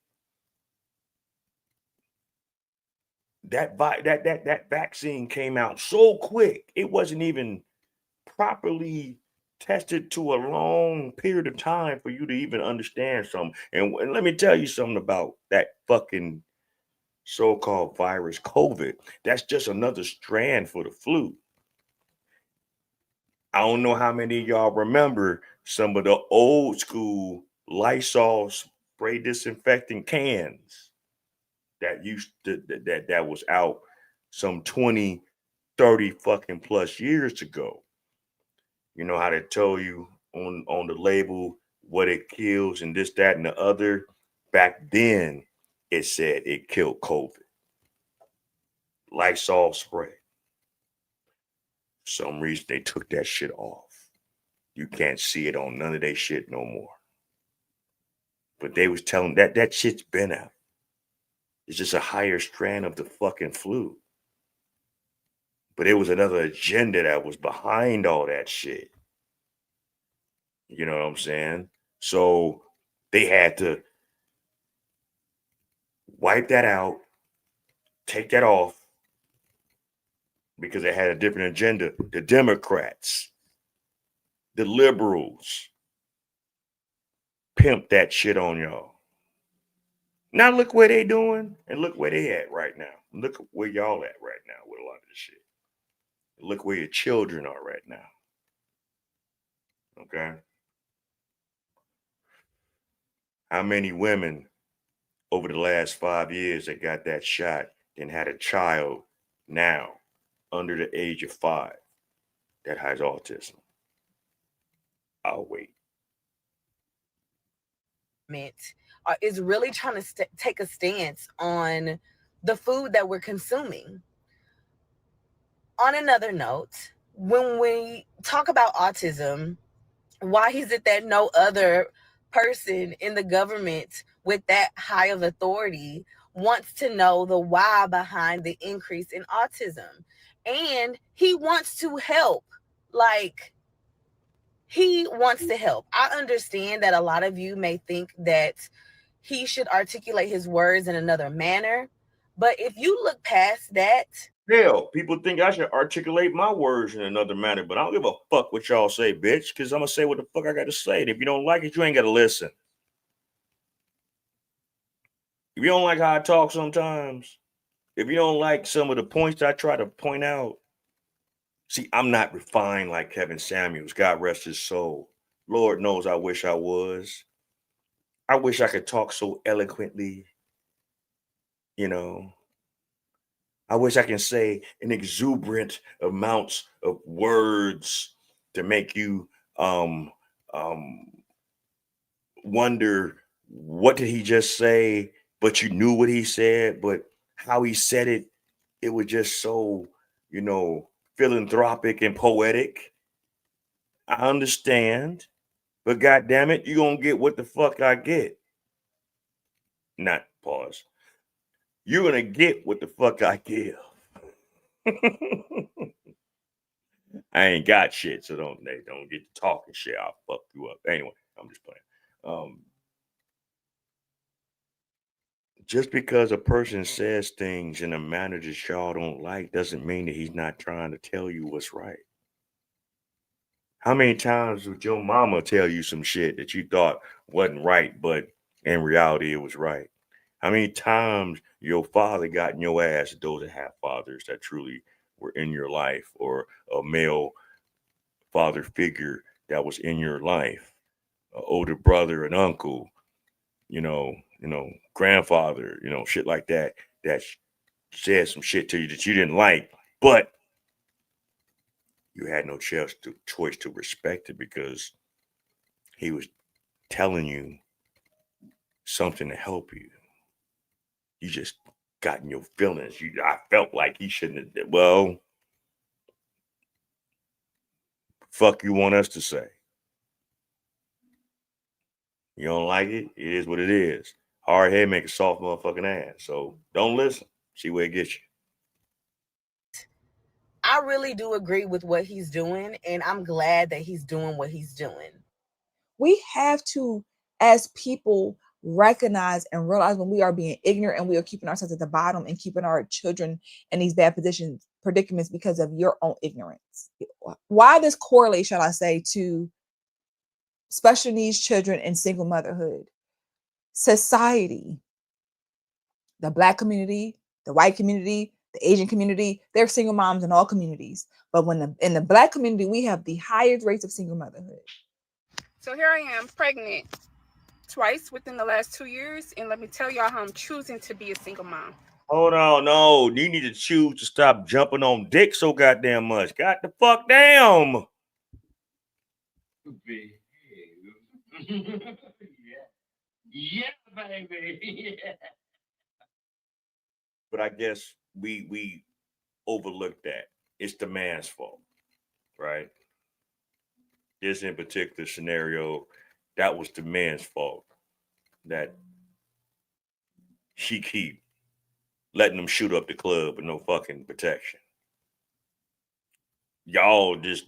That vaccine came out so quick. It wasn't even properly tested to a long period of time for you to even understand something. And let me tell you something about that fucking so-called virus, COVID. That's just another strand for the flu. I don't know how many of y'all remember some of the old school Lysol spray disinfecting cans that used to that was out some 20, 30 fucking plus years ago. You know how they tell you on the label what it kills and this, that, and the other. Back then, it said it killed COVID. Lysol spray. For some reason, they took that shit off. You can't see it on none of their shit no more. But they was telling that shit's been out. It's just a higher strand of the fucking flu. But it was another agenda that was behind all that shit. You know what I'm saying? So they had to wipe that out, take that off, because they had a different agenda. The Democrats, the liberals, pimp that shit on y'all. Now look where they doing and look where they at right now. Look where y'all at right now with a lot of this shit. Look where your children are right now. Okay? How many women over the last 5 years that got that shot and had a child now under the age of 5 that has autism? I'll wait. Is really trying to take a stance on the food that we're consuming. On another note, when we talk about autism, why is it that no other person in the government with that high of authority wants to know the why behind the increase in autism? And he wants to help. Like, he wants to help. I understand that a lot of you may think that he should articulate his words in another manner. But if you look past that, hell, people think I should articulate my words in another manner, but I don't give a fuck what y'all say, bitch, because I'm going to say what the fuck I got to say. And if you don't like it, you ain't got to listen. If you don't like how I talk sometimes, if you don't like some of the points I try to point out, see, I'm not refined like Kevin Samuels. God rest his soul. Lord knows I wish I was. I wish I could talk so eloquently, you know. I wish I can say an exuberant amounts of words to make you wonder, what did he just say? But you knew what he said, but how he said it, it was just so, you know, philanthropic and poetic. I understand, but God damn it, you gonna get what the fuck I get. Not pause. You're gonna get what the fuck I give. I ain't got shit, so don't get to talking shit. I'll fuck you up. Anyway, I'm just playing. Just because a person says things in a manner that y'all don't like doesn't mean that he's not trying to tell you what's right. How many times would your mama tell you some shit that you thought wasn't right, but in reality it was right? How many times your father got in your ass, those that have fathers that truly were in your life, or a male father figure that was in your life, an older brother, an uncle, you know, grandfather, shit like that, that said some shit to you that you didn't like, but you had no choice to respect it because he was telling you something to help you. You just got in your feelings. I felt like he shouldn't have. Well, fuck you want us to say? You don't like it? It is what it is. Hard head make a soft motherfucking ass. So don't listen. See where it gets you. I really do agree with what he's doing, and I'm glad that he's doing what he's doing. We have to, as people, recognize and realize when we are being ignorant and we are keeping ourselves at the bottom and keeping our children in these bad predicaments because of your own ignorance. Why this correlate, shall I say, to special needs children and single motherhood? Society, the Black community, the white community, the Asian community, they're single moms in all communities. But in the Black community, we have the highest rates of single motherhood. So here I am, pregnant twice within the last 2 years, and let me tell y'all how I'm choosing to be a single mom. Hold on, no. You need to choose to stop jumping on dick so goddamn much. God the fuck damn. Yeah, baby. Yeah. But I guess we overlooked that. It's the man's fault, right? This in particular scenario, that was the man's fault. That she keep letting them shoot up the club with no fucking protection. Y'all just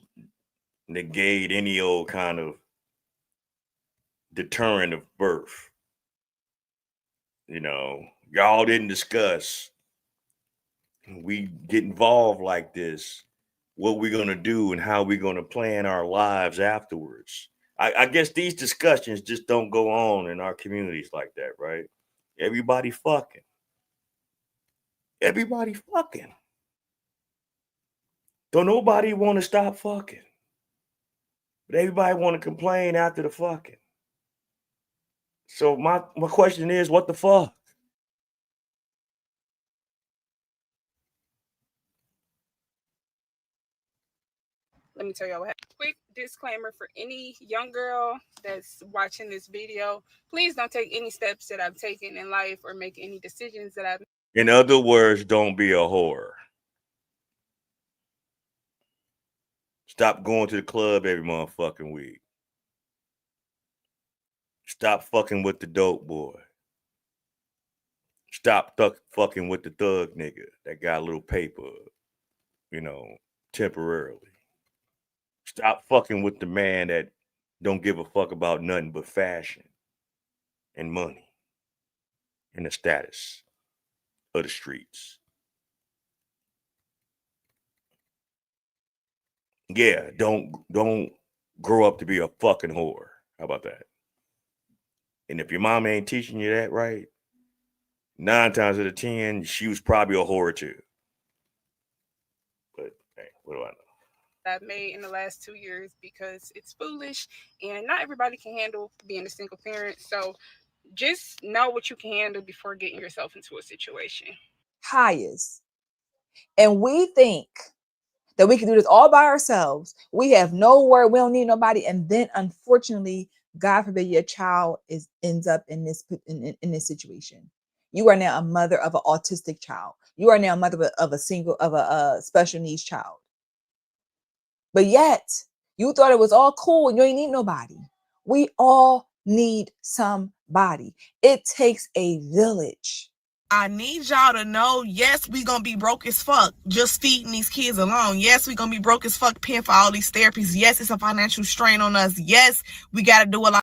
negate any old kind of deterrent of birth. You know, y'all didn't discuss, we get involved like this, what we're going to do and how we're going to plan our lives afterwards. I guess these discussions just don't go on in our communities like that, right? Everybody fucking. Everybody fucking. Don't nobody want to stop fucking. But everybody want to complain after the fucking. So my question is, what the fuck? Let me tell y'all what happened. Quick disclaimer for any young girl that's watching this video. Please don't take any steps that I've taken in life or make any decisions that I've. In other words, don't be a whore. Stop going to the club every motherfucking week. Stop fucking with the dope boy. Stop fucking with the thug nigga that got a little paper, you know, temporarily. Stop fucking with the man that don't give a fuck about nothing but fashion and money and the status of the streets. Yeah, don't grow up to be a fucking whore. How about that? And if your mom ain't teaching you that right, 9 times out of 10, she was probably a whore too. But hey, what do I know? I've made in the last 2 years because it's foolish and not everybody can handle being a single parent. So just know what you can handle before getting yourself into a situation. Highest. And we think that we can do this all by ourselves. We have nowhere, we don't need nobody. And then unfortunately, God forbid your child ends up in this situation. You are now a mother of an autistic child. You are now a mother of a special needs child. But yet, you thought it was all cool and you ain't need nobody. We all need somebody. It takes a village. I need y'all to know, yes, we gonna be broke as fuck just feeding these kids alone. Yes, we gonna be broke as fuck paying for all these therapies. Yes, it's a financial strain on us. Yes, we gotta do a lot.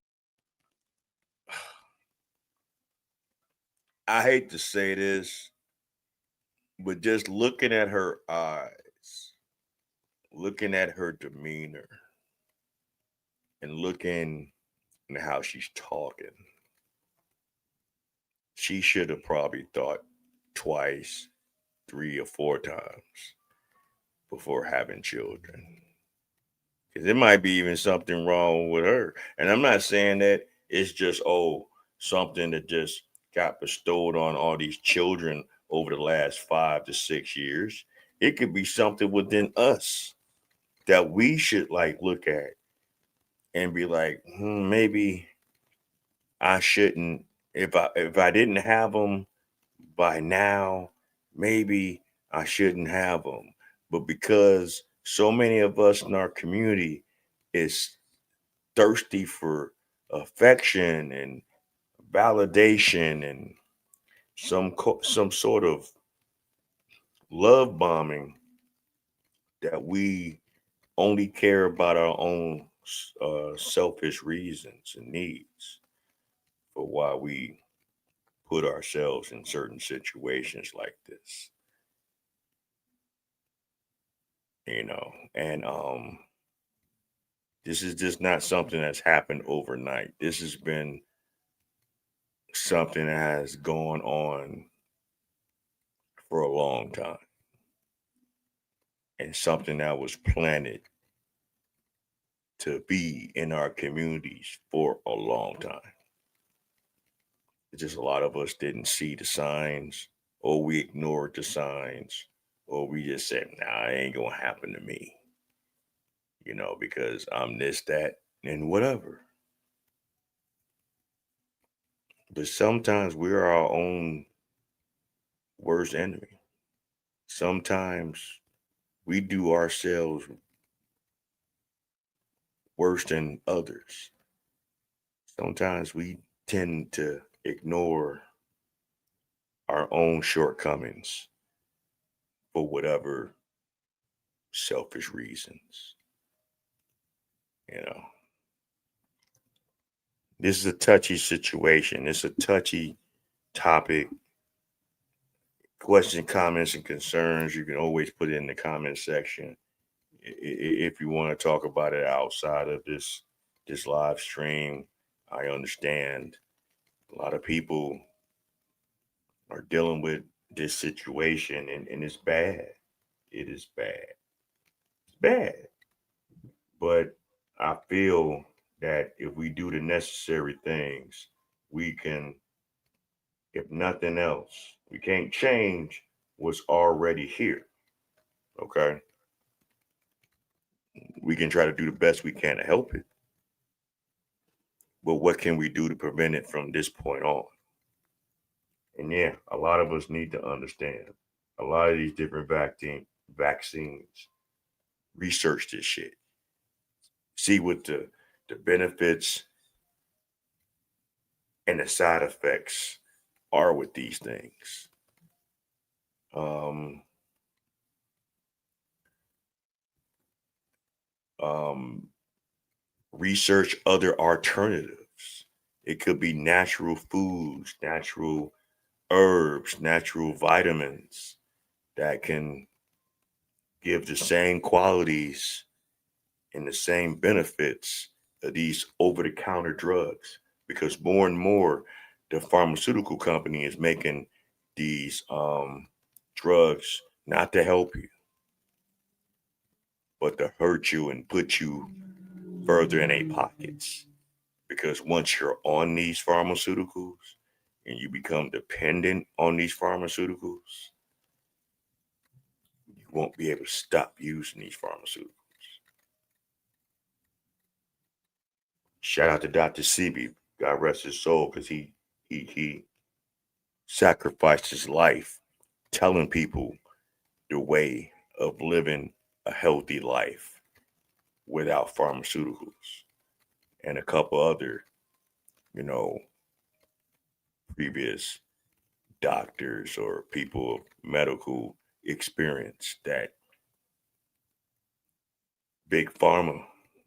I hate to say this, but just looking at her eyes, looking at her demeanor, and looking at how she's talking, she should have probably thought twice, 3 or 4 times before having children. Because there might be even something wrong with her. And I'm not saying that it's just, something that just got bestowed on all these children over the last 5 to 6 years. It could be something within us that we should look at and be like, maybe I shouldn't. If I didn't have them by now, maybe I shouldn't have them. But because so many of us in our community is thirsty for affection and validation and some sort of love bombing, that we only care about our own selfish reasons and needs for why we put ourselves in certain situations like this. And this is just not something that's happened overnight. This has been something that has gone on for a long time, and something that was planted to be in our communities for a long time. It's just a lot of us didn't see the signs, or we ignored the signs, or we just said, nah, it ain't gonna happen to me, because I'm this, that, and whatever. But sometimes we're our own worst enemy. Sometimes we do ourselves worse than others. Sometimes we tend to ignore our own shortcomings for whatever selfish reasons. This is a touchy situation. It's a touchy topic. Questions, comments, and concerns, you can always put it in the comment section. If you want to talk about it outside of this live stream, I understand. A lot of people are dealing with this situation, and it's bad. It is bad. It's bad. But I feel that if we do the necessary things, we can, if nothing else, we can't change what's already here. Okay? We can try to do the best we can to help it. But what can we do to prevent it from this point on? And yeah, a lot of us need to understand a lot of these different vaccines. Research this shit. See what the benefits and the side effects are with these things. Research other alternatives. It could be natural foods, natural herbs, natural vitamins that can give the same qualities and the same benefits of these over-the-counter drugs, because more and more the pharmaceutical company is making these drugs not to help you, but to hurt you and put you further in their pockets. Because once you're on these pharmaceuticals and you become dependent on these pharmaceuticals, you won't be able to stop using these pharmaceuticals. Shout out to Dr. Sebi, God rest his soul, because he sacrificed his life telling people the way of living a healthy life without pharmaceuticals, and a couple other, previous doctors or people of medical experience that Big Pharma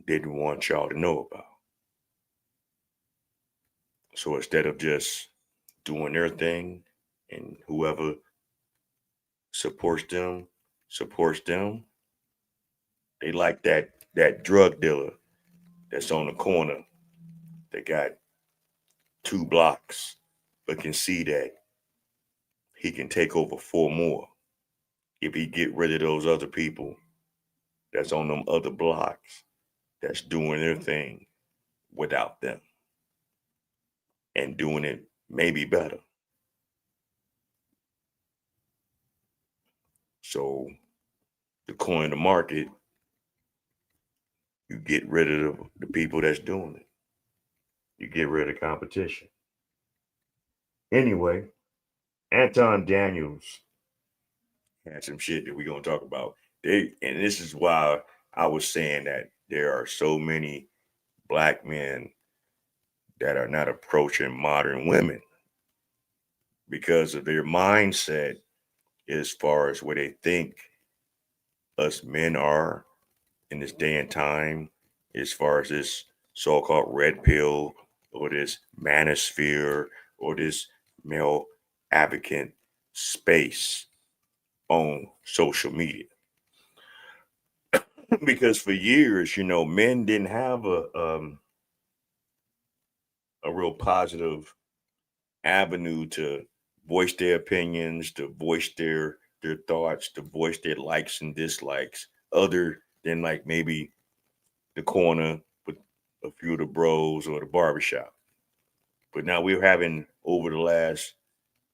didn't want y'all to know about. So instead of just doing their thing, and whoever supports them, they like that drug dealer that's on the corner that got 2 blocks, but can see that he can take over 4 more if he get rid of those other people that's on them other blocks that's doing their thing without them and doing it maybe better. So to coin the market, you get rid of the people that's doing it. You get rid of competition. Anyway, Anton Daniels had some shit that we're going to talk about. And this is why I was saying that there are so many Black men that are not approaching modern women because of their mindset as far as where they think us men are in this day and time, as far as this so-called red pill or this manosphere or this male advocate space on social media. Because for years, men didn't have a real positive avenue to voice their opinions, to voice their thoughts, to voice their likes and dislikes, other than like maybe the corner with a few of the bros or the barbershop. But now we're having, over the last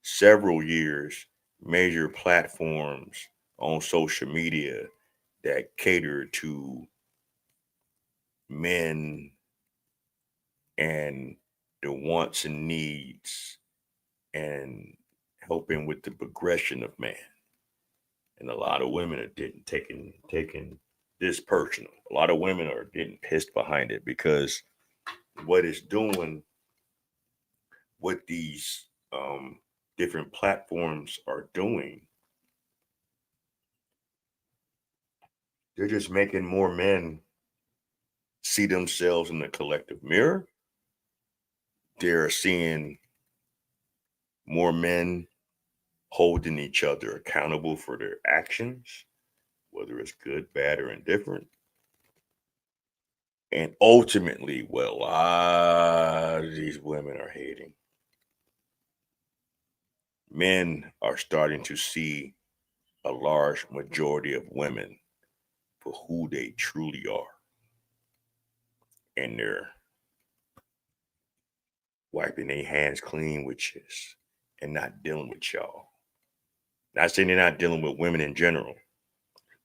several years, major platforms on social media that cater to men and the wants and needs and helping with the progression of man. And a lot of women are taking this personal. A lot of women are getting pissed behind it because what it's doing, what these different platforms are doing, they're just making more men see themselves in the collective mirror. They're seeing more men holding each other accountable for their actions, whether it's good, bad, or indifferent. And ultimately, what a lot of these women are hating, men are starting to see a large majority of women for who they truly are. And they're wiping their hands clean with this and not dealing with y'all. Not saying they're not dealing with women in general.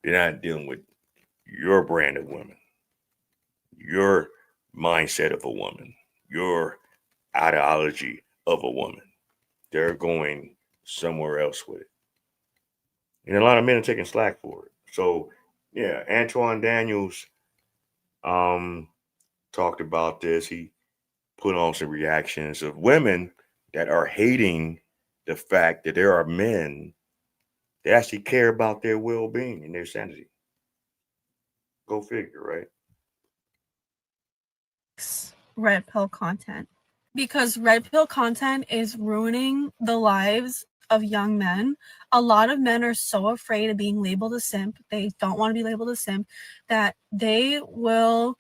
They're not dealing with your brand of women, your mindset of a woman, your ideology of a woman. They're going somewhere else with it. And a lot of men are taking slack for it. So, yeah, Antoine Daniels talked about this. He put on some reactions of women that are hating the fact that there are men that actually care about their well-being and their sanity. Go figure, right? Red pill content, because red pill content is ruining the lives of young men. A lot of men are so afraid of being labeled a simp. They don't want to be labeled a simp, that they will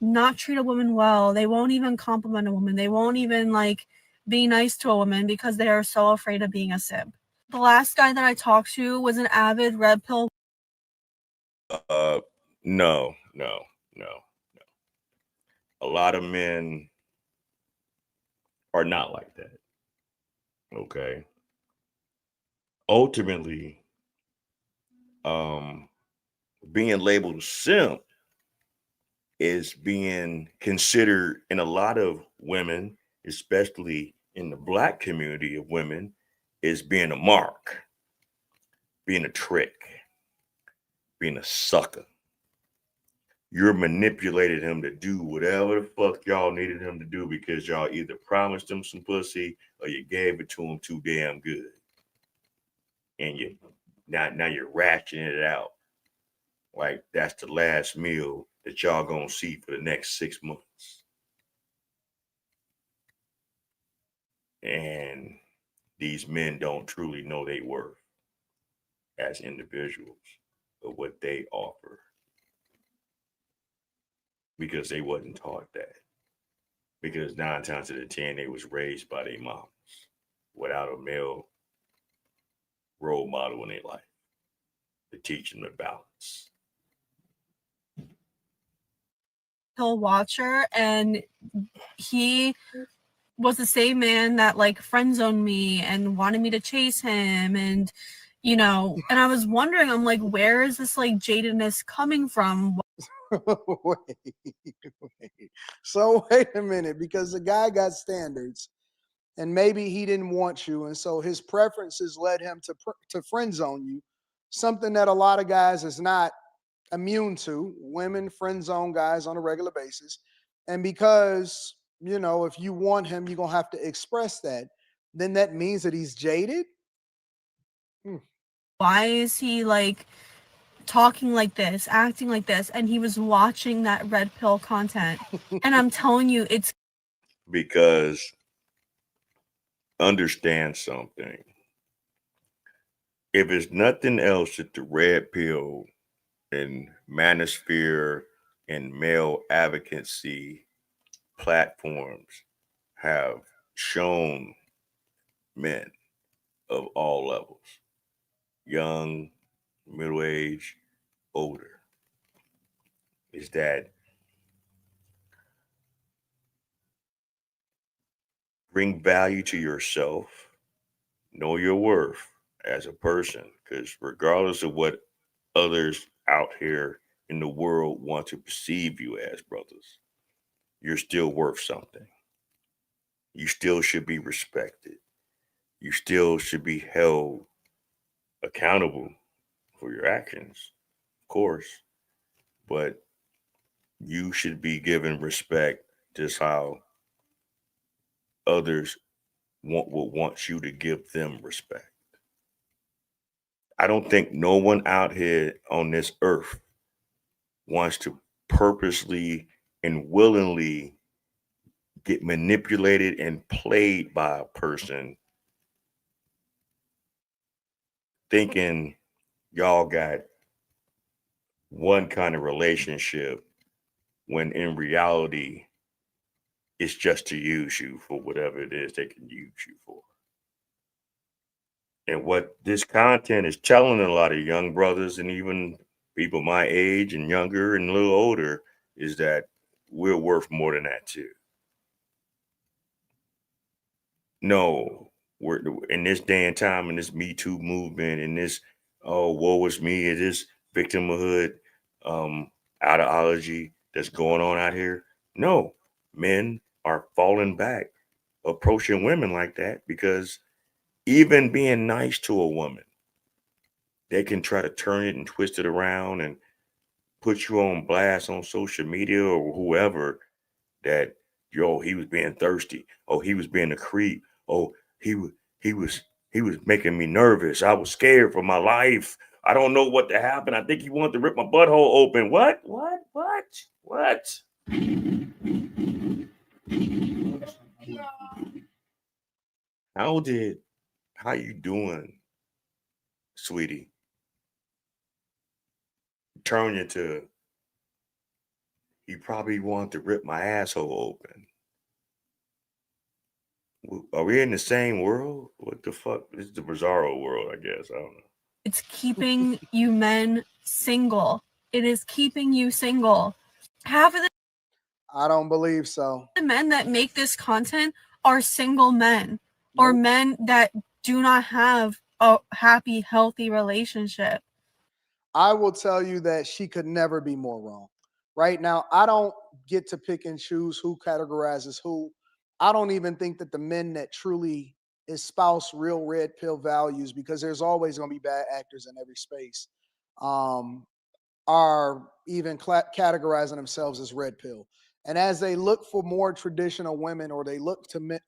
not treat a woman well. They won't even compliment a woman. They won't even be nice to a woman because they are so afraid of being a simp. The last guy that I talked to was an avid red pill. No. A lot of men are not like that. Okay. Ultimately, being labeled a simp is being considered, in a lot of women, especially in the Black community of women, is being a mark, being a trick, being a sucker. You're manipulating him to do whatever the fuck y'all needed him to do because y'all either promised him some pussy or you gave it to him too damn good. And now you're ratcheting it out like that's the last meal that y'all gonna see for the next 6 months. And these men don't truly know their worth as individuals or what they offer, because they wasn't taught that. Because 9 times out of 10, they was raised by their moms without a male role model in their life to teach them the balance. Pill watcher, and he was the same man that friend zoned me and wanted me to chase him, and and I was wondering, I'm like, where is this jadedness coming from? Wait. So wait a minute, because the guy got standards and maybe he didn't want you, and so his preferences led him to friend zone you, something that a lot of guys is not immune to. Women friend zone guys on a regular basis, and because if you want him, you're gonna have to express that. Then that means that he's jaded. Why is he talking like this, acting like this, and he was watching that red pill content. And I'm telling you, it's Because understand something. If it's nothing else that the red pill and manosphere and male advocacy platforms have shown men of all levels, young, middle-aged, older, is that bring value to yourself, know your worth as a person, because regardless of what others out here in the world want to perceive you as, brothers, you're still worth something. You still should be respected. You still should be held accountable for your actions, of course, but you should be given respect just how others would want you to give them respect. I don't think no one out here on this earth wants to purposely and willingly get manipulated and played by a person thinking y'all got one kind of relationship when in reality it's just to use you for whatever it is they can use you for. And what this content is telling a lot of young brothers and even people my age and younger and a little older is that we're worth more than that too. No, we're in this day and time, in this Me Too movement, in this woe is me, in this victimhood ideology that's going on out here. No, men are falling back, approaching women like that because even being nice to a woman, they can try to turn it and twist it around and put you on blast on social media or whoever that, yo, he was being thirsty. Oh, he was being a creep. Oh, he was making me nervous. I was scared for my life. I don't know what to happen. I think he wanted to rip my butthole open. What? How you doing, sweetie? Turn into, he probably wanted to rip my asshole open. Are we in the same world? What the fuck? This is the bizarro world, I guess. I don't know. it's keeping you men single. It is keeping you single. Half of I don't believe so. the men that make this content are single men or men that do not have a happy, healthy relationship. I will tell you that she could never be more wrong. Right now, I don't get to pick and choose who categorizes who. I don't even think that the men that truly espouse real red pill values, because there's always going to be bad actors in every space, are even categorizing themselves as red pill. And as they look for more traditional women, or they look to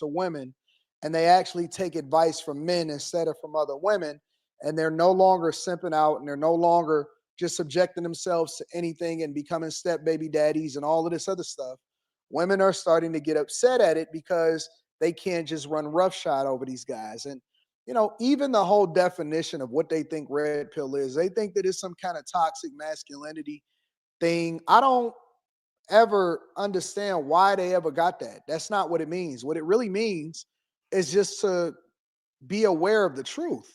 women, and they actually take advice from men instead of from other women, and they're no longer simping out, and they're no longer just subjecting themselves to anything and becoming step baby daddies and all of this other stuff, women are starting to get upset at it because they can't just run roughshod over these guys. And, you know, even the whole definition of what they think red pill is, they think that it's some kind of toxic masculinity thing. I don't ever understand why they ever got that. That's not what it means. What it really means is just to be aware of the truth.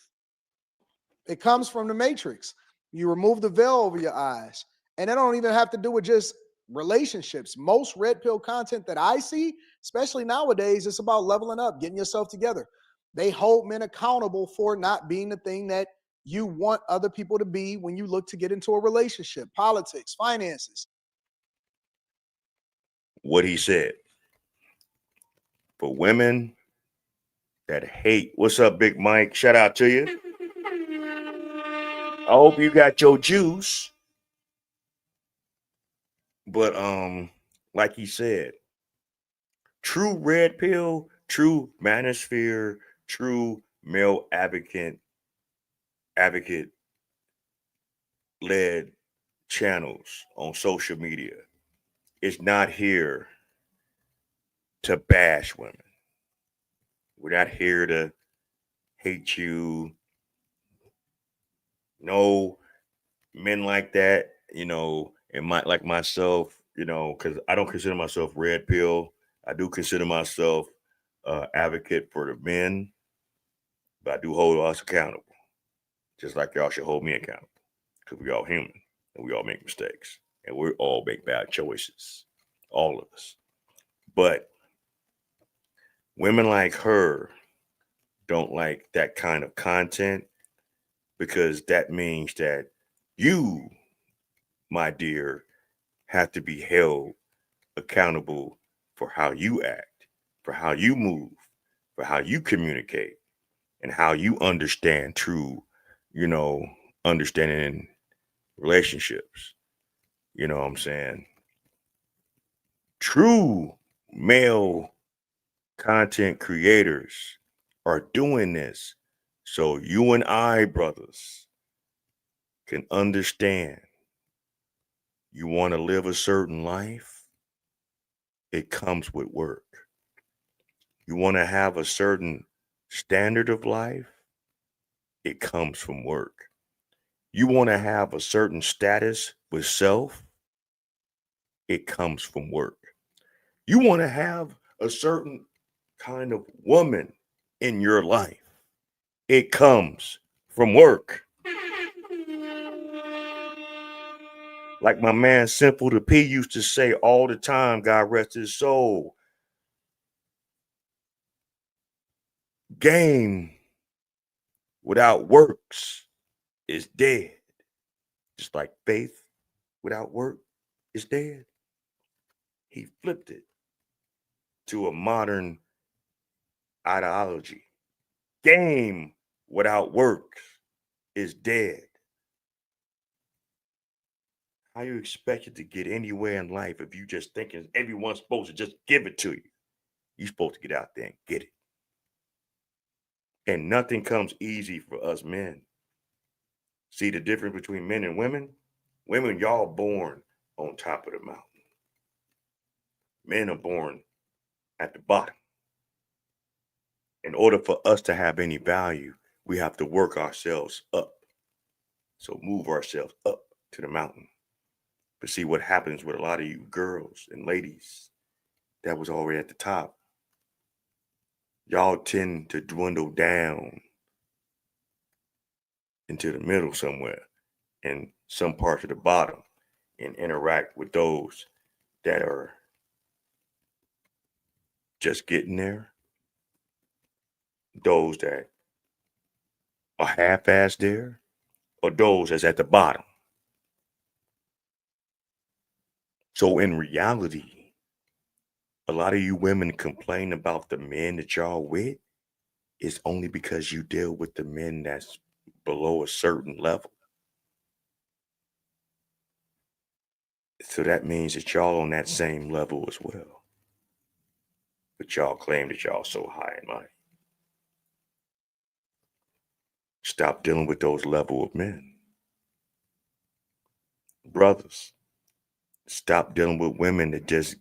It comes from the Matrix. You remove the veil over your eyes. And it don't even have to do with just relationships. Most red pill content that I see, especially nowadays, it's about leveling up, getting yourself together. They hold men accountable for not being the thing that you want other people to be when you look to get into a relationship, politics, finances. What he said. For women that hate, what's up, Big Mike? Shout out to you. I hope you got your juice. But like he said, true red pill, true manosphere, true male advocate led channels on social media is not here to bash women. We're not here to hate you. No men like that, and like myself, because I don't consider myself red pill. I do consider myself advocate for the men, but I do hold us accountable, just like y'all should hold me accountable, because we all human and we all make mistakes and we all make bad choices, all of us. But women like her don't like that kind of content, because that means that you, my dear, have to be held accountable for how you act, for how you move, for how you communicate, and how you understand true, understanding relationships. You know what I'm saying? True male content creators are doing this so you and I, brothers, can understand. You want to live a certain life? It comes with work. You want to have a certain standard of life? It comes from work. You want to have a certain status with self? It comes from work. You want to have a certain kind of woman in your life? It comes from work. Like my man Simple the P used to say all the time, God rest his soul, game without works is dead. Just like faith without work is dead. He flipped it to a modern ideology. Game without works is dead. How you expect it to get anywhere in life if you just thinking everyone's supposed to just give it to you? You're supposed to get out there and get it. And nothing comes easy for us men. See the difference between men and women? Women, y'all born on top of the mountain. Men are born at the bottom. In order for us to have any value, we have to work ourselves up. So move ourselves up to the mountain. But see what happens with a lot of you girls and ladies that was already at the top. Y'all tend to dwindle down into the middle somewhere and some parts of the bottom and interact with those that are just getting there, those that are half-assed there, or those that's at the bottom. So in reality, a lot of you women complain about the men that y'all with is only because you deal with the men that's below a certain level. So that means that y'all on that same level as well. But y'all claim that y'all so high and mighty. Stop dealing with those level of men. Brothers, stop dealing with women that just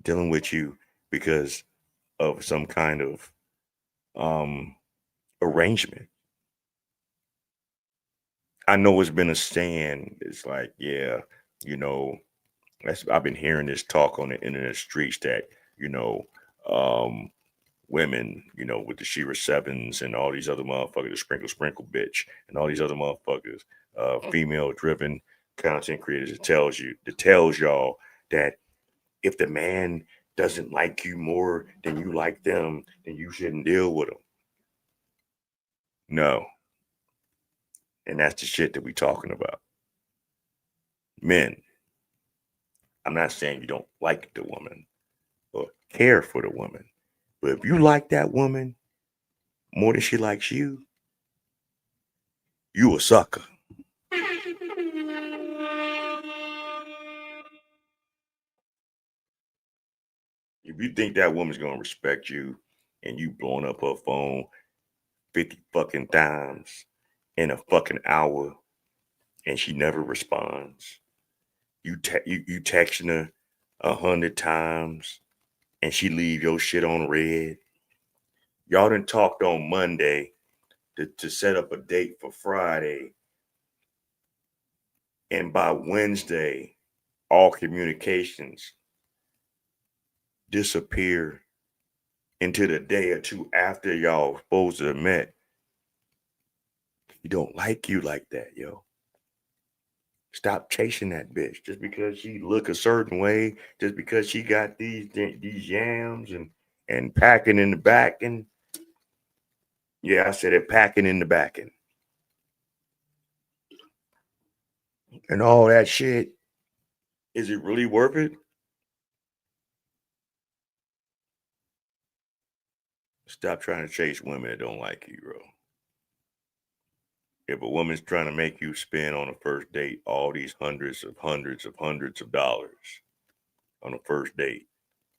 dealing with you because of some kind of arrangement. I know it's been a saying. It's like, yeah, I've been hearing this talk on the internet streets that, women, with the Shira Sevens and all these other motherfuckers, the sprinkle bitch, and all these other motherfuckers, female driven content creators that tells y'all that if the man doesn't like you more than you like them, then you shouldn't deal with them. No. And that's the shit that we talking about. Men, I'm not saying you don't like the woman or care for the woman, but if you like that woman more than she likes you, you a sucker. If you think that woman's gonna respect you and you blowing up her phone 50 fucking times in a fucking hour and she never responds. You texting her 100 times and she leave your shit on red. Y'all done talked on Monday to set up a date for Friday. And by Wednesday, all communications disappear into the day or two after y'all supposed to have met. He don't like you like that, yo. Stop chasing that bitch just because she look a certain way, just because she got these yams and packing in the back. And yeah, I said it, packing in the back and all that shit. Is it really worth it? Stop trying to chase women that don't like you, bro. If a woman's trying to make you spend on a first date all these hundreds of dollars on a first date,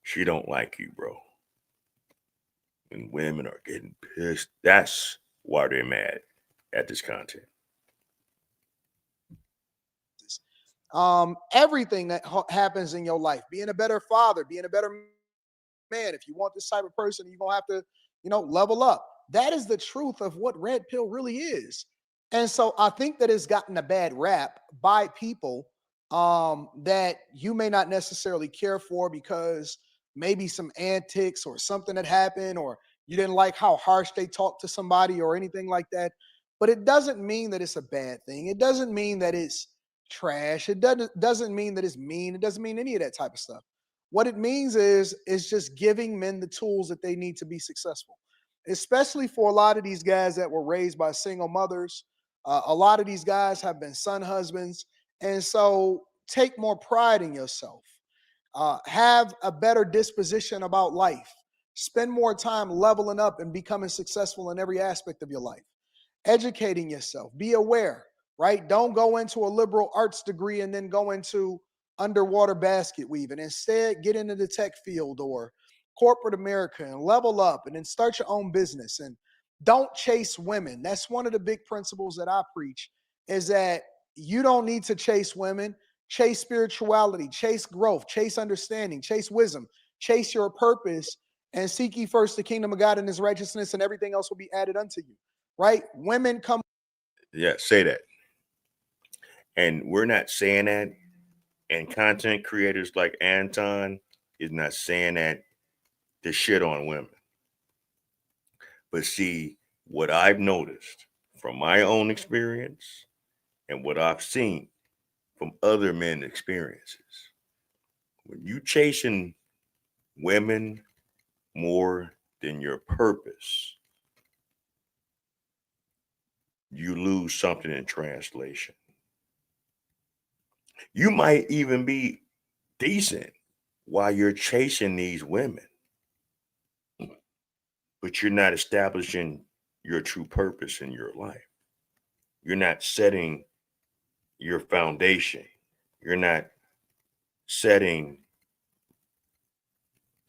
she don't like you, bro. And women are getting pissed. That's why they're mad at this content. Everything that happens in your life, being a better father, being a better man. If you want this type of person, you're gonna have to, level up. That is the truth of what red pill really is. And so I think that it's gotten a bad rap by people that you may not necessarily care for because maybe some antics or something that happened, or you didn't like how harsh they talked to somebody or anything like that. But it doesn't mean that it's a bad thing. It doesn't mean that it's trash. It doesn't mean that it's mean. It doesn't mean any of that type of stuff. What it means is just giving men the tools that they need to be successful, especially for a lot of these guys that were raised by single mothers. A lot of these guys have been son husbands. And so take more pride in yourself. Have a better disposition about life. Spend more time leveling up and becoming successful in every aspect of your life. Educating yourself. Be aware, right? Don't go into a liberal arts degree and then go into underwater basket weaving. Instead, get into the tech field or corporate America and level up and then start your own business. And don't chase women. That's one of the big principles that I preach, is that you don't need to chase women. Chase spirituality, chase growth, chase understanding, chase wisdom, chase your purpose, and seek ye first the kingdom of God and his righteousness, and everything else will be added unto you, right? Women come. Yeah, say that. And we're not saying that. And content creators like Anton is not saying that to shit on women. But see, what I've noticed from my own experience and what I've seen from other men's experiences, when you chasing women more than your purpose, you lose something in translation. You might even be decent while you're chasing these women, but you're not establishing your true purpose in your life. You're not setting your foundation. You're not setting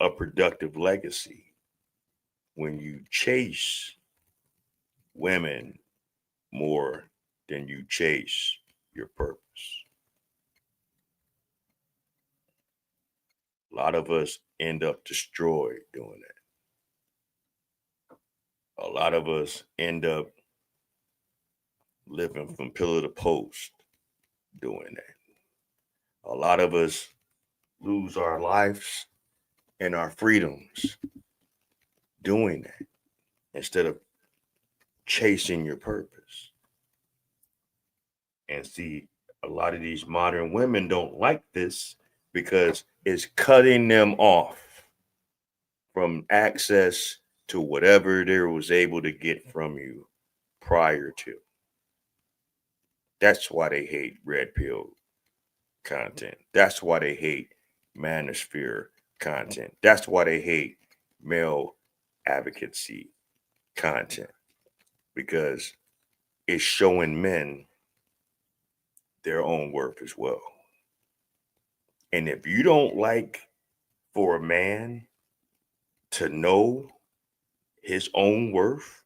a productive legacy when you chase women more than you chase your purpose. A lot of us end up destroyed doing that. A lot of us end up living from pillar to post doing that. A lot of us lose our lives and our freedoms doing that instead of chasing your purpose. And see, a lot of these modern women don't like this because it's cutting them off from access to whatever they was able to get from you prior to. That's why they hate red pill content. That's why they hate manosphere content. That's why they hate male advocacy content, because it's showing men their own worth as well. And if you don't like for a man to know his own worth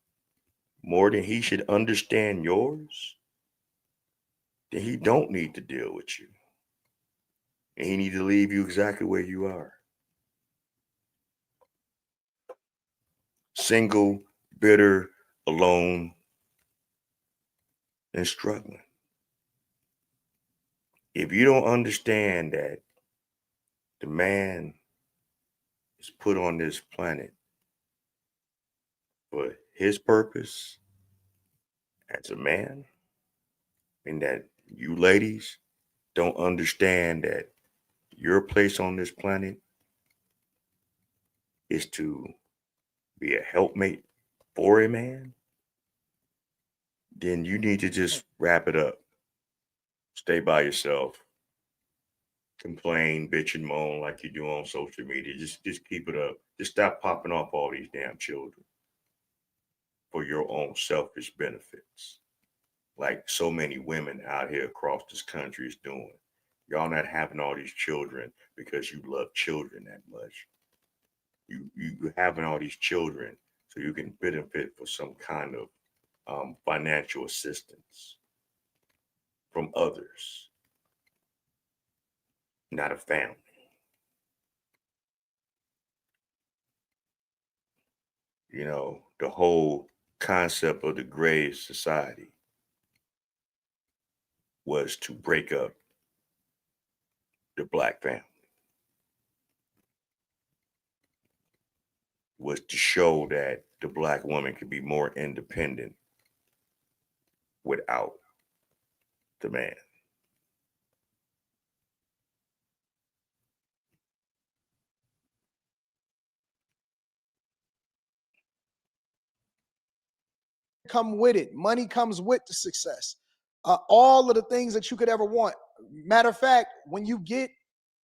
more than he should understand yours, then he don't need to deal with you. And he need to leave you exactly where you are. Single, bitter, alone, and struggling. If you don't understand that the man is put on this planet for his purpose as a man, and that you ladies don't understand that your place on this planet is to be a helpmate for a man, then you need to just wrap it up. Stay by yourself. Complain, bitch, and moan like you do on social media. Just keep it up. Just stop popping off all these damn children for your own selfish benefits, like so many women out here across this country is doing. Y'all not having all these children because you love children that much. You having all these children so you can benefit for some kind of financial assistance from others, not a family. You know, the whole concept of the Grey Society was to break up the Black family, was to show that the Black woman could be more independent without the man. Come with it. Money comes with the success. All of the things that you could ever want. Matter of fact, when you get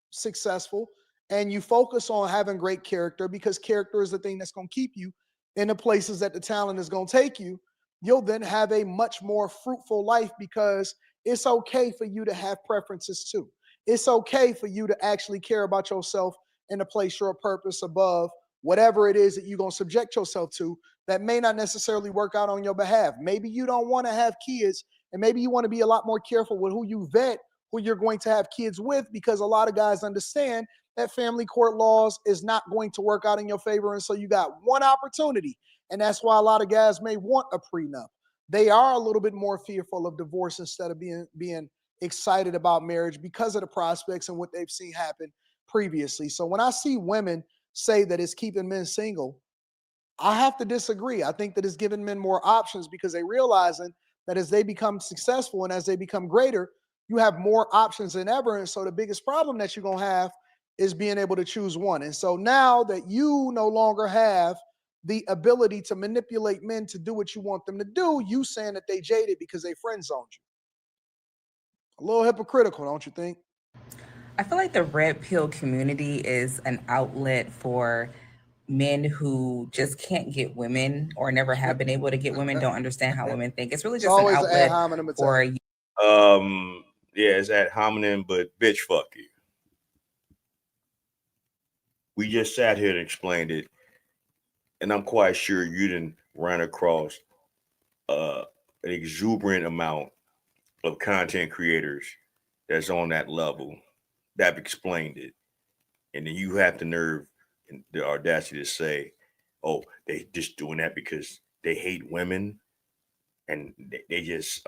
successful and you focus on having great character, because character is the thing that's going to keep you in the places that the talent is going to take you, you'll then have a much more fruitful life, because it's okay for you to have preferences too. It's okay for you to actually care about yourself and to place your purpose above whatever it is that you're going to subject yourself to that may not necessarily work out on your behalf. Maybe you don't want to have kids, and maybe you want to be a lot more careful with who you vet, who you're going to have kids with, because a lot of guys understand that family court laws is not going to work out in your favor. And so you got one opportunity. And that's why a lot of guys may want a prenup. They are a little bit more fearful of divorce instead of being excited about marriage because of the prospects and what they've seen happen previously. So when I see women say that it's keeping men single, I have to disagree. I think that it's giving men more options, because they realizing that as they become successful and as they become greater, you have more options than ever. And so the biggest problem that you're going to have is being able to choose one. And so now that you no longer have the ability to manipulate men to do what you want them to do, you saying that they jaded because they friend zoned you. A little hypocritical, don't you think? I feel like the red pill community is an outlet for men who just can't get women or never have been able to get women, don't understand how women think. It's really just an outlet for you. Yeah, it's ad hominem, but bitch, fuck you. We just sat here and explained it, and I'm quite sure you didn't run across an exuberant amount of content creators that's on that level that have explained it, and then you have the nerve and the audacity to say, "Oh, they just doing that because they hate women and they just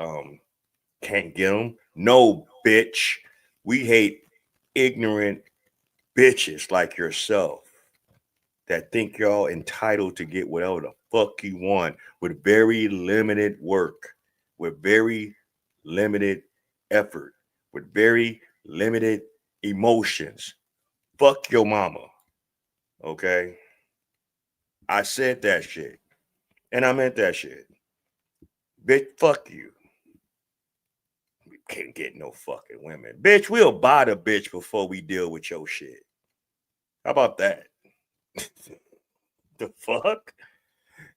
can't get them." No, bitch, we hate ignorant bitches like yourself that think y'all entitled to get whatever the fuck you want with very limited work, with very limited effort, with very limited emotions. Fuck your mama. Okay? I said that shit. And I meant that shit. Bitch, fuck you. We can't get no fucking women. Bitch, we'll buy the bitch before we deal with your shit. How about that? The fuck?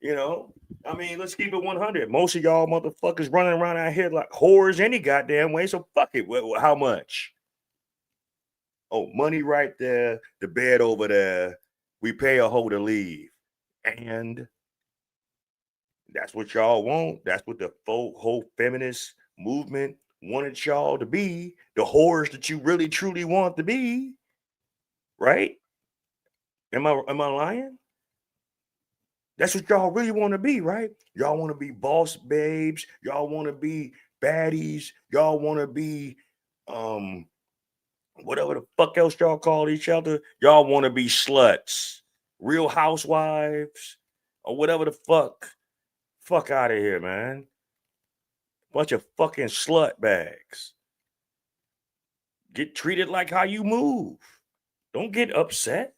You know? I mean, let's keep it 100. Most of y'all motherfuckers running around out here like whores any goddamn way, so fuck it. How much? Oh, money right there, the bed over there. We pay a hoe to leave. And that's what y'all want. That's what the whole feminist movement wanted y'all to be the whores that you really truly want to be, right? Am I lying? That's what y'all really want to be, right? Y'all want to be boss babes. Y'all want to be baddies. Y'all want to be whatever the fuck else y'all call each other. Y'all want to be sluts, real housewives, or whatever the fuck. Fuck out of here, man. Bunch of fucking slut bags. Get treated like how you move. Don't get upset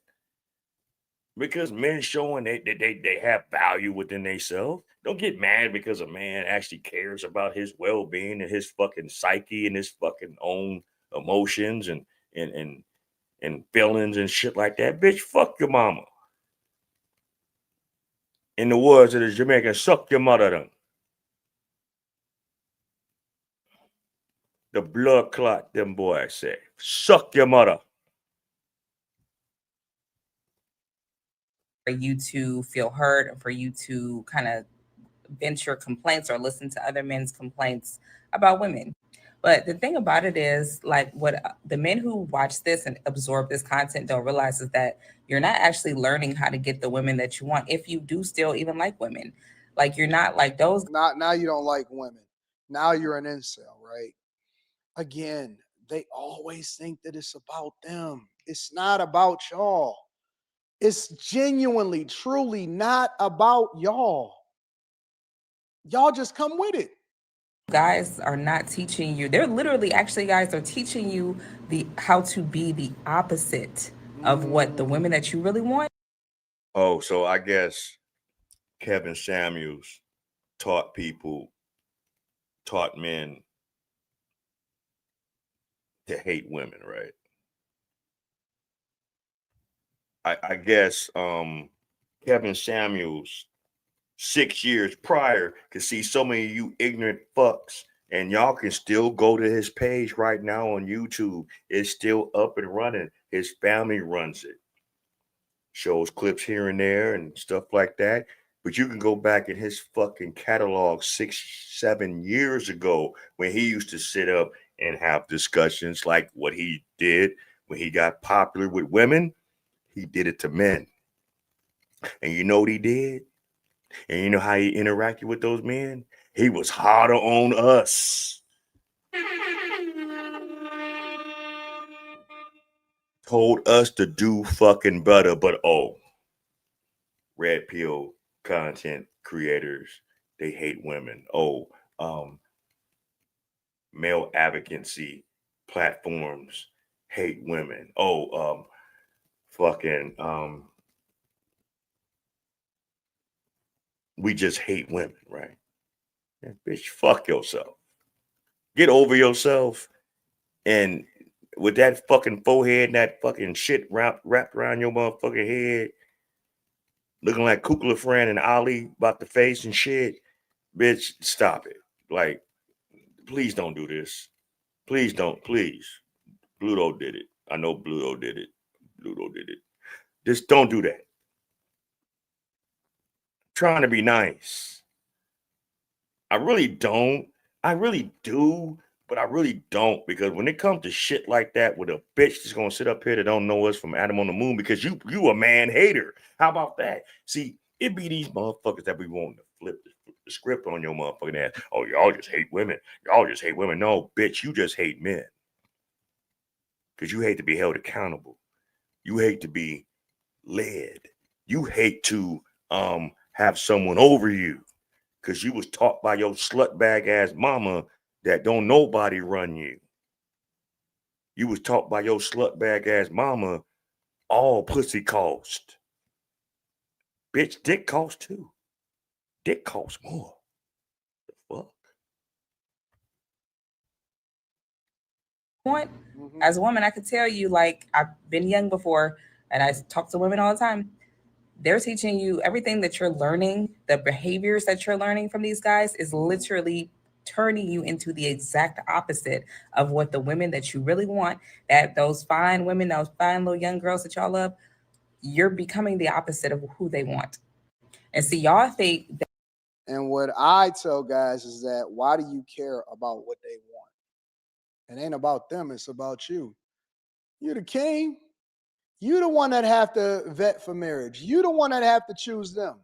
because men showing they have value within themselves. Don't get mad because a man actually cares about his well-being and his fucking psyche and his fucking own emotions and feelings and shit like that. Bitch, fuck your mama. In the words of the Jamaican, suck your mother then. The blood clot, them boys say. Suck your mother. For you to feel heard and for you to kind of vent your complaints or listen to other men's complaints about women. But the thing about it is, like, what the men who watch this and absorb this content don't realize is that you're not actually learning how to get the women that you want. If you do still even like women, like, you're not like those. Now you don't like women. Now you're an incel, right? Again, they always think that it's about them. It's not about y'all. It's genuinely, truly not about y'all. Y'all just come with it. Guys are not teaching you. They're literally actually guys are teaching you how to be the opposite of what the women that you really want. Oh, so I guess Kevin Samuels taught men to hate women, right? I guess Kevin Samuels 6 years prior could see so many of you ignorant fucks, and y'all can still go to his page right now on YouTube. It's still up and running. His family runs it. Shows clips here and there and stuff like that. But you can go back in his fucking catalog 6-7 years ago when he used to sit up and have discussions like what he did when he got popular with women. He did it to men. And you know what he did? And you know how he interacted with those men? He was harder on us. Told us to do fucking better, but red pill content creators, they hate women. Male advocacy platforms hate women. We just hate women, right? Yeah, bitch, fuck yourself. Get over yourself. And with that fucking forehead and that fucking shit wrapped around your motherfucking head, looking like Kukla Fran and Ali about the face and shit, bitch, stop it. Like, please don't do this. Please don't, please. Bluto did it. I know Bluto did it. Just don't do that. Trying to be nice. I really don't. I really do, but I really don't, because when it comes to shit like that with a bitch that's gonna sit up here that don't know us from Adam on the Moon, because you a man hater. How about that? See, it be these motherfuckers that we want to flip the script on your motherfucking ass. Oh, y'all just hate women. Y'all just hate women. No, bitch, you just hate men. Because you hate to be held accountable. You hate to be led. You hate to have someone over you because you was taught by your slut bag ass mama that don't nobody run you. You was taught by your slut bag ass mama all pussy cost. Bitch, dick costs too. Dick costs more. The fuck? Want as a woman, I could tell you, like, I've been young before and I talk to women all the time. They're teaching you everything that you're learning, the behaviors that you're learning from these guys is literally turning you into the exact opposite of what the women that you really want, that those fine women, those fine little young girls that y'all love, you're becoming the opposite of who they want. And see, y'all think that. And what I tell guys is that, why do you care about what they want? It ain't about them, it's about you. You're the king. You the one that have to vet for marriage. You the one that have to choose them.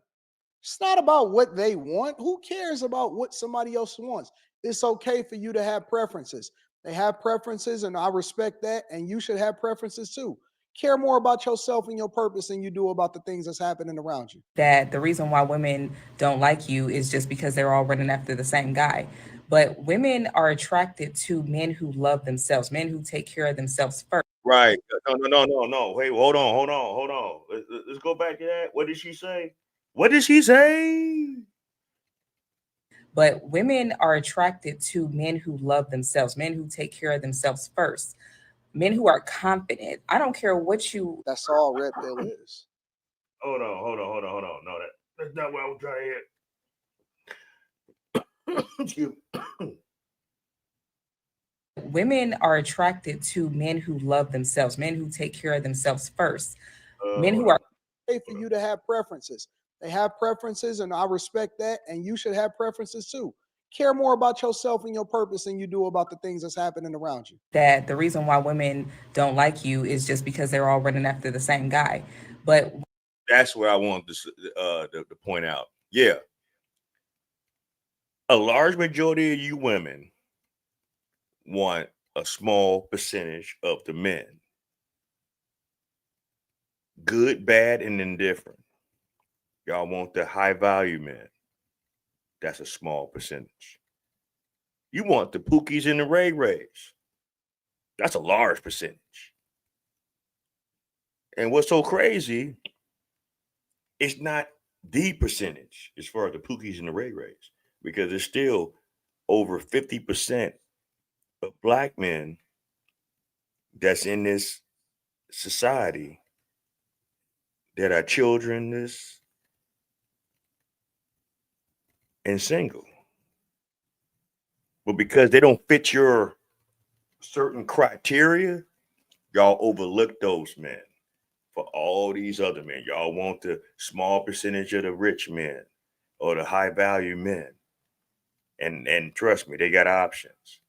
It's not about what they want. Who cares about what somebody else wants? It's okay for you to have preferences. They have preferences, and I respect that, and you should have preferences too. Care more about yourself and your purpose than you do about the things that's happening around you. That the reason why women don't like you is just because they're all running after the same guy. But women are attracted to men who love themselves, men who take care of themselves first. Right. No. Wait, hold on. Let's go back to that. What did she say? What did she say? But women are attracted to men who love themselves, men who take care of themselves first, men who are confident. I don't care what you. That's all red pill is. Hold on. No, that's not what I was trying to hear. Women are attracted to men who love themselves, men who take care of themselves first, men who are. Okay for you to have preferences. They have preferences, and I respect that, and you should have preferences too. Care more about yourself and your purpose than you do about the things that's happening around you. That the reason why women don't like you is just because they're all running after the same guy. But that's where I want to point out. Yeah. A large majority of you women want a small percentage of the men. Good, bad, and indifferent. Y'all want the high value men. That's a small percentage. You want the Pookies and the Ray Rays. That's a large percentage. And what's so crazy, it's not the percentage as far as the Pookies and the Ray Rays, because there's still over 50% of black men that's in this society that are childrenless and single. But because they don't fit your certain criteria, y'all overlook those men for all these other men. Y'all want the small percentage of the rich men or the high value men. And trust me, they got options.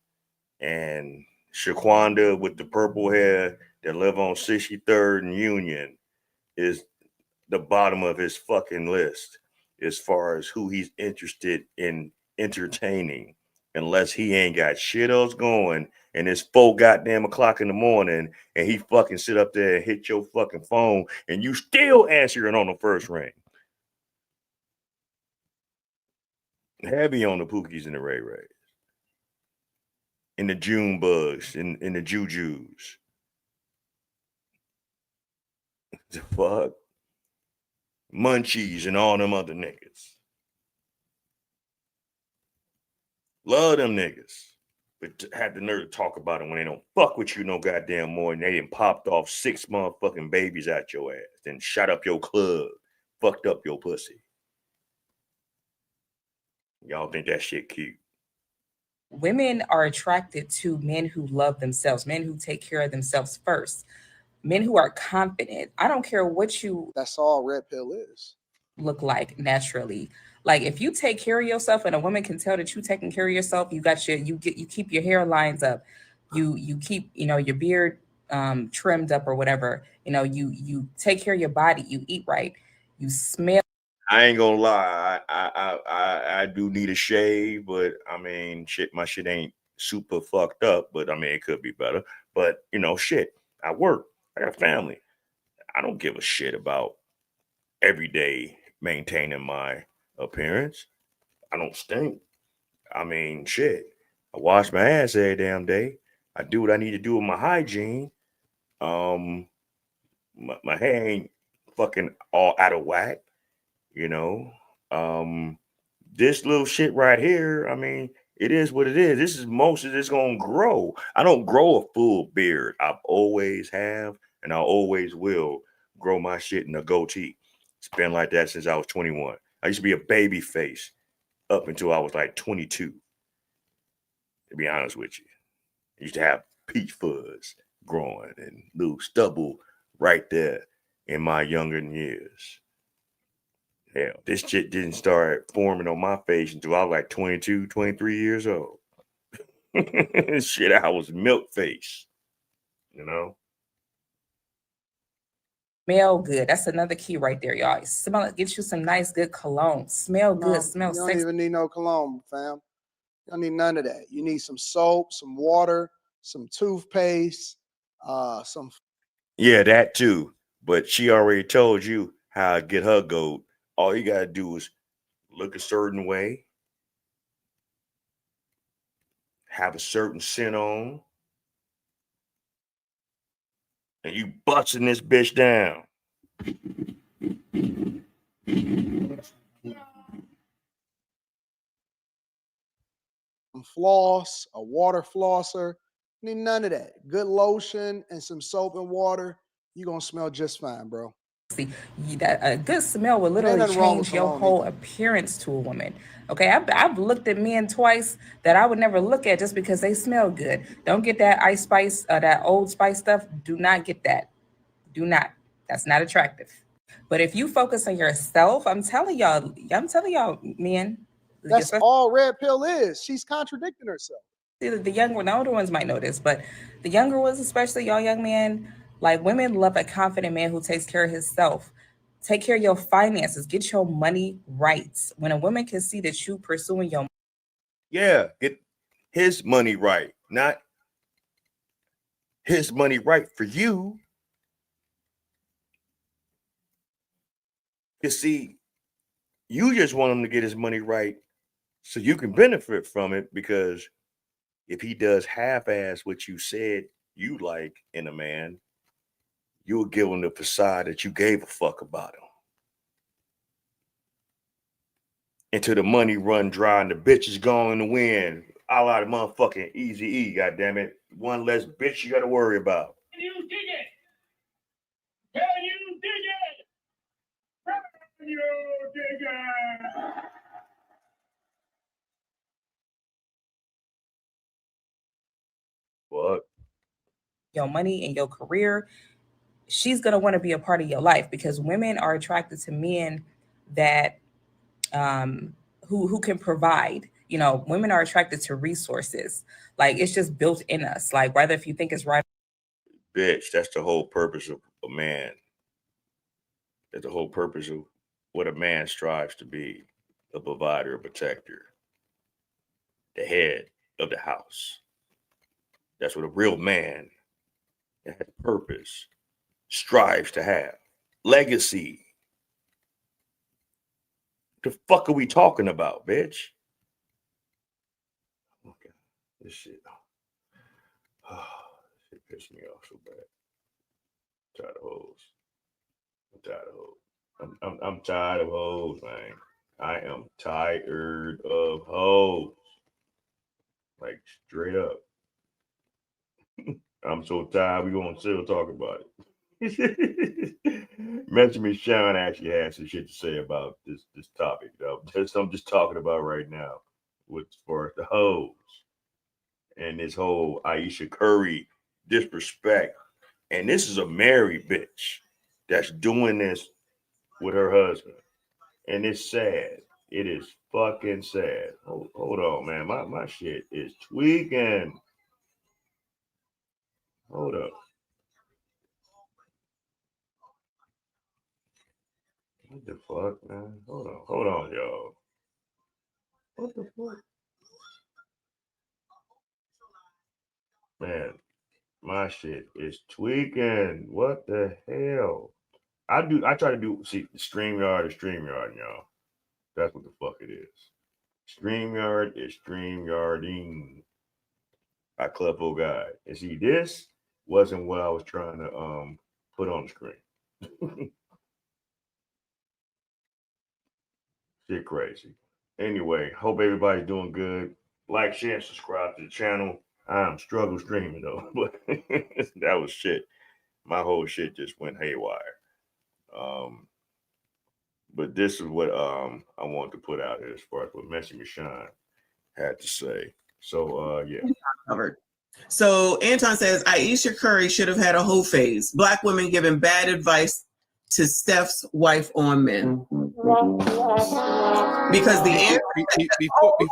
And Shaquanda with the purple hair that live on 63rd and Union is the bottom of his fucking list as far as who he's interested in entertaining, unless he ain't got shit else going and it's 4 goddamn o'clock in the morning and he fucking sit up there and hit your fucking phone and you still answering on the first ring. Heavy on the Pookies and the Ray Rays. And the June Bugs and the Jujus. The fuck? Munchies and all them other niggas. Love them niggas. But have the nerve to talk about it when they don't fuck with you no goddamn more and they done popped off 6 motherfucking babies out your ass. Then shot up your club. Fucked up your pussy. Y'all think that shit cute. Women are attracted to men who love themselves, men who take care of themselves first, men who are confident. I don't care what you. That's all red pill is. Look like naturally. Like if you take care of yourself and a woman can tell that you taking care of yourself, you keep your hair lines up, you keep your beard trimmed up or whatever. You take care of your body, you eat right, you smell. I ain't gonna lie, I do need a shave, but I mean, my shit ain't super fucked up, but I mean, it could be better. But shit, I work, I got a family. I don't give a shit about every day maintaining my appearance. I don't stink. I mean, shit, I wash my ass every damn day. I do what I need to do with my hygiene. My hair ain't fucking all out of whack. This little shit right here, I mean, it is what it is. This is most of this gonna grow. I don't grow a full beard. I've always have, and I always will grow my shit in a goatee. It's been like that since I was 21. I used to be a baby face up until I was like 22. To be honest with you, I used to have peach fuzz growing and little stubble right there in my younger years. Hell, this shit didn't start forming on my face until I was like 22, 23 years old. Shit, I was milk face. You know? Smell good. That's another key right there, y'all. Smell, get you some nice, good cologne. Smell good. Smell You don't sexy. even need no cologne, fam. You don't need none of that. You need some soap, some water, some toothpaste, some. Yeah, that too. But she already told you how to get her goat. All you gotta do is look a certain way, have a certain scent on, and you busting this bitch down. Some floss, a water flosser. You need none of that. Good lotion and some soap and water. You're gonna smell just fine, bro. That a good smell will literally nothing wrong with change your cologne whole appearance to a woman. Okay, I've looked at men twice that I would never look at just because they smell good. Don't get that Ice Spice, that Old Spice stuff. Do not get that. Do not. That's not attractive. But if you focus on yourself, I'm telling y'all, men. That's all Red Pill is. She's contradicting herself. The younger, the older ones might know this, but the younger ones, especially y'all young men, like women love a confident man who takes care of himself. Take care of your finances. Get your money right. When a woman can see that you pursuing your Get his money right, not his money right for you. You see, you just want him to get his money right so you can benefit from it, because if he does half-ass what you said you like in a man, you'll give him the facade that you gave a fuck about him. Until the money run dry and the bitch is gone in the wind. A lot of motherfucking Eazy-E, goddammit. One less bitch you gotta worry about. Can you dig it? Can you dig it? Can you dig it? What? your money and your career, she's going to want to be a part of your life, because women are attracted to men that who can provide. You know, women are attracted to resources. Like, it's just built in us. Like, whether if you think it's right. Bitch, that's the whole purpose of a man. That's the whole purpose of what a man strives to be: a provider, a protector, the head of the house. That's what a real man that has purpose strives to have. Legacy. The fuck are we talking about, bitch? Oh God, this shit. Oh, shit pissed me off so bad. I'm tired of hoes. I'm tired of hoes, man. I am tired of hoes. Like, straight up. I'm so tired, we gonna still talk about it. Mention me, Sean actually has some shit to say about this topic, though. I'm just talking about right now, with as far as the hoes and this whole Ayesha Curry disrespect. And this is a married bitch that's doing this with her husband. And it's sad. It is fucking sad. Hold on, man. My shit is tweaking. Hold up. What the fuck, man? Hold on, y'all. What the fuck? Man, my shit is tweaking. What the hell? I try to do, see, StreamYard is StreamYard, y'all. That's what the fuck it is. StreamYard is StreamYarding. I Clefo Guy. And see, this wasn't what I was trying to put on the screen. Shit crazy. Anyway, hope everybody's doing good. Like, share, and subscribe to the channel. I'm struggle streaming though, but that was shit. My whole shit just went haywire. But this is what I want to put out here as far as what Messy Michonne had to say. So yeah. Covered. So Anton says Ayesha Curry should have had a whole phase. Black women giving bad advice to Steph's wife on men? Because the answer before you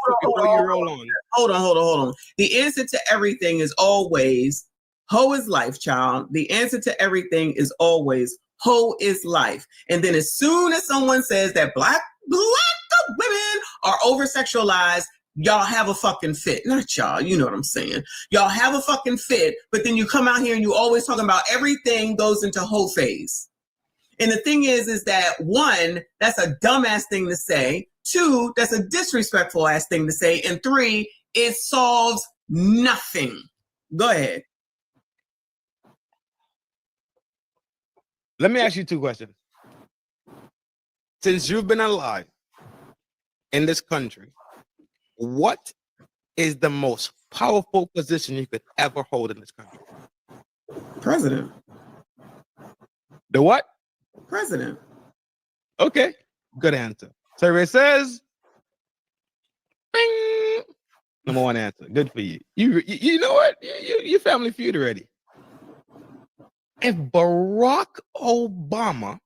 roll on. Hold on. The answer to everything is always hoe is life, child. The answer to everything is always hoe is life. And then as soon as someone says that black women are over-sexualized, y'all have a fucking fit. Not y'all, you know what I'm saying. Y'all have a fucking fit, but then you come out here and you always talking about everything goes into hoe phase. And the thing is that one, that's a dumbass thing to say. Two, that's a disrespectful ass thing to say. And three, it solves nothing. Go ahead. Let me ask you two questions. Since you've been alive in this country, what is the most powerful position you could ever hold in this country? President. The what? President. Okay, good answer. Survey says, bing, number one answer. Good for you. You know what? You Family Feud already. If Barack Obama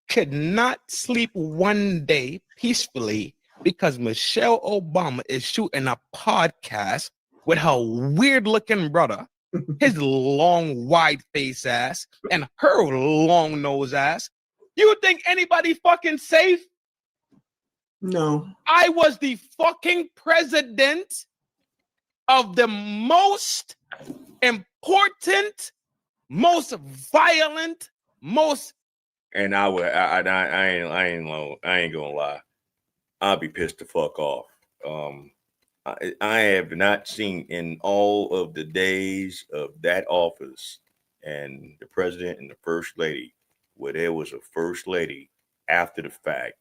could not sleep one day peacefully because Michelle Obama is shooting a podcast with her weird-looking brother, his long, wide-face ass, and her long nose ass, you think anybody fucking safe? No. I was the fucking president of the most important, most violent, most. And I ain't gonna lie. I'll be pissed the fuck off. I have not seen in all of the days of that office and the president and the first lady where there was a first lady after the fact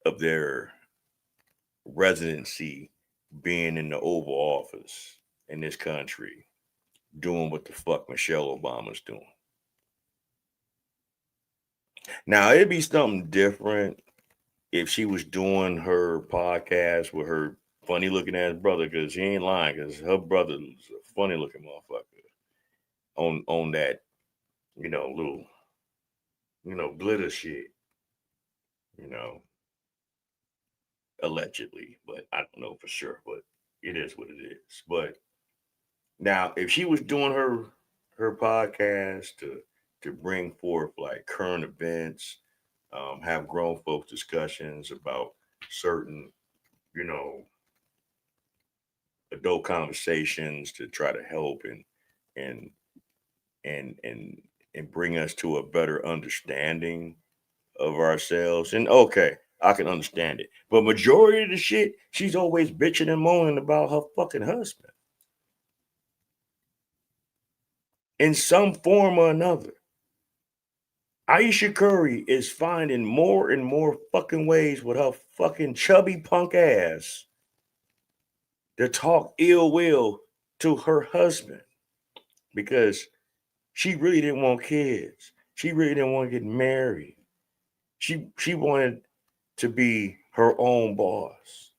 of their residency being in the Oval Office in this country doing what the fuck Michelle Obama's doing. Now, it'd be something different if she was doing her podcast with her funny looking ass brother, because she ain't lying, because her brother was a funny looking motherfucker on that, little, glitter shit, allegedly, but I don't know for sure, but it is what it is. But now, if she was doing her podcast to bring forth like current events, have grown folks discussions about certain, adult conversations to try to help and bring us to a better understanding of ourselves. And okay, I can understand it. But majority of the shit, she's always bitching and moaning about her fucking husband. In some form or another. Ayesha Curry is finding more and more fucking ways with her fucking chubby punk ass to talk ill will to her husband because she really didn't want kids. She really didn't want to get married. She wanted to be her own boss.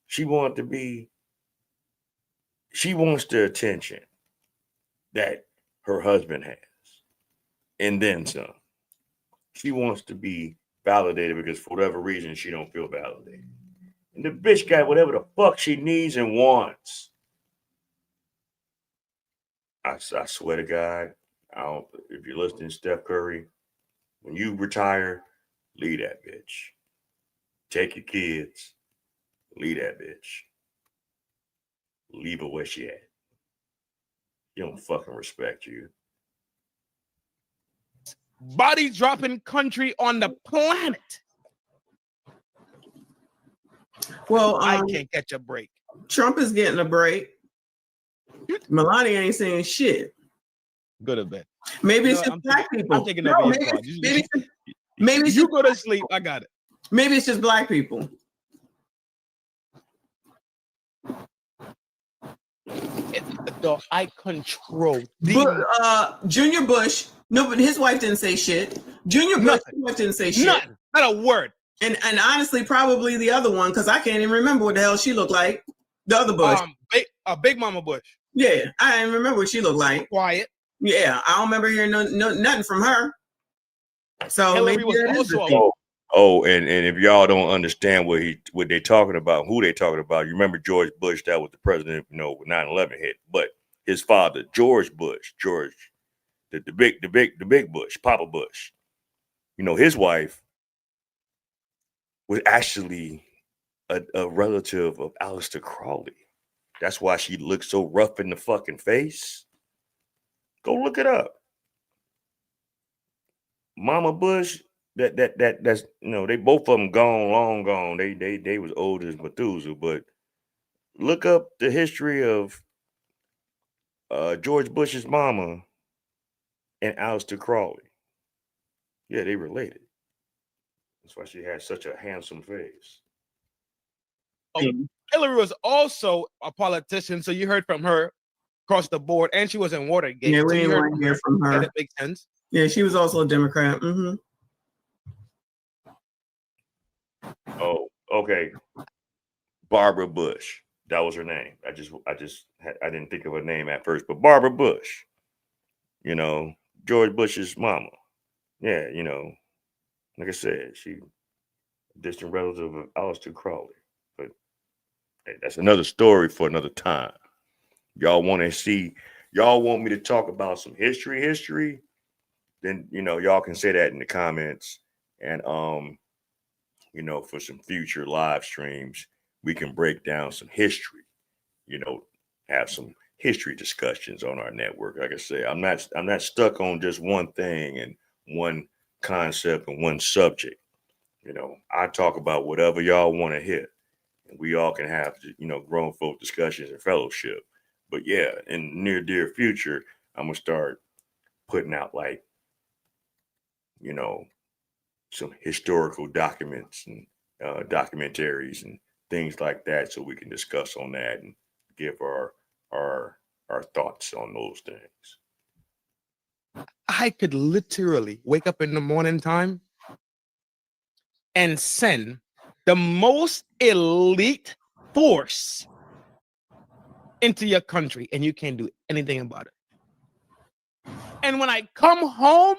She wants the attention that her husband has. And then some. She wants to be validated because for whatever reason, she don't feel validated. And the bitch got whatever the fuck she needs and wants. I swear to God, if you're listening to Steph Curry, when you retire, leave that bitch. Take your kids, leave that bitch. Leave her where she at. You don't fucking respect you. Body dropping country on the planet. Well, I can't catch a break. Trump is getting a break. Melania ain't saying shit. Go to bed. Maybe it's just black people. I'm taking over your part. Maybe you go to sleep. I got it. Maybe it's just black people. I control. Junior Bush. No, but his wife didn't say shit. Junior Bush's wife didn't say shit. Nothing. Not a word. And honestly, probably the other one, because I can't even remember what the hell she looked like. The other Bush. Big Mama Bush. Yeah, I didn't remember what she looked like. Quiet. Yeah, I don't remember hearing nothing from her. So Hillary maybe was that is the also thing. And if y'all don't understand what they talking about, who they talking about, you remember George Bush, that was the president, when 9/11 hit. But his father, George Bush, the big Bush, Papa Bush, his wife was actually a relative of Aleister Crowley. That's why she looked so rough in the fucking face. Go look it up. Mama Bush, that's they both of them gone, long gone. They was old as Methuselah, but look up the history of George Bush's mama and Aleister Crowley. Yeah, they related. That's why she had such a handsome face. Hillary was also a politician, so you heard from her across the board, and she was in Watergate. Yeah, so we you didn't heard want to hear from her. and it makes sense. Yeah, she was also a Democrat. Mm-hmm. Oh, okay. Barbara Bush. That was her name. I didn't think of her name at first, but Barbara Bush. George Bush's mama. Yeah, like I said, she a distant relative of Aleister Crowley. But hey, that's another story for another time. Y'all want me to talk about some history, then y'all can say that in the comments. And for some future live streams, we can break down some history, have some history discussions on our network. Like I say, I'm not stuck on just one thing and one concept and one subject. I talk about whatever y'all want to hear, and we all can have grown folk discussions and fellowship. But yeah, in the near dear future, I'm gonna start putting out some historical documents and documentaries and things like that, so we can discuss on that and give our thoughts on those things. I could literally wake up in the morning time and send the most elite force into your country, and you can't do anything about it. And when I come home,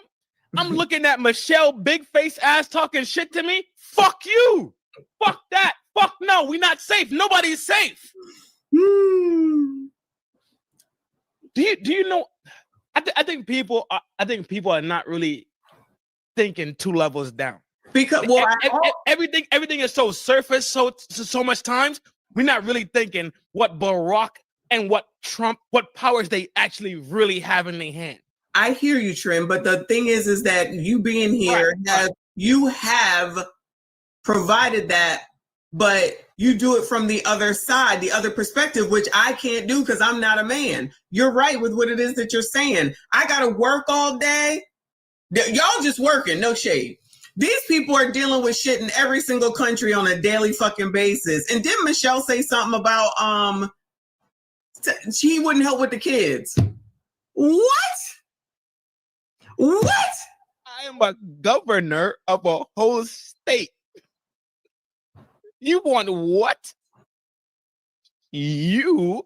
I'm looking at Michelle big face ass talking shit to me. Fuck you. Fuck that. Fuck no. We're not safe. Nobody's safe. Do you know? I think people are not really thinking 2 levels down. Because everything is so surface so much times. We're not really thinking what Barack and what Trump, what powers they actually really have in their hand. I hear you, Trim, but the thing is that you being here, you have provided that, but you do it from the other side, the other perspective, which I can't do because I'm not a man. You're right with what it is that you're saying. I got to work all day. Y'all just working, no shade. These people are dealing with shit in every single country on a daily fucking basis. And didn't Michelle say something about she wouldn't help with the kids? What? I am a governor of a whole state. You want what? You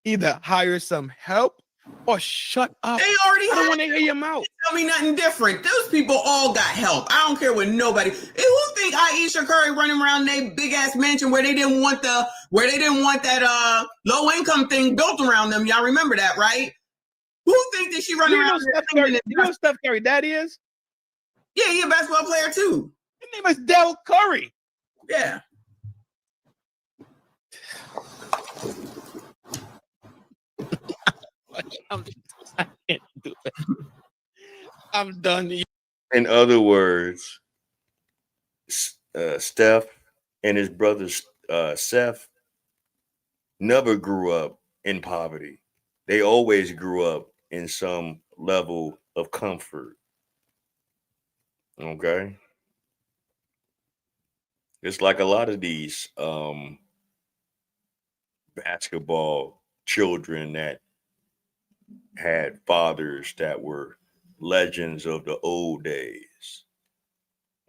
either hire some help or shut up. They already I don't want to hear your mouth. Tell me nothing different. Those people all got help. I don't care with nobody. And who think Aisha Curry running around their big ass mansion where they didn't want that low income thing built around them? Y'all remember that, right? Who think that she running around? You know who Steph Curry daddy is? Yeah, he's a basketball player too. His name is Del Curry. Yeah. I can't do it. I'm done. In other words, Steph and his brother Seth never grew up in poverty. They always grew up in some level of comfort. Okay? It's like a lot of these basketball children that had fathers that were legends of the old days.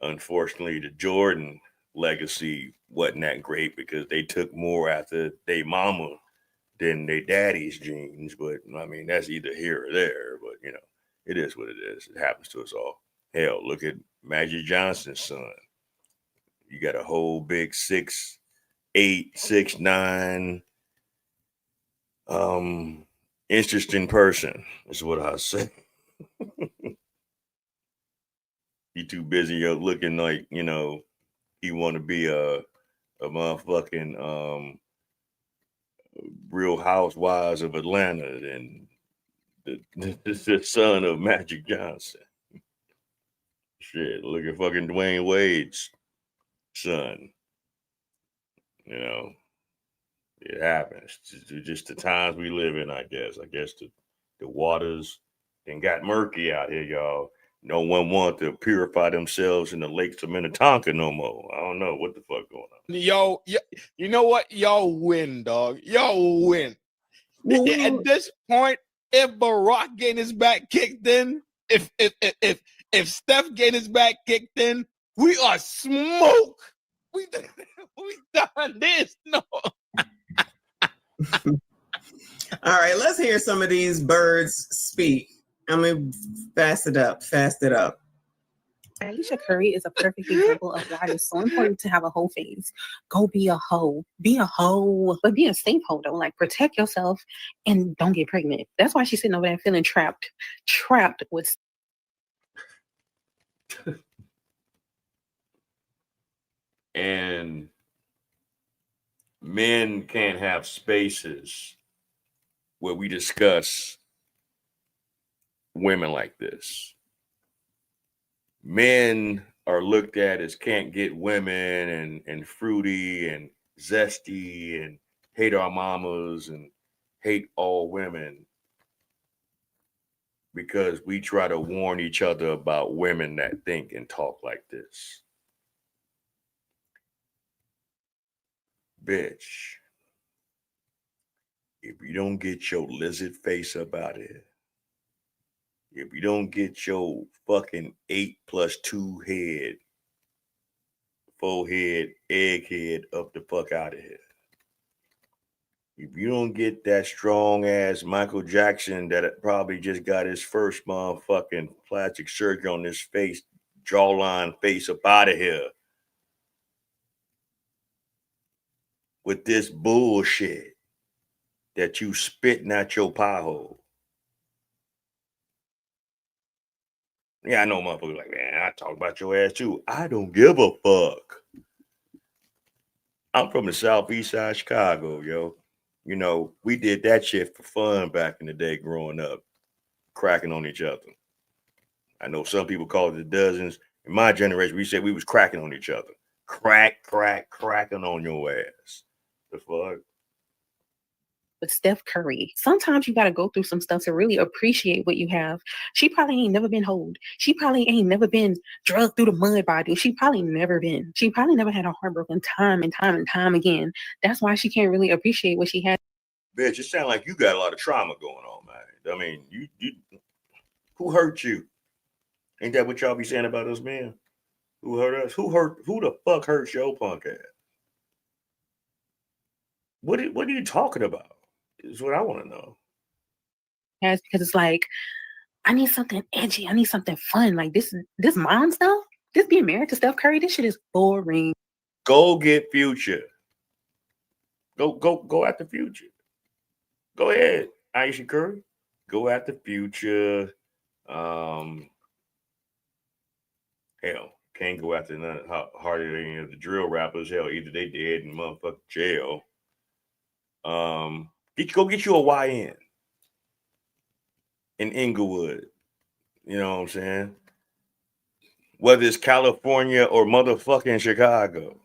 Unfortunately, the Jordan legacy wasn't that great because they took more after their mama than their daddy's genes. But I mean, that's either here or there. But you know, it is what it is. It happens to us all. Hell, look at Magic Johnson's son. You got a whole big 6'8", 6'9", interesting person is what I say. He too busy looking like, you know, he want to be a motherfucking Real Housewives of Atlanta and the son of Magic Johnson. Shit, look at fucking Dwayne Wade's son. You know, it happens. Just the times we live in, I guess. I guess the waters then got murky out here, y'all. No one want to purify themselves in the lakes of Minnetonka no more. I don't know what the fuck going on. Yo, you know what? Y'all win, dog. Y'all win. At this point, if Barack getting his back kicked in, if Steph getting his back kicked in, we are smoke. We done this. No. All right, let's hear some of these birds speak. I'm gonna fast it up. Ayesha Curry is a perfect example of why it's so important to have a hoe phase. Go be a hoe. Be a hoe. But be a safe hoe, though. Like, protect yourself and don't get pregnant. That's why she's sitting over there feeling trapped with. And men can't have spaces where we discuss women like this. Men are looked at as can't get women and fruity and zesty and hate our mamas and hate all women because we try to warn each other about women that think and talk like this. Bitch, if you don't get your lizard face up out of here, if you don't get your fucking 8+2 head, 4 head, egghead up the fuck out of here. If you don't get that strong ass Michael Jackson that probably just got his first motherfucking plastic surgery on his face, jawline face up out of here with this bullshit that you spitting out your pie hole. Yeah, I know motherfuckers like, man, I talk about your ass too. I don't give a fuck. I'm from the southeast side of Chicago, yo. You know, we did that shit for fun back in the day growing up, cracking on each other. I know some people call it the dozens. In my generation, we said we was cracking on each other. Cracking on your ass. The fuck? With Steph Curry. Sometimes you got to go through some stuff to really appreciate what you have. She probably ain't never been hoed. She probably ain't never been drugged through the mud by a dude. She probably never had a heartbroken time and time again. That's why she can't really appreciate what she had. Bitch, it sounds like you got a lot of trauma going on, man. I mean, you who hurt you? Ain't that what y'all be saying about us men? Who hurt us? Who the fuck hurt your punk ass? What are you talking about? Is what I want to know. Because it's like, I need something edgy. I need something fun. Like this mom stuff, this being married to Steph Curry, this shit is boring. Go get Future. Go after Future. Go ahead, Ayesha Curry. Go after Future. Hell, can't go after none harder than any of the drill rappers. Hell, either they dead in motherfucking jail. Go get you a YN in Inglewood. You know what I'm saying? Whether it's California or motherfucking Chicago,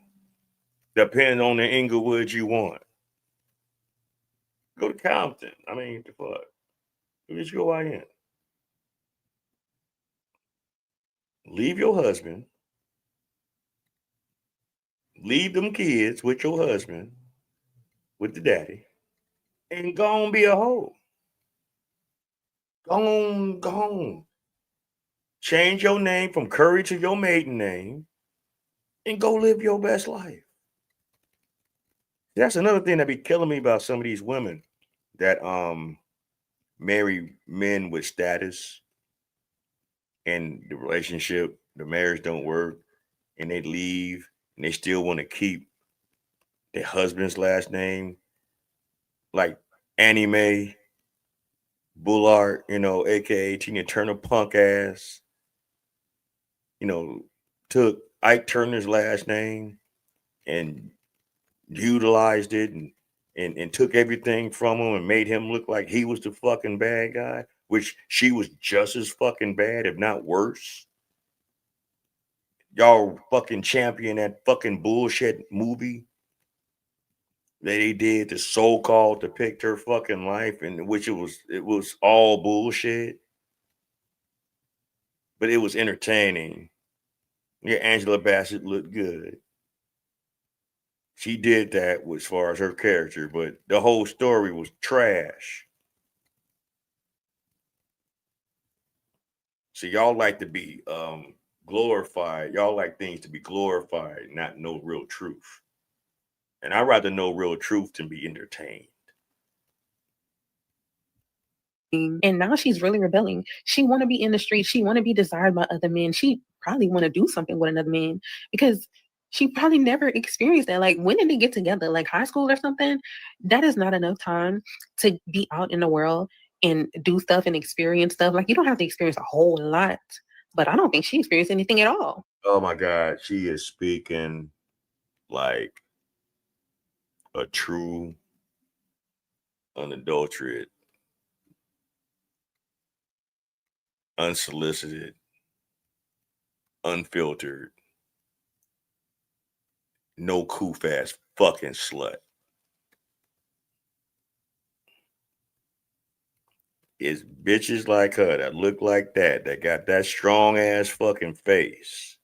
depending on the Inglewood you want. Go to Compton. I mean, the fuck? Go get you a YN. Leave your husband. Leave them kids with your husband, with the daddy. And go on be a hoe. Go on. Change your name from Curry to your maiden name and go live your best life. That's another thing that be killing me about some of these women. that marry men with status and the relationship, the marriage don't work, and they leave and they still want to keep their husband's last name, like Annie Mae Bullard, aka Tina Turner punk ass, took Ike Turner's last name and utilized it and took everything from him and made him look like he was the fucking bad guy, which she was just as fucking bad, if not worse. Y'all fucking champion that fucking bullshit movie that they did to so-called depict her fucking life, in which it was all bullshit. But it was entertaining. Yeah, Angela Bassett looked good. She did that as far as her character, but the whole story was trash. So y'all like to be glorified. Y'all like things to be glorified, not know real truth. And I'd rather know real truth than be entertained. And now she's really rebelling. She want to be in the street. She want to be desired by other men. She probably want to do something with another man because she probably never experienced that. Like, when did they get together? Like high school or something? That is not enough time to be out in the world and do stuff and experience stuff. Like, you don't have to experience a whole lot, but I don't think she experienced anything at all. Oh my God, she is speaking like a true, unadulterated, unsolicited, unfiltered, no coof ass fucking slut. It's bitches like her that look like that got that strong ass fucking face.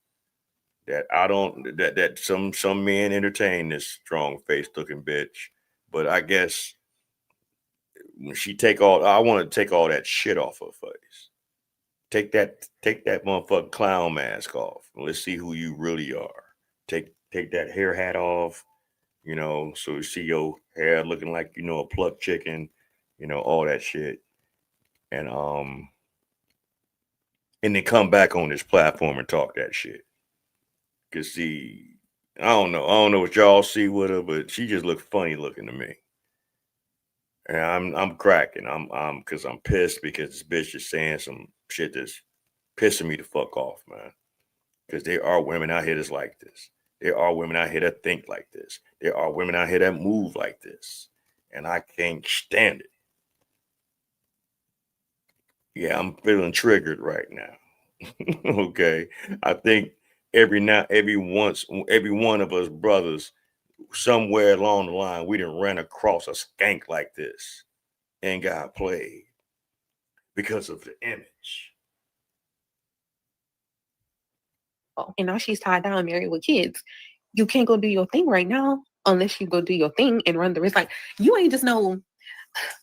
That some men entertain this strong face looking bitch. But I guess when I want to take all that shit off her face. Take that motherfucking clown mask off. Let's see who you really are. Take that hair hat off, so you see your hair looking like, a plucked chicken, all that shit. And then come back on this platform and talk that shit. Cause see, I don't know what y'all see with her, but she just looked funny looking to me. And I'm cracking. I'm because I'm pissed because this bitch is saying some shit that's pissing me the fuck off, man. Because there are women out here that's like this. There are women out here that think like this. There are women out here that move like this. And I can't stand it. Yeah, I'm feeling triggered right now. Okay. I think every one of us brothers, somewhere along the line, we done ran across a skank like this and got played because of the image. And now she's tied down, married with kids. You can't go do your thing right now unless you go do your thing and run the risk. Like, you ain't just no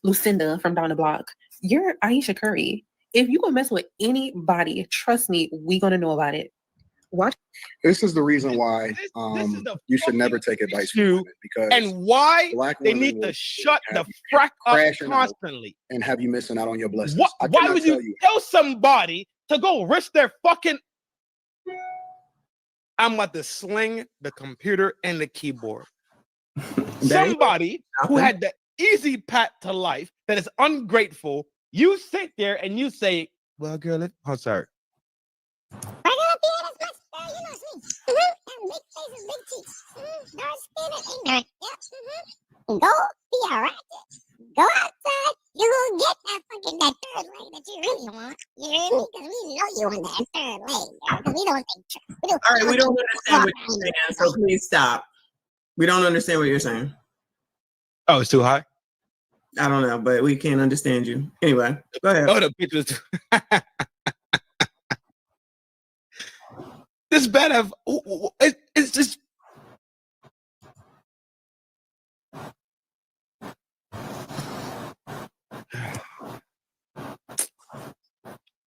Lucinda from down the block. You're Aisha Curry. If you gonna mess with anybody, trust me, we gonna know about it. Watch. This is the reason why you should never take advice from women, because and why black they women need will to shut the have you frack up crashing out constantly. and have you missing out on your blessings. I Why cannot would tell you tell somebody to go risk their fucking... I'm about to sling the computer and the keyboard. Somebody who had the easy path to life that is ungrateful, you sit there and you say, well, girl, oh, sorry. Go be a racket. Go outside. You will get that third leg that you really want. You hear me? Because we know you want that third leg, girl. Because we don't think. All right, we don't understand what you're saying, so please stop. We don't understand what you're saying. Oh, it's too high? I don't know, but we can't understand you. Anyway, go ahead. Oh, the pictures. This bad of it's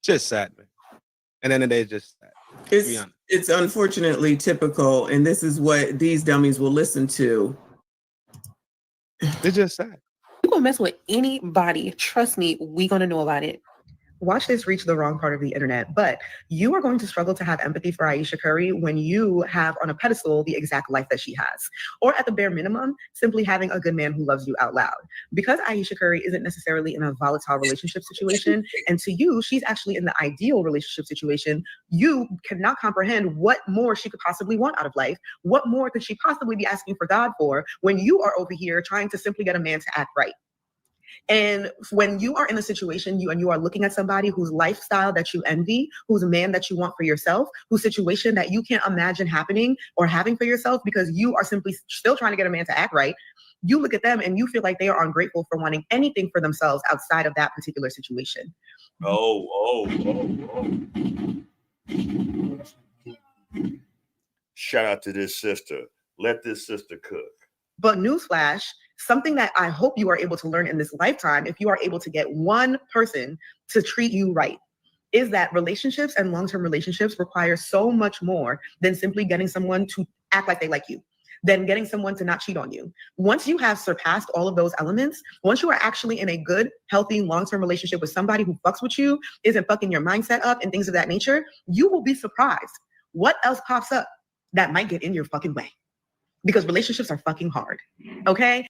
just sad, man. And then the day is just sad. It's unfortunately typical, and this is what these dummies will listen to. It's just sad. You gonna mess with anybody, trust me, we gonna know about it. Watch this reach the wrong part of the internet, but you are going to struggle to have empathy for Ayesha Curry when you have on a pedestal the exact life that she has, or at the bare minimum, simply having a good man who loves you out loud. Because Ayesha Curry isn't necessarily in a volatile relationship situation, and to you, she's actually in the ideal relationship situation, you cannot comprehend what more she could possibly want out of life. What more could she possibly be asking for God for when you are over here trying to simply get a man to act right? And when you are in a situation, you are looking at somebody whose lifestyle that you envy, whose man that you want for yourself, whose situation that you can't imagine happening or having for yourself because you are simply still trying to get a man to act right, you look at them and you feel like they are ungrateful for wanting anything for themselves outside of that particular situation. Shout out to this sister. Let this sister cook. But newsflash, something that I hope you are able to learn in this lifetime, if you are able to get one person to treat you right, is that relationships and long-term relationships require so much more than simply getting someone to act like they like you, than getting someone to not cheat on you. Once you have surpassed all of those elements, once you are actually in a good, healthy, long-term relationship with somebody who fucks with you, isn't fucking your mindset up and things of that nature, you will be surprised what else pops up that might get in your fucking way. Because relationships are fucking hard, okay?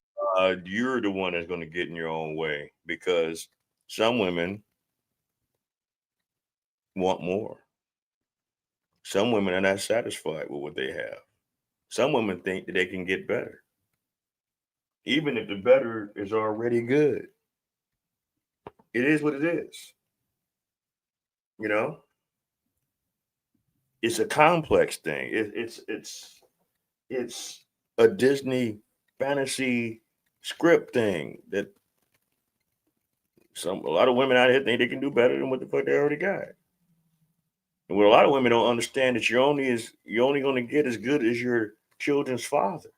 You're the one that's going to get in your own way because some women want more. Some women are not satisfied with what they have. Some women think that they can get better, even if the better is already good. It is what it is. You know, it's a complex thing. It's a Disney fantasy script thing that a lot of women out here think they can do better than what the fuck they already got. And what a lot of women don't understand that you're only going to get as good as your children's father.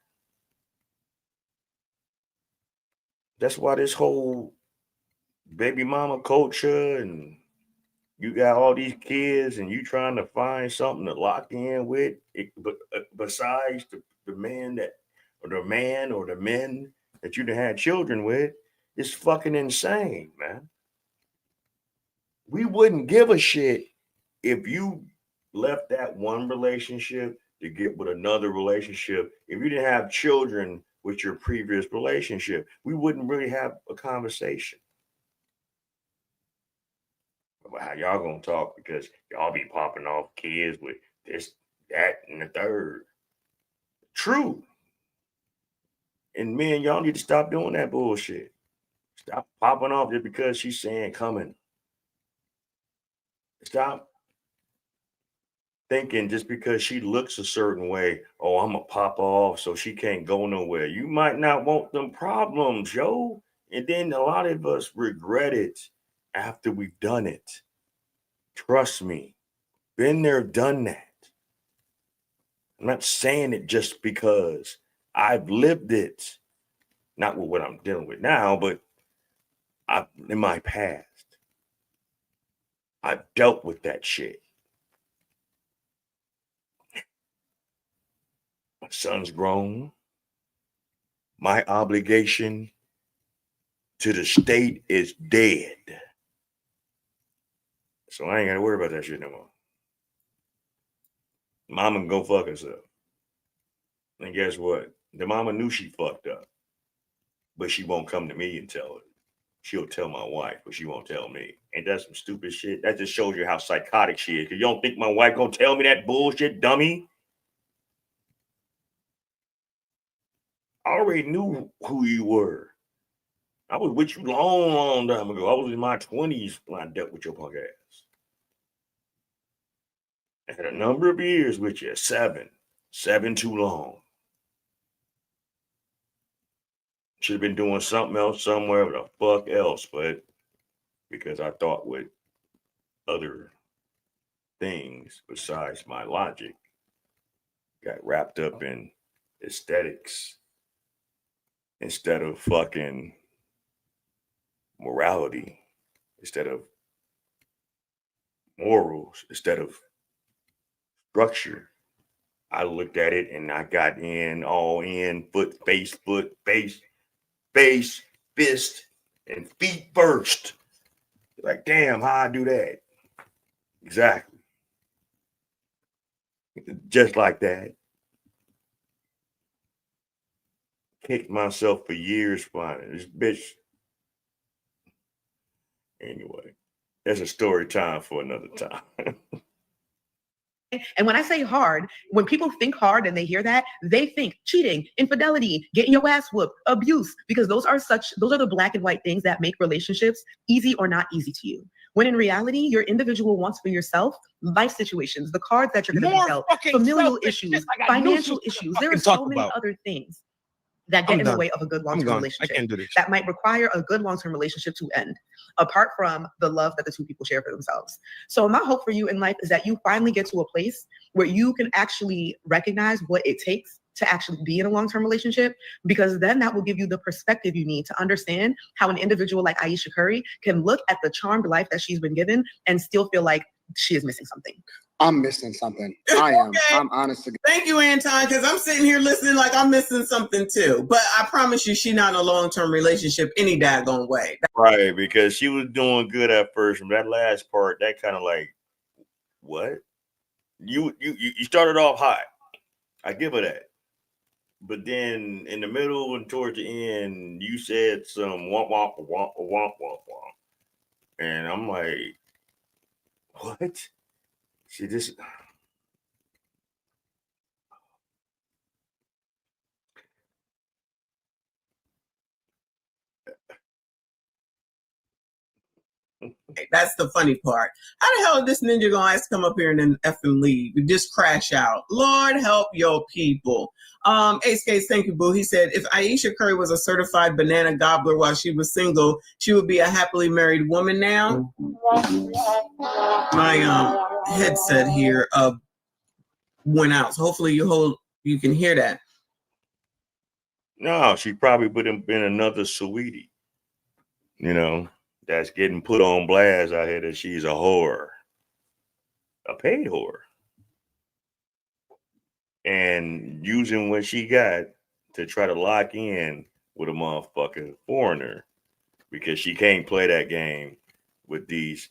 That's why this whole baby mama culture and you got all these kids and you trying to find something to lock in with, but besides the man or the men that you done had children with, is fucking insane, man. We wouldn't give a shit if you left that one relationship to get with another relationship. If you didn't have children with your previous relationship, we wouldn't really have a conversation about how y'all gonna talk because y'all be popping off kids with this, that, and the third. True. And men, y'all need to stop doing that bullshit. Stop popping off just because she's saying coming. Stop thinking just because she looks a certain way, oh, I'm gonna pop off so she can't go nowhere. You might not want them problems, yo. And then a lot of us regret it after we've done it. Trust me. Been there, done that. I'm not saying it just because I've lived it. Not with what I'm dealing with now, but in my past. I've dealt with that shit. My son's grown. My obligation to the state is dead. So I ain't got to worry about that shit no more. Mama can go fuck herself. And guess what? The mama knew she fucked up. But she won't come to me and tell her. She'll tell my wife, but she won't tell me. Ain't that some stupid shit? That just shows you how psychotic she is. Because you don't think my wife gonna tell me that bullshit, dummy? I already knew who you were. I was with you long time ago. I was in my 20s when I dealt with your punk ass. I had a number of years with you. 7 too long. Should have been doing something else somewhere, but the fuck else, but because I thought with other things besides my logic, got wrapped up in aesthetics instead of fucking morality, instead of morals, instead of structure. I looked at it and I got all in, face, fist and feet first. Like, damn, how I do that? Exactly. Just like that. Kicked myself for years finding this bitch. Anyway, that's a story time for another time. And when I say hard, when people think hard and they hear that, they think cheating, infidelity, getting your ass whooped, abuse, because those are the black and white things that make relationships easy or not easy to you. When in reality, your individual wants for yourself life situations, the cards that you're going to be dealt, familial issues, financial issues. There are so many other things that get in the way of a good long-term relationship that might require a good long-term relationship to end, apart from the love that the two people share for themselves. So my hope for you in life is that you finally get to a place where you can actually recognize what it takes to actually be in a long-term relationship, because then that will give you the perspective you need to understand how an individual like Ayesha Curry can look at the charmed life that she's been given and still feel like she is missing something. I'm missing something. I am. Okay. I'm honest to God. Thank you, Anton, because I'm sitting here listening like I'm missing something too. But I promise you, she's not in a long-term relationship any daggone way. Right, because she was doing good at first. And that last part, that kind of like, what? You started off hot. I give her that. But then in the middle and towards the end, you said some womp womp womp womp womp womp. And I'm like, what? See this. That's the funny part. How the hell is this ninja gonna ask to come up here and then effing leave? We just crash out. Lord help your people. Ace Case, thank you, boo. He said, if Ayesha Curry was a certified banana gobbler while she was single, she would be a happily married woman now. My headset here went out. So hopefully you can hear that. No, she probably would have been another sweetie. You know, that's getting put on blast out here that she's a whore. A paid whore. And using what she got to try to lock in with a motherfucking foreigner, because she can't play that game with these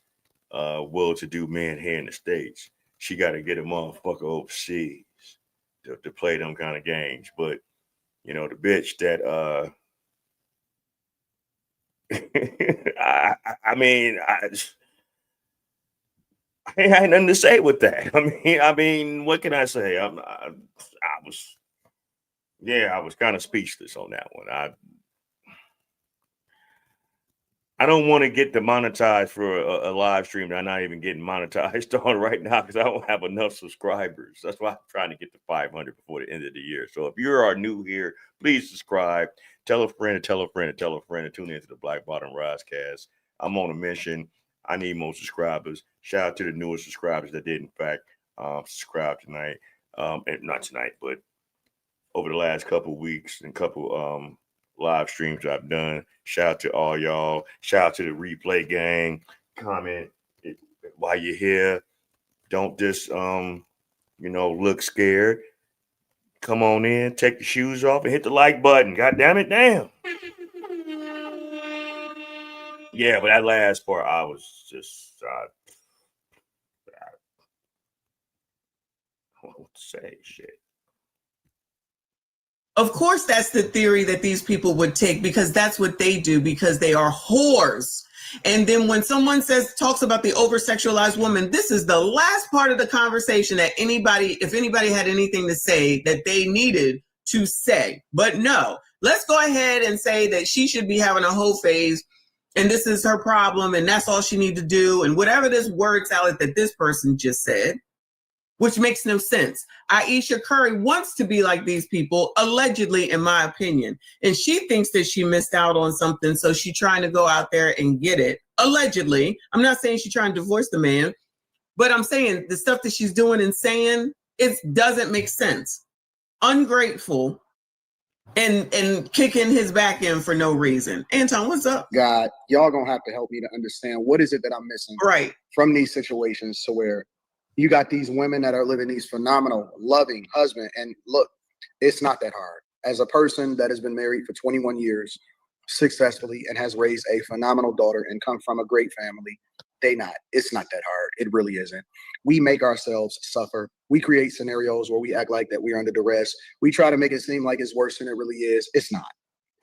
well-to-do men here in the States. She got to get a motherfucker overseas to play them kind of games. But, you know, the bitch that I mean, I ain't nothing to say with that. I mean, what can I say? I was kind of speechless on that one. I don't want to get demonetized for a live stream that I'm not even getting monetized on right now because I don't have enough subscribers. That's why I'm trying to get to 500 before the end of the year. So if you are new here, please subscribe. Tell a friend and tell a friend and tell a friend and tune into the Black Bottom Risecast. I'm on a mission. I need more subscribers. Shout out to the newest subscribers that did, in fact, subscribe tonight. And not tonight, but over the last couple weeks and couple live streams I've done. Shout out to all y'all. Shout out to the replay gang. Comment while you're here. Don't just look scared. Come on in, take the shoes off, and hit the like button. God damn it, damn. Yeah, but that last part, I was just I don't know what to say. Shit. Of course, that's the theory that these people would take because that's what they do because they are whores. And then when someone talks about the over-sexualized woman, this is the last part of the conversation that if anybody had anything to say that they needed to say. But no, let's go ahead and say that she should be having a whole phase and this is her problem and that's all she needs to do. And whatever this word salad that this person just said, which makes no sense. Ayesha Curry wants to be like these people, allegedly, in my opinion. And she thinks that she missed out on something, so she's trying to go out there and get it. Allegedly. I'm not saying she's trying to divorce the man, but I'm saying the stuff that she's doing and saying, it doesn't make sense. Ungrateful and kicking his back in for no reason. Anton, what's up? God, y'all gonna have to help me to understand what is it that I'm missing from these situations to where you got these women that are living these phenomenal, loving husband. And look, it's not that hard. As a person that has been married for 21 years successfully and has raised a phenomenal daughter and come from a great family, it's not that hard. It really isn't. We make ourselves suffer. We create scenarios where we act like that we're under duress. We try to make it seem like it's worse than it really is. It's not.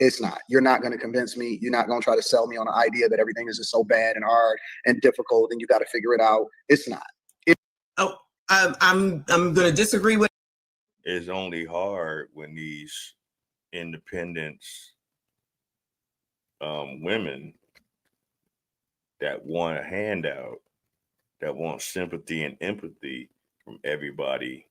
It's not. You're not going to convince me. You're not going to try to sell me on the idea that everything is just so bad and hard and difficult and you got to figure it out. It's not. I'm going to disagree with. It's only hard when these independents, women that want a handout, that want sympathy and empathy from everybody,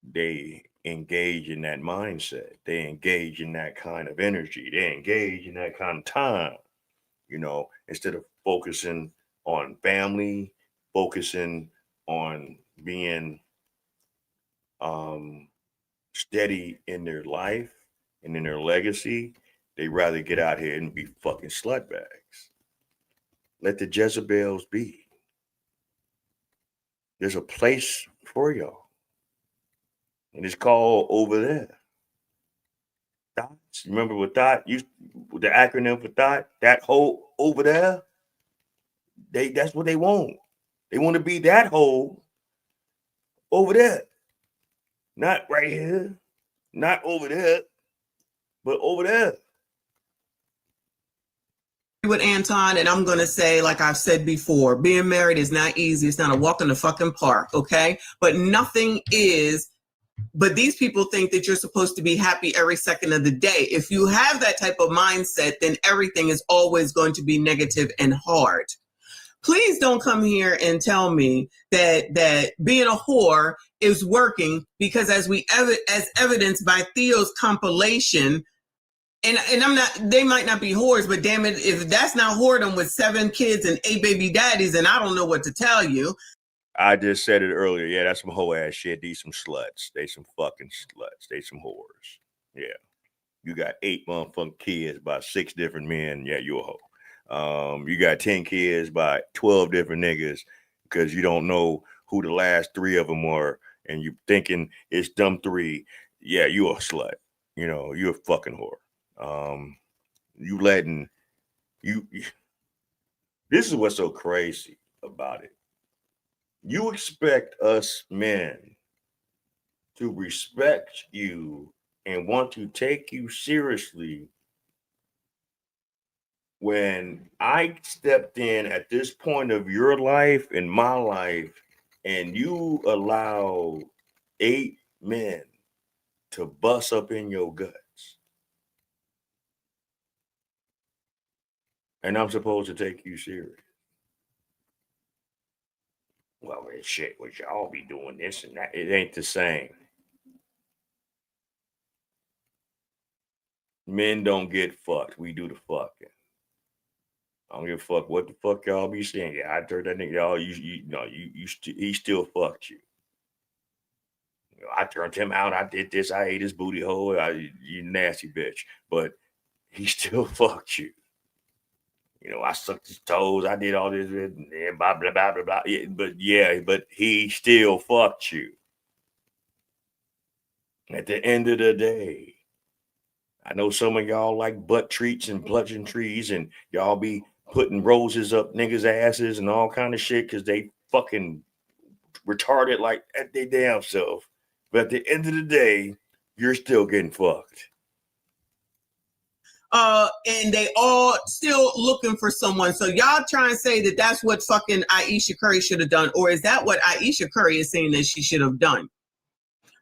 they engage in that mindset. They engage in that kind of energy. They engage in that kind of time, instead of focusing on family, focusing on being steady in their life and in their legacy. They rather get out here and be fucking slut bags. Let the Jezebels be. There's a place for y'all. And it's called over there. Thoughts. Remember what thought used, the acronym for thought, that hole over there? That's what they want. They want to be that hole over there. Not right here. Not over there. But over there. With Anton, and I'm going to say, like I've said before, being married is not easy. It's not a walk in the fucking park, okay? But nothing is. But these people think that you're supposed to be happy every second of the day. If you have that type of mindset, then everything is always going to be negative and hard. Please don't come here and tell me that being a whore is working, because as evidenced by Theo's compilation, and I'm not, they might not be whores, but damn it, if that's not whoredom with 7 kids and 8 baby daddies, then I don't know what to tell you. I just said it earlier. Yeah, that's some hoe ass shit. These some sluts. They some fucking sluts. They some whores. Yeah. You got 8 motherfucking kids by 6 different men. Yeah, you're a hoe. You got 10 kids by 12 different niggas because you don't know who the last 3 of them were, and you thinking it's them 3. Yeah, you a slut. You're a fucking whore. You letting you. This is what's so crazy about it. You expect us men to respect you and want to take you seriously when I stepped in at this point of your life and my life, and you allow 8 men to bust up in your guts. And I'm supposed to take you serious. Well, shit, we should all be doing this and that. It ain't the same. Men don't get fucked. We do the fucking. I don't give a fuck what the fuck y'all be saying. Yeah, I turned that nigga. Y'all, he still fucked you. I turned him out. I did this. I ate his booty hole. You nasty bitch. But he still fucked you. I sucked his toes. I did all this, and blah, blah, blah, blah, blah. Yeah, but he still fucked you. At the end of the day, I know some of y'all like butt treats and pleasantries, and y'all be putting roses up niggas' asses and all kind of shit because they fucking retarded like at their damn self. But at the end of the day, you're still getting fucked. And they all still looking for someone. So y'all try and say that that's what fucking Ayesha Curry should have done, or is that what Ayesha Curry is saying that she should have done?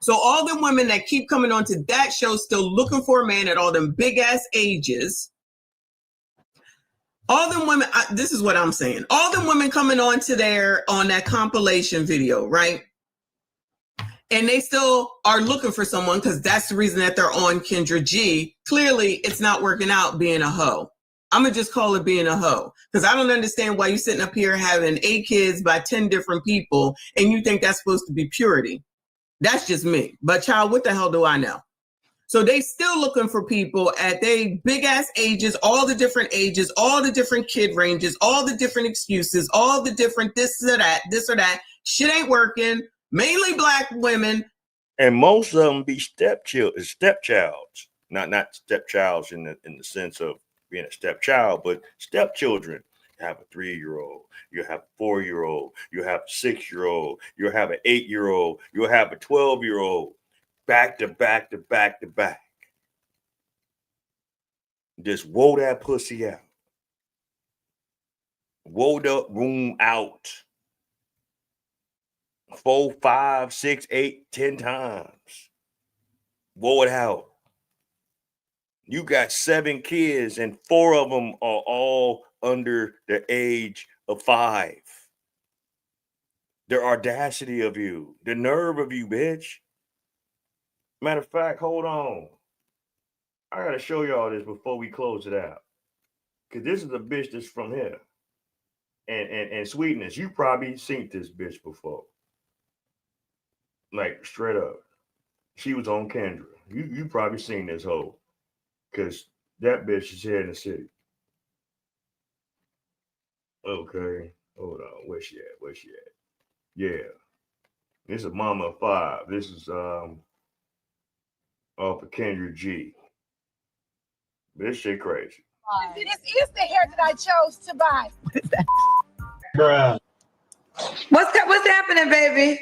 So all the women that keep coming onto that show still looking for a man at all them big ass ages, all them women, this is what I'm saying, all them women coming on that compilation video, right? And they still are looking for someone because that's the reason that they're on Kendra G. Clearly, it's not working out being a hoe. I'm going to just call it being a hoe, because I don't understand why you're sitting up here having 8 kids by 10 different people and you think that's supposed to be purity. That's just me. But child, what the hell do I know? So they still looking for people at they big ass ages, all the different ages, all the different kid ranges, all the different excuses, all the different this or that. Shit ain't working. Mainly black women. And most of them be stepchilds. not stepchilds in the sense of being a stepchild, but stepchildren. You have a 3-year-old, you have a 4-year-old, you have a 6-year-old, you have an 8-year-old, you have a 12-year-old, back to back to back to back. Just woe that pussy out. Woe the room out. 4, 5, 6, 8, 10 times. Woe it out. You got 7 kids and 4 of them are all under the age of 5. The audacity of you, the nerve of you, bitch. Matter of fact, hold on. I gotta show y'all this before we close it out. Cause this is a bitch that's from here. And Sweetness, you probably seen this bitch before. Like straight up. She was on Kendra. You probably seen this hoe. Cause that bitch is here in the city. Okay. Hold on. Where's she at? Yeah. This is Mama of 5. This is off of Kendra G. This shit crazy. This is the hair that I chose to buy. Bruh. What's happening, baby?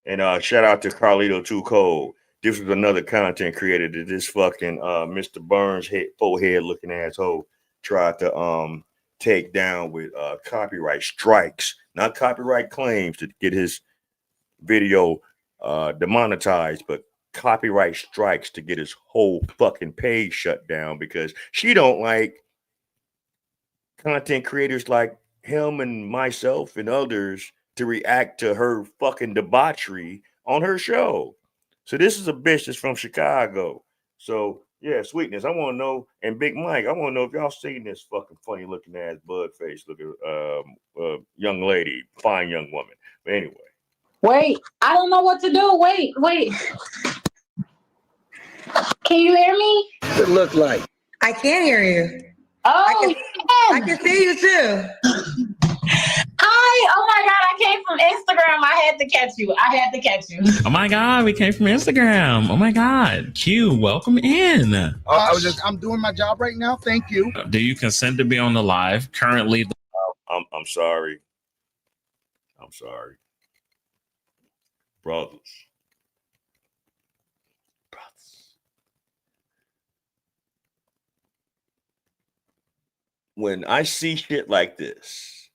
And shout out to Carlito Too Cold. This was another content creator that this fucking Mr. Burns forehead looking asshole tried to take down with copyright strikes, not copyright claims, to get his video demonetized, but copyright strikes to get his whole fucking page shut down because she don't like content creators like him and myself and others to react to her fucking debauchery on her show. So this is a bitch that's from Chicago. So yeah, Sweetness, I want to know, and Big Mike, I want to know if y'all seen this fucking funny looking ass bud face looking young lady, fine young woman. But anyway. Wait, I don't know what to do. Wait. Can you hear me? What's it look like? I can hear you. Oh, I can see you too. Hi. Oh my God, I came from Instagram. I had to catch you. Oh my God, we came from Instagram. Oh my God. Q, welcome in. I'm doing my job right now. Thank you. Do you consent to be on the live? Currently, I'm sorry. Brothers. When I see shit like this,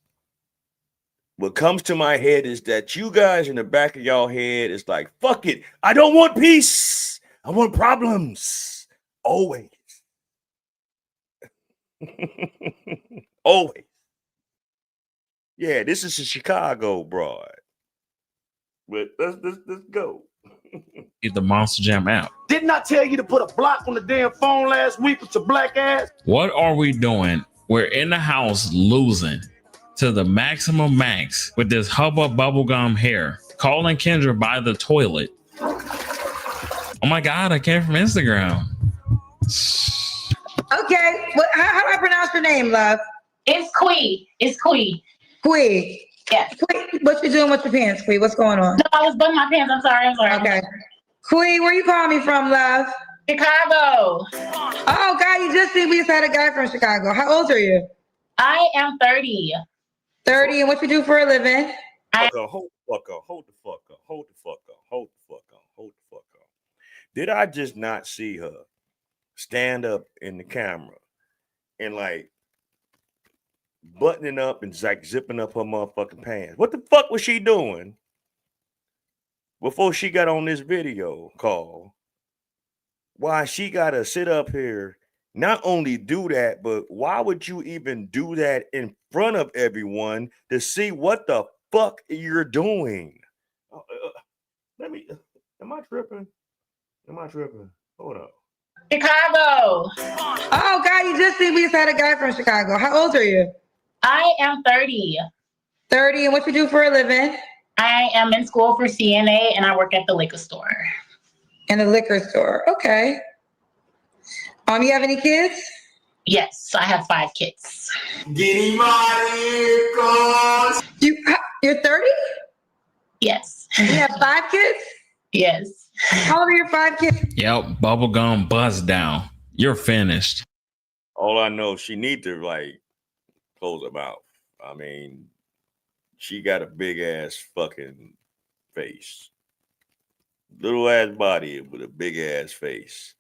what comes to my head is that you guys in the back of y'all head is like, fuck it. I don't want peace. I want problems. Always. Always. Yeah, this is a Chicago broad. But let's go. get the Monster Jam app. Didn't I tell you to put a block on the damn phone last week with your black ass? What are we doing? We're in the house losing to the maximum max with this Hubba bubblegum hair. Calling Kendra by the toilet. Oh my God, I came from Instagram. Okay, how do I pronounce your name, love? It's Quee. Quee. Yes. Quee, what you doing with your pants, Quee? What's going on? No, I was buttoning my pants. I'm sorry. Okay. Quee, where you calling me from, love? Chicago. Oh, God, you just had a guy from Chicago. How old are you? I am 30. 30, and what you do for a living? Hold the fuck up. Did I just not see her stand up in the camera and like buttoning up and like zipping up her motherfucking pants? What the fuck was she doing before she got on this video call? Why she gotta sit up here, not only do that, but why would you even do that in front of everyone to see what the fuck you're doing? Am I tripping? Hold up. Chicago. Oh, God, you just had a guy from Chicago. How old are you? I am 30. 30, and what you do for a living? I am in school for CNA, and I work at the liquor store. In a liquor store. Okay. You have any kids? Yes, I have 5 kids. Get him out of here, cuz. You're 30? Yes. You have 5 kids? Yes. How old are your 5 kids? Yep, bubblegum buzz down. You're finished. All I know, she need to like close her mouth. I mean, she got a big ass fucking face. Little ass body with a big ass face.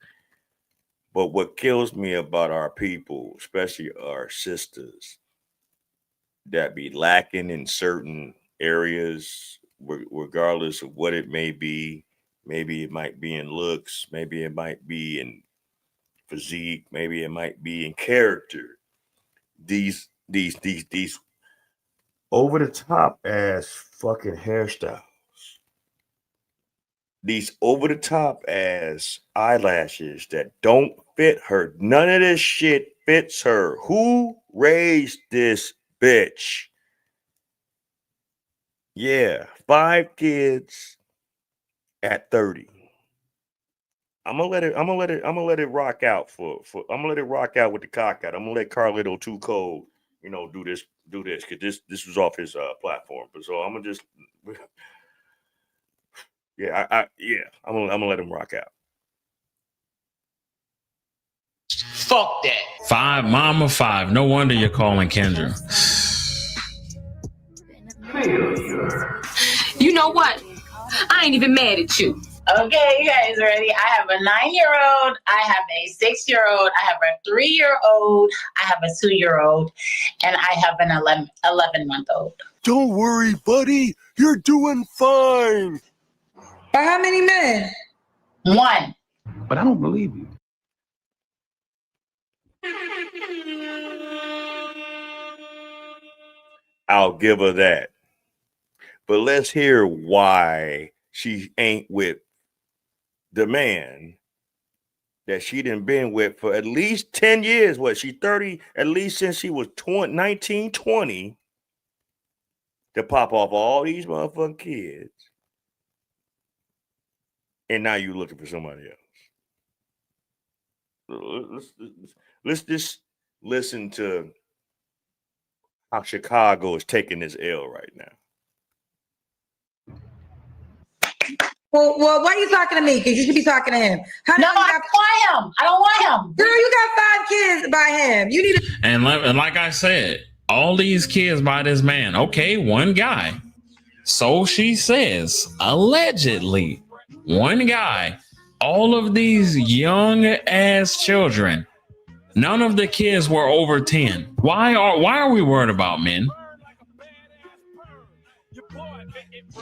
But what kills me about our people, especially our sisters, that be lacking in certain areas, regardless of what it may be. Maybe it might be in looks, maybe it might be in physique, maybe it might be in character. These over the top ass fucking hairstyles. These over the top ass eyelashes that don't fit her. None of this shit fits her. Who raised this bitch? Yeah, 5 kids at 30. I'm gonna let it rock out I'm gonna let it rock out with the cock out. I'm gonna let Carlito Too Cold, do this because this was off his platform. But so I'm gonna just I'm gonna let him rock out. Fuck that. 5, mama 5. No wonder you're calling Kendra. You know what? I ain't even mad at you. Okay, you guys ready? I have a 9-year-old, I have a 6-year-old, I have a 3-year-old, I have a 2-year-old, and I have an 11-month-old. Don't worry, buddy. You're doing fine. By how many men? 1. But I don't believe you. I'll give her that. But let's hear why she ain't with the man that she done been with for at least 10 years. What, she 30, at least since she was 19, 20, to pop off all these motherfucking kids. And now you looking for somebody else. Let's just listen to how Chicago is taking this L right now. Well, why are you talking to me? Because you should be talking to him. I don't want him. I don't want him. Girl, you got 5 kids by him. You need to. And like I said, all these kids by this man. Okay, one guy. So she says, allegedly, one guy. All of these young ass children. None of the kids were over 10. Why are we worried about men?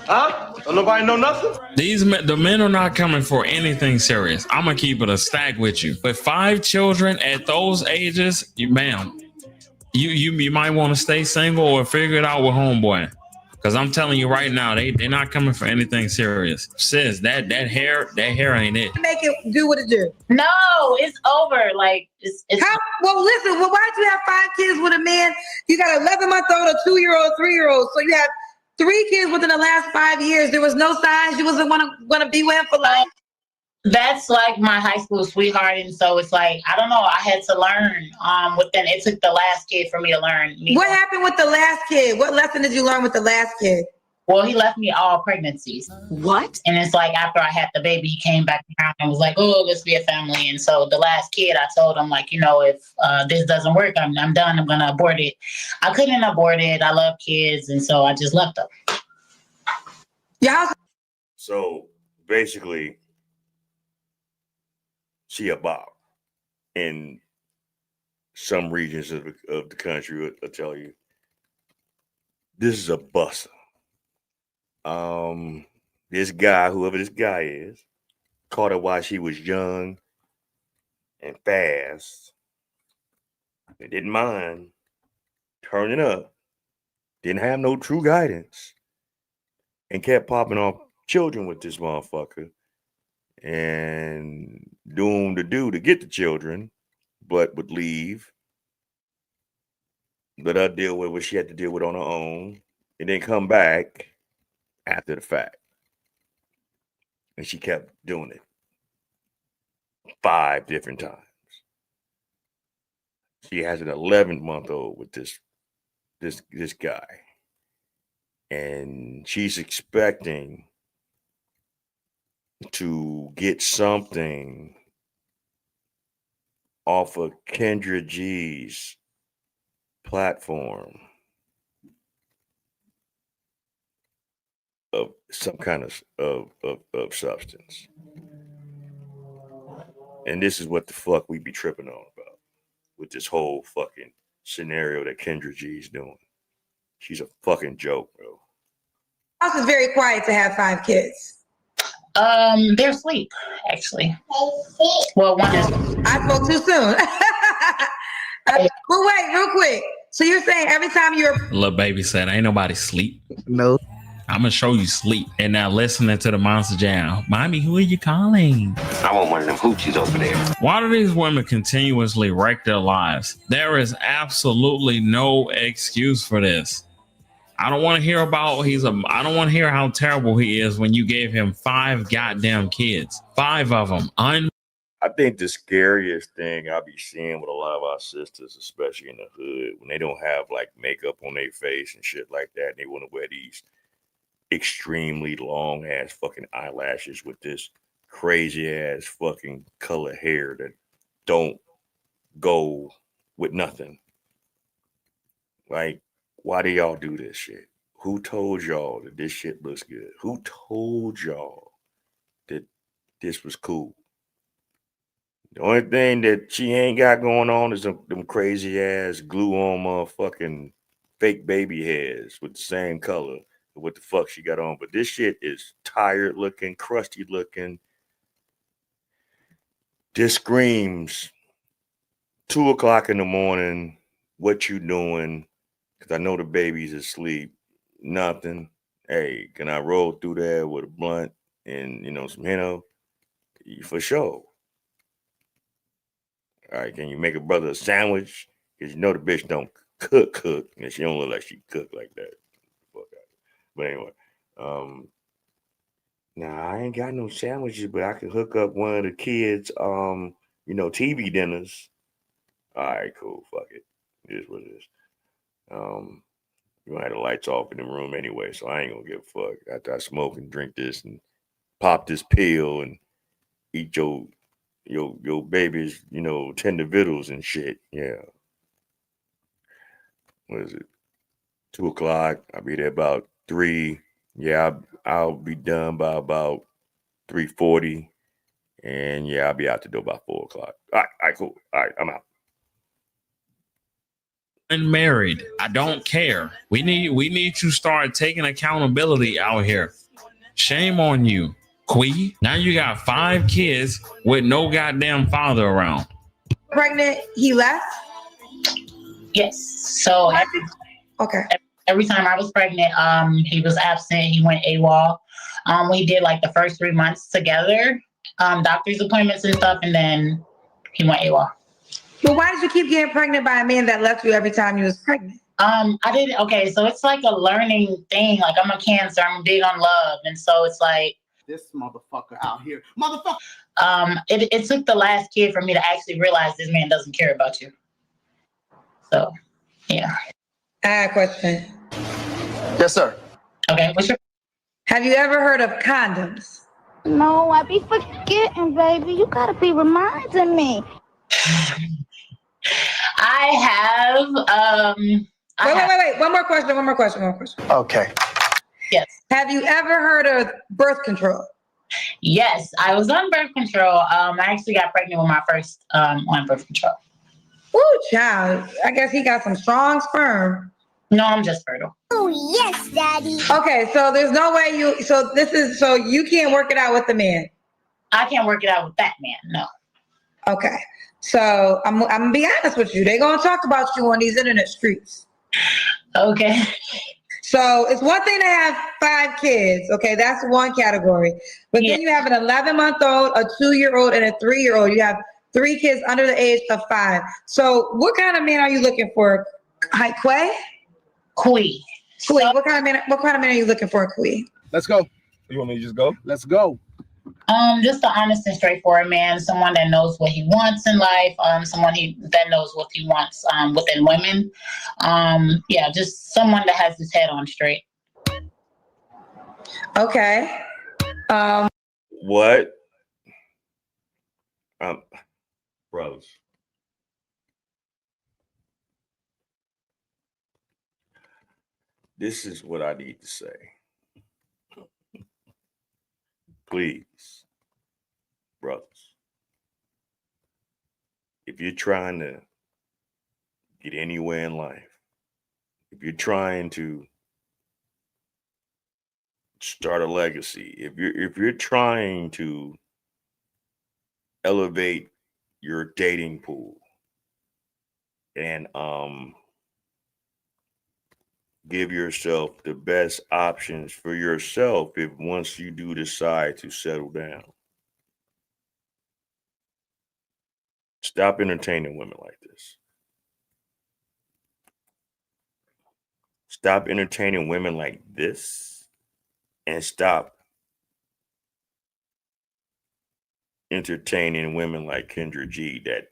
Huh? Don't nobody know nothing? The men are not coming for anything serious. I'm gonna keep it a stack with you. But 5 children at those ages, you might want to stay single or figure it out with homeboy. Because I'm telling you right now, they're not coming for anything serious. Sis, that hair ain't it. Make it do what it do. No, it's over. Like it's well, listen. Well, why'd you have 5 kids with a man? You got an 11-month-old, a 2-year-old, 3-year-old. So you have 3 kids within the last 5 years. There was no signs you wasn't gonna be with him for life. That's like my high school sweetheart, and so it's like I don't know. I had to learn. Within it took the last kid for me to learn. What happened with the last kid? What lesson did you learn with the last kid? Well, he left me all pregnancies. What? And it's like after I had the baby, he came back around and was like, "Oh, let's be a family." And so the last kid, I told him like, if this doesn't work, I'm done. I'm gonna abort it. I couldn't abort it. I love kids, and so I just left them. Yeah. So basically, she a bop in some regions of the country. I'll tell you, this is a buster. This guy, whoever this guy is, caught her while she was young and fast. They didn't mind turning up, didn't have no true guidance, and kept popping off children with this motherfucker and doing the do to get the children, but would leave, let her deal with what she had to deal with on her own, and then come back after the fact. And she kept doing it 5 different times. She has an 11-month-old with this guy. And she's expecting to get something off of Kendra G's platform of some kind of substance. And this is what the fuck we be tripping on about with this whole fucking scenario that Kendra G's doing. She's a fucking joke, bro. House is very quiet to have 5 kids. They're asleep, actually. Well, one is. I spoke too soon. But wait, real quick. So you're saying every time you're Little baby said, ain't nobody sleep. No. I'm gonna show you sleep. And now listening to the Monster Jam. Mommy, who are you calling? I want one of them hoochies over there. Why do these women continuously wreck their lives? There is absolutely no excuse for this. I don't want to hear about I don't want to hear how terrible he is when you gave him 5 goddamn kids. 5 of them. I think the scariest thing I be seeing with a lot of our sisters, especially in the hood, when they don't have like makeup on their face and shit like that, and they want to wear these extremely long ass fucking eyelashes with this crazy ass fucking color hair that don't go with nothing. Like, why do y'all do this shit? Who told y'all that this shit looks good? Who told y'all that this was cool? The only thing that she ain't got going on is them crazy ass glue on motherfucking fake baby hairs with the same color. What the fuck she got on? But this shit is tired looking, crusty looking. This screams 2 o'clock in the morning. What you doing? Because I know the baby's asleep. Nothing. Hey, can I roll through there with a blunt and, some henna? For sure. All right, can you make a brother a sandwich? Because the bitch don't cook, and she don't look like she cook like that. Fuck out. But anyway, I ain't got no sandwiches, but I can hook up one of the kids, TV dinners. All right, cool. Fuck it. It is what it is. You're gonna have the lights off in the room anyway, so I ain't gonna give a fuck. After I smoke and drink this and pop this pill and eat your baby's, tender vittles and shit. Yeah. What is it? 2 o'clock. I'll be there about 3. Yeah, I'll be done by about 3:40. And yeah, I'll be out the door by 4 o'clock. All right, cool. All right, I'm out. Unmarried. I don't care. We need to start taking accountability out here. Shame on you, Quee. Now you got 5 kids with no goddamn father around. pregnant, he left? Yes. So every time I was pregnant, he was absent. He went AWOL. We did like the first 3 months together, doctor's appointments and stuff, and then he went AWOL. But why did you keep getting pregnant by a man that left you every time you was pregnant? I didn't. Okay, so it's like a learning thing. Like, I'm a Cancer. I'm big on love, and so it's like this motherfucker out here, motherfucker. It took the last kid for me to actually realize this man doesn't care about you. So, yeah. I have a question. Yes, sir. Okay, what's your? Have you ever heard of condoms? No, I be forgetting, baby. You gotta be reminding me. I have. Wait. One more question. Okay. Yes. Have you ever heard of birth control? Yes, I was on birth control. I actually got pregnant with my first on birth control. Ooh, child. I guess he got some strong sperm. No, I'm just fertile. Oh, yes, Daddy. Okay, so there's no way so you can't work it out with the man. I can't work it out with that man, no. Okay. So I'm gonna be honest with you. They're gonna talk about you on these internet streets. Okay. So it's one thing to have 5 kids. Okay, that's one category. But then you have an 11-month-old, a 2-year-old, and a 3-year-old. You have 3 kids under the age of 5. So what kind of man are you looking for? Quay? Quee. What kind of man are you looking for, Quee? Let's go. You want me to just go? Let's go. Just an honest and straightforward man, someone that knows what he wants in life, someone that knows what he wants within women. Yeah, just someone that has his head on straight. Okay. What? Brothers. This is what I need to say. Please, brothers, if you're trying to get anywhere in life, if you're trying to start a legacy, if you're trying to elevate your dating pool and give yourself the best options for yourself if once you do decide to settle down. Stop entertaining women like this. Stop entertaining women like this and stop entertaining women like Kendra G that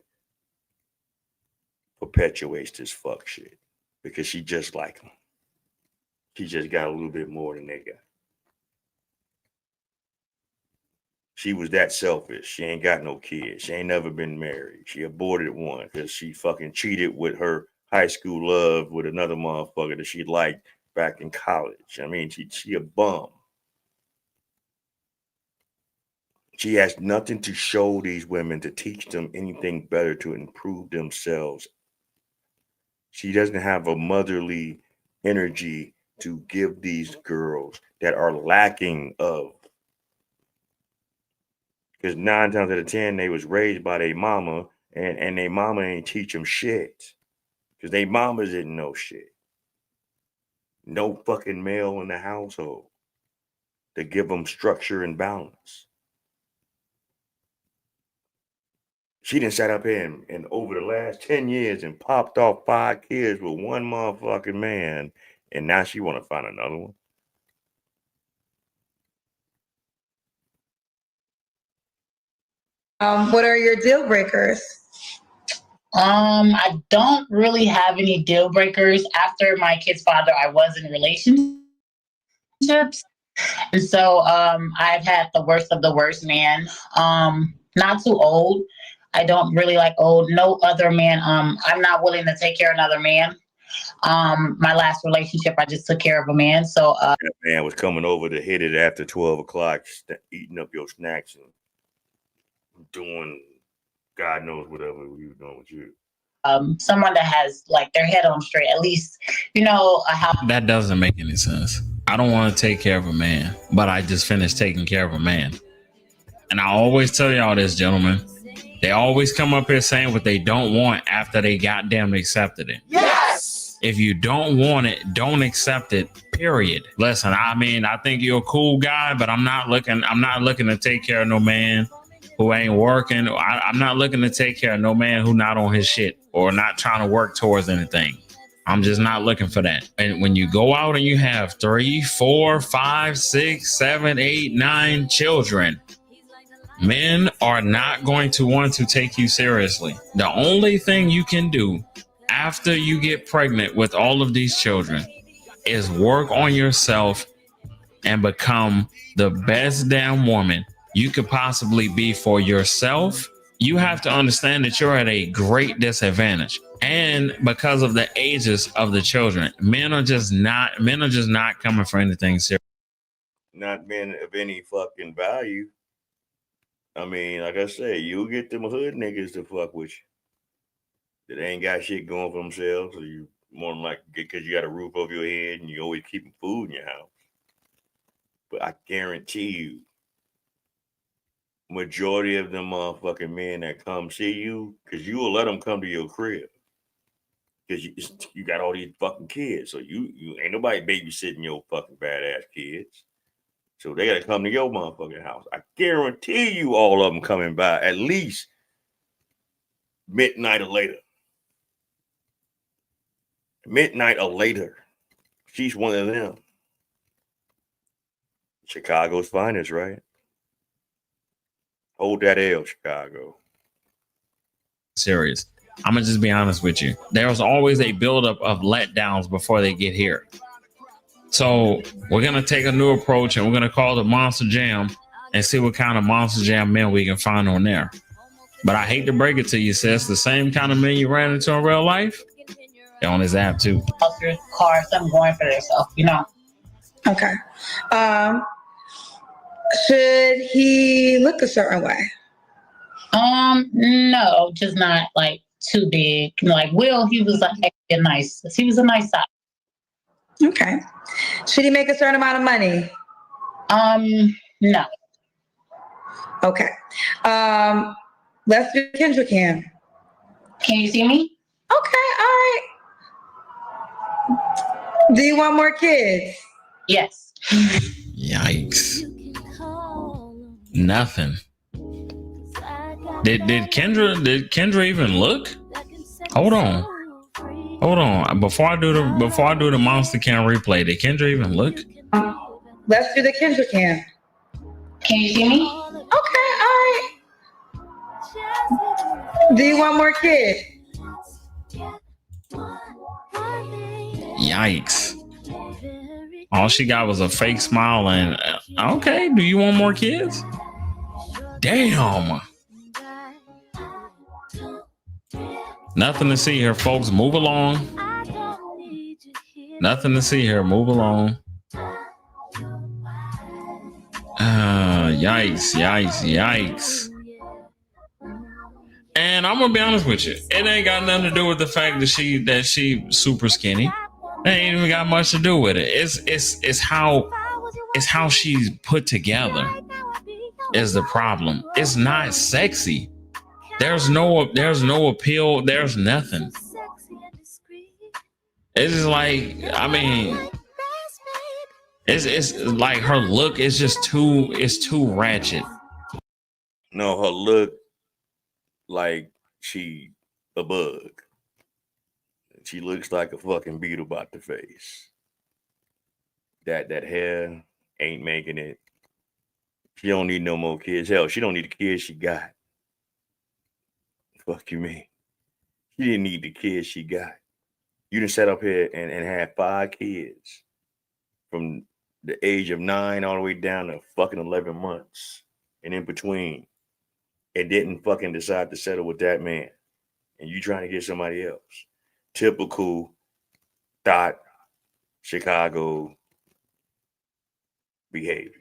perpetuates this fuck shit because she just like them. She just got a little bit more than they got. She was that selfish. She ain't got no kids. She ain't never been married. She aborted one because she fucking cheated with her high school love with another motherfucker that she liked back in college. I mean, she a bum. She has nothing to show these women to teach them anything better to improve themselves. She doesn't have a motherly energy to give these girls that are lacking of. Because 9 times out of 10, they was raised by their mama, and their mama ain't teach them shit. Because their mamas didn't know shit. No fucking male in the household to give them structure and balance. She done sat up here and over the last 10 years and popped off 5 kids with one motherfucking man, and now she want to find another one. What are your deal breakers? I don't really have any deal breakers. After my kid's father, I was in relationships. And so I've had the worst of the worst man. Not too old. I don't really like old. No other man. I'm not willing to take care of another man. My last relationship, I just took care of a man. So that man was coming over to hit it after 12 o'clock, eating up your snacks and doing God knows whatever he was doing with you. Someone that has like their head on straight, at least, you know, how That doesn't make any sense. I don't want to take care of a man, but I just finished taking care of a man. And I always tell y'all this, gentlemen. They always come up here saying what they don't want after they goddamn accepted it. Yes! If you don't want it, don't accept it, period. Listen, I mean, I think you're a cool guy, but I'm not looking to take care of no man who ain't working. I'm not looking to take care of no man who not on his shit or not trying to work towards anything. I'm just not looking for that. And when you go out and you have 3, 4, 5, 6, 7, 8, 9 children, men are not going to want to take you seriously. The only thing you can do after you get pregnant with all of these children is work on yourself and become the best damn woman you could possibly be for yourself. You have to understand that you're at a great disadvantage. And because of the ages of the children, men are just not coming for anything serious. Not men of any fucking value. I mean, like I say, you'll get them hood niggas to fuck with you that ain't got shit going for themselves. So you more than likely because you got a roof over your head and you always keeping food in your house. But I guarantee you, majority of them motherfucking men that come see you, because you will let them come to your crib. Because you got all these fucking kids. So you ain't nobody babysitting your fucking badass kids. So they got to come to your motherfucking house. I guarantee you all of them coming by at least midnight or later. Midnight or later. She's one of them. Chicago's finest, right? Hold that L, Chicago. Serious. I'm gonna just be honest with you. There's always a buildup of letdowns before they get here. So we're gonna take a new approach and we're gonna call the Monster Jam and see what kind of Monster Jam men we can find on there. But I hate to break it to you, sis. The same kind of men you ran into in real life, they're on this app too. Cars, I'm going for themselves, you know. Okay. Should he look a certain way? No, just not like too big. Like Will, he was like a nice size. Okay. Should he make a certain amount of money? No. Okay. Let's do Kendra Cam. Can you see me? Okay, all right. Do you want more kids? Yes. Yikes. Nothing. Did Kendra even look? Hold on. Before I do the Monster Cam replay, did Kendra even look? Let's do the Kendra Cam. Can you see me? Okay, all right. Do you want more kids? Yikes. All she got was a fake smile and okay, do you want more kids? Damn. Nothing to see here, folks. Move along. Nothing to see here. Move along. Yikes. And I'm gonna be honest with you. It ain't got nothing to do with the fact that she super skinny. It ain't even got much to do with it. It's how she's put together is the problem. It's not sexy. There's no appeal. There's nothing. It's just like, I mean, it's like her look is just too ratchet. No, her look like she a bug. She looks like a fucking beetle about the face. That hair ain't making it. She don't need no more kids. Hell, she don't need the kids she got. Fuck you mean? She didn't need the kids she got. You done sat up here and had 5 kids from the age of 9 all the way down to fucking 11 months and in between, and didn't fucking decide to settle with that man. And you trying to get somebody else. Typical thought Chicago behavior.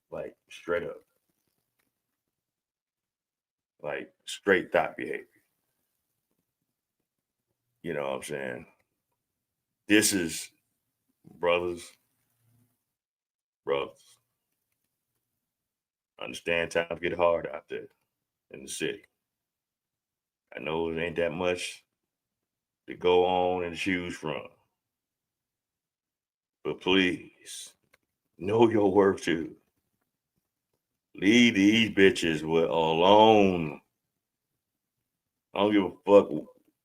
Like straight up. Like straight thought behavior. You know what I'm saying? This is brothers. Understand times get hard out there in the city. I know it ain't that much to go on and choose from. But please, know your worth too. Leave these bitches alone. I don't give a fuck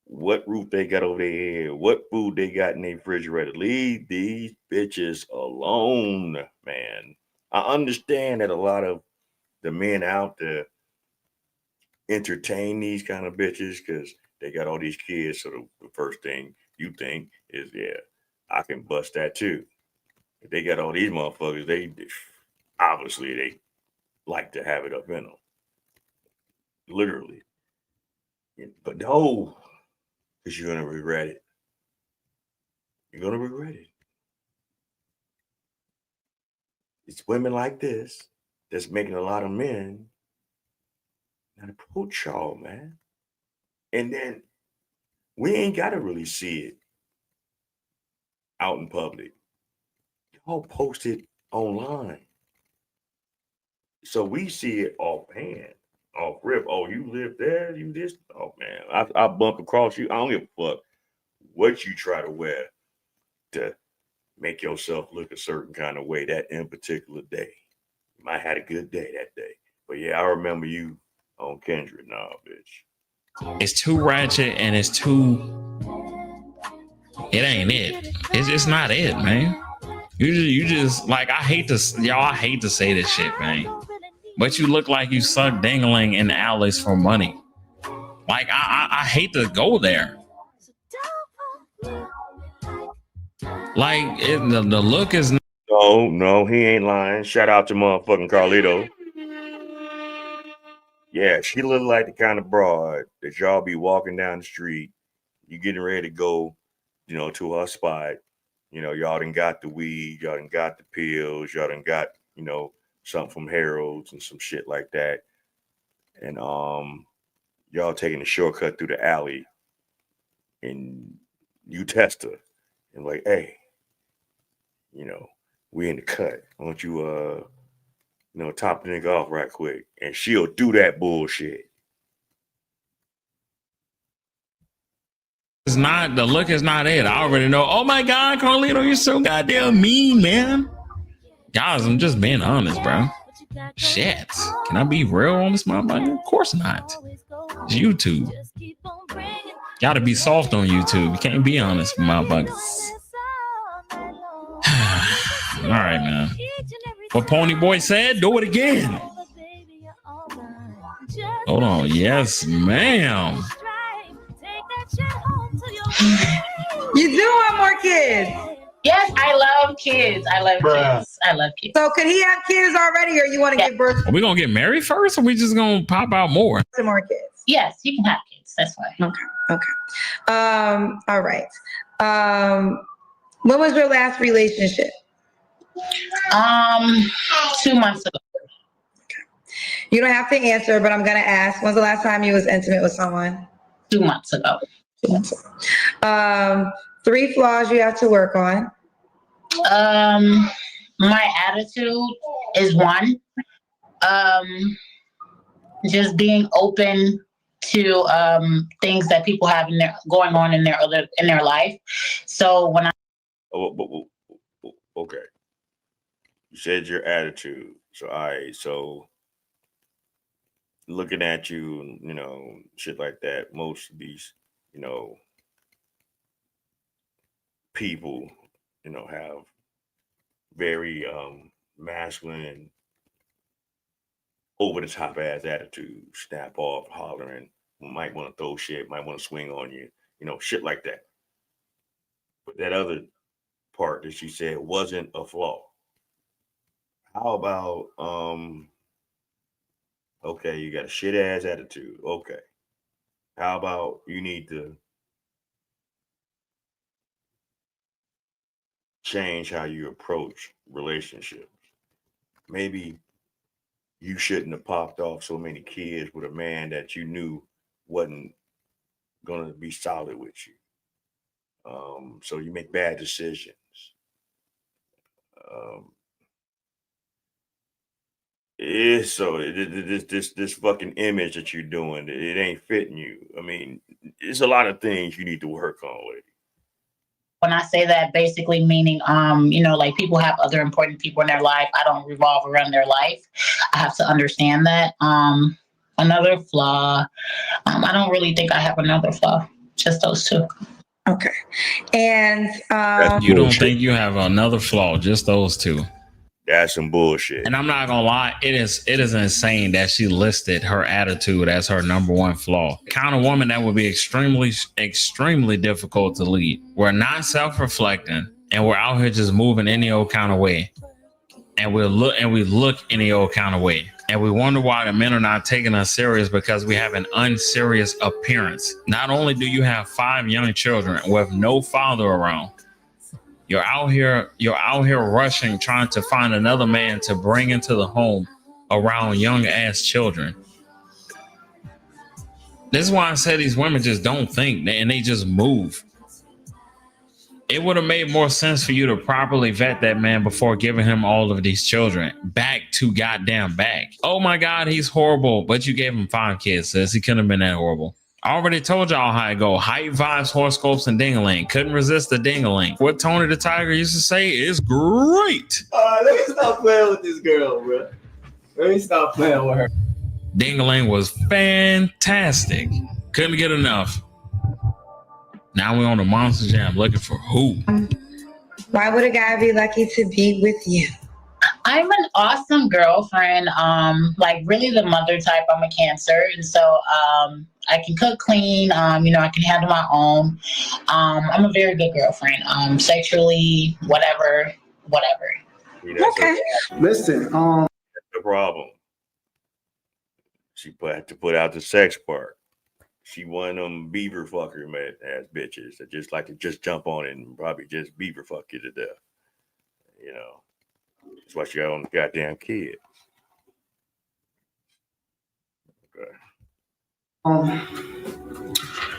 what roof they got over their head, what food they got in their refrigerator. Leave these bitches alone, man. I understand that a lot of the men out there entertain these kind of bitches because they got all these kids. So the first thing you think is, yeah, I can bust that too. If they got all these motherfuckers, they obviously they like to have it up in them. Literally. But no, because you're going to regret it. You're going to regret it. It's women like this that's making a lot of men not approach y'all, man. And then we ain't got to really see it out in public. Y'all post it online. So we see it offhand, off rip. Oh, you live there? You this? Oh, man. I bump across you. I don't give a fuck what you try to wear to make yourself look a certain kind of way that in particular day. You might have had a good day that day. But yeah, I remember you on Kendra. Nah, bitch. It's too ratchet and it's too. It ain't it. It's not it, man. You just like I hate to say this shit, man. But you look like you suck dangling in the alleys for money. Like I hate to go there. Like the look is. No, he ain't lying. Shout out to motherfucking Carlito. Yeah, she look like the kind of broad that y'all be walking down the street. You getting ready to go, to her spot. Y'all done got the weed, y'all done got the pills, y'all done got, something from Harold's and some shit like that. And y'all taking a shortcut through the alley, and you test her and like, hey, we in the cut. Why don't you top the nigga off right quick? And she'll do that bullshit. It's not, the look is not it. I already know. Oh my God, Carlito, you're so goddamn mean, man. Guys, I'm just being honest, bro. Shit. Can I be real on this motherfucker? Of course not. It's YouTube. Gotta be soft on YouTube. You can't be honest, motherfuckers. All right, man. What Pony Boy said, do it again. Hold on. Yes, ma'am. You do want more kids? Yes, I love kids. I love kids. I love kids. So could he have kids already, or you want to give birth Are we gonna get married first, or we just gonna pop out more? to more kids? Yes, you can have kids. That's fine. Okay. All right. When was your last relationship? 2 months ago. You don't have to answer, but I'm gonna ask. When's the last time you was intimate with someone? 2 months ago. 2 months ago. 3 flaws you have to work on. My attitude is one. Just being open to things that people have going on in their life. So when I Okay. You said your attitude. So looking at you, shit like that, most of these, people, have very masculine and over the top ass attitude, snap off, hollering, might want to throw shit, might want to swing on you, shit like that. But that other part that you said wasn't a flaw. How about okay, you got a shit ass attitude. Okay. How about you need to change how you approach relationships? Maybe you shouldn't have popped off so many kids with a man that you knew wasn't gonna be solid with you. So you make bad decisions. This fucking image that you're doing, it ain't fitting you. I mean, it's a lot of things you need to work on with it. When I say that, basically meaning, like people have other important people in their life. I don't revolve around their life. I have to understand that. Another flaw, I don't really think I have another flaw. Just those two. Okay. And You don't think you have another flaw, just those two? That's some bullshit. And I'm not gonna lie, it is insane that she listed her attitude as her number one flaw. Kind of woman that would be extremely difficult to lead. We're not self-reflecting, and we're out here just moving any old kind of way. And we look any old kind of way. And we wonder why the men are not taking us serious, because we have an unserious appearance. Not only do you have 5 young children with no father around, you're out here rushing, trying to find another man to bring into the home around young ass children. This is why I say these women just don't think, and they just move. It would have made more sense for you to properly vet that man before giving him all of these children back to goddamn back. Oh my God, he's horrible, but you gave him 5 kids, sis. He couldn't have been that horrible. I already told y'all how it go. Height, vibes, horoscopes, and ding-a-ling. Couldn't resist the ding-a-ling. What Tony the Tiger used to say is great. Let me stop playing with this girl, bro. Let me stop playing with her. Ding-a-ling was fantastic. Couldn't get enough. Now we're on the Monster Jam looking for who? Why would a guy be lucky to be with you? I'm an awesome girlfriend. Like really the mother type. I'm a Cancer, and so I can cook, clean. I can handle my own. I'm a very good girlfriend. Sexually, whatever. Okay. Listen, that's the problem. She had to put out the sex part. She one of them beaver fucker man ass bitches that just like to just jump on it and probably just beaver fuck you to death. You know, that's why she got on the goddamn kid. Okay.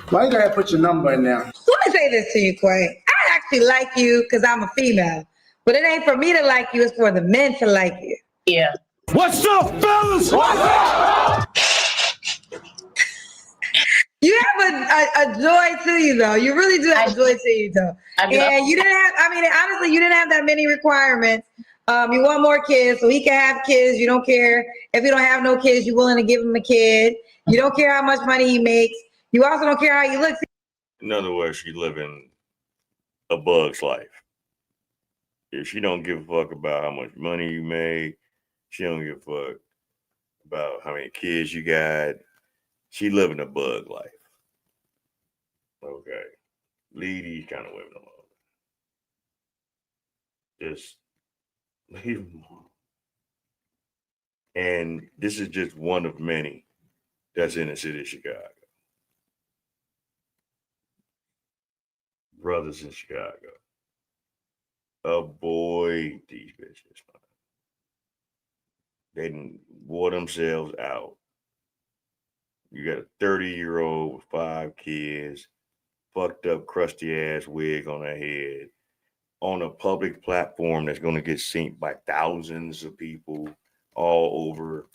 why you gotta put your number in there? Let me say this to you, Quay. I actually like you because I'm a female, but it ain't for me to like you. It's for the men to like you. Yeah. What's up, fellas? What's up? You have a joy to you, though. You really do have a joy to you, though. And you didn't have, I mean, honestly, you didn't have that many requirements. You want more kids, so he can have kids. You don't care if you don't have no kids. You're willing to give him a kid. You don't care how much money he makes. You also don't care how he looks. In other words, she living a bug's life. If she don't give a fuck about how much money you make, she don't give a fuck about how many kids you got. She living a bug life. Okay. Leave these kind of women alone. Just leave them alone. And this is just one of many that's in the city of Chicago. Brothers in Chicago. Avoid these bitches. They done wore themselves out. You got a 30-year-old with 5 kids, fucked up, crusty ass wig on her head, on a public platform that's going to get seen by thousands of people all over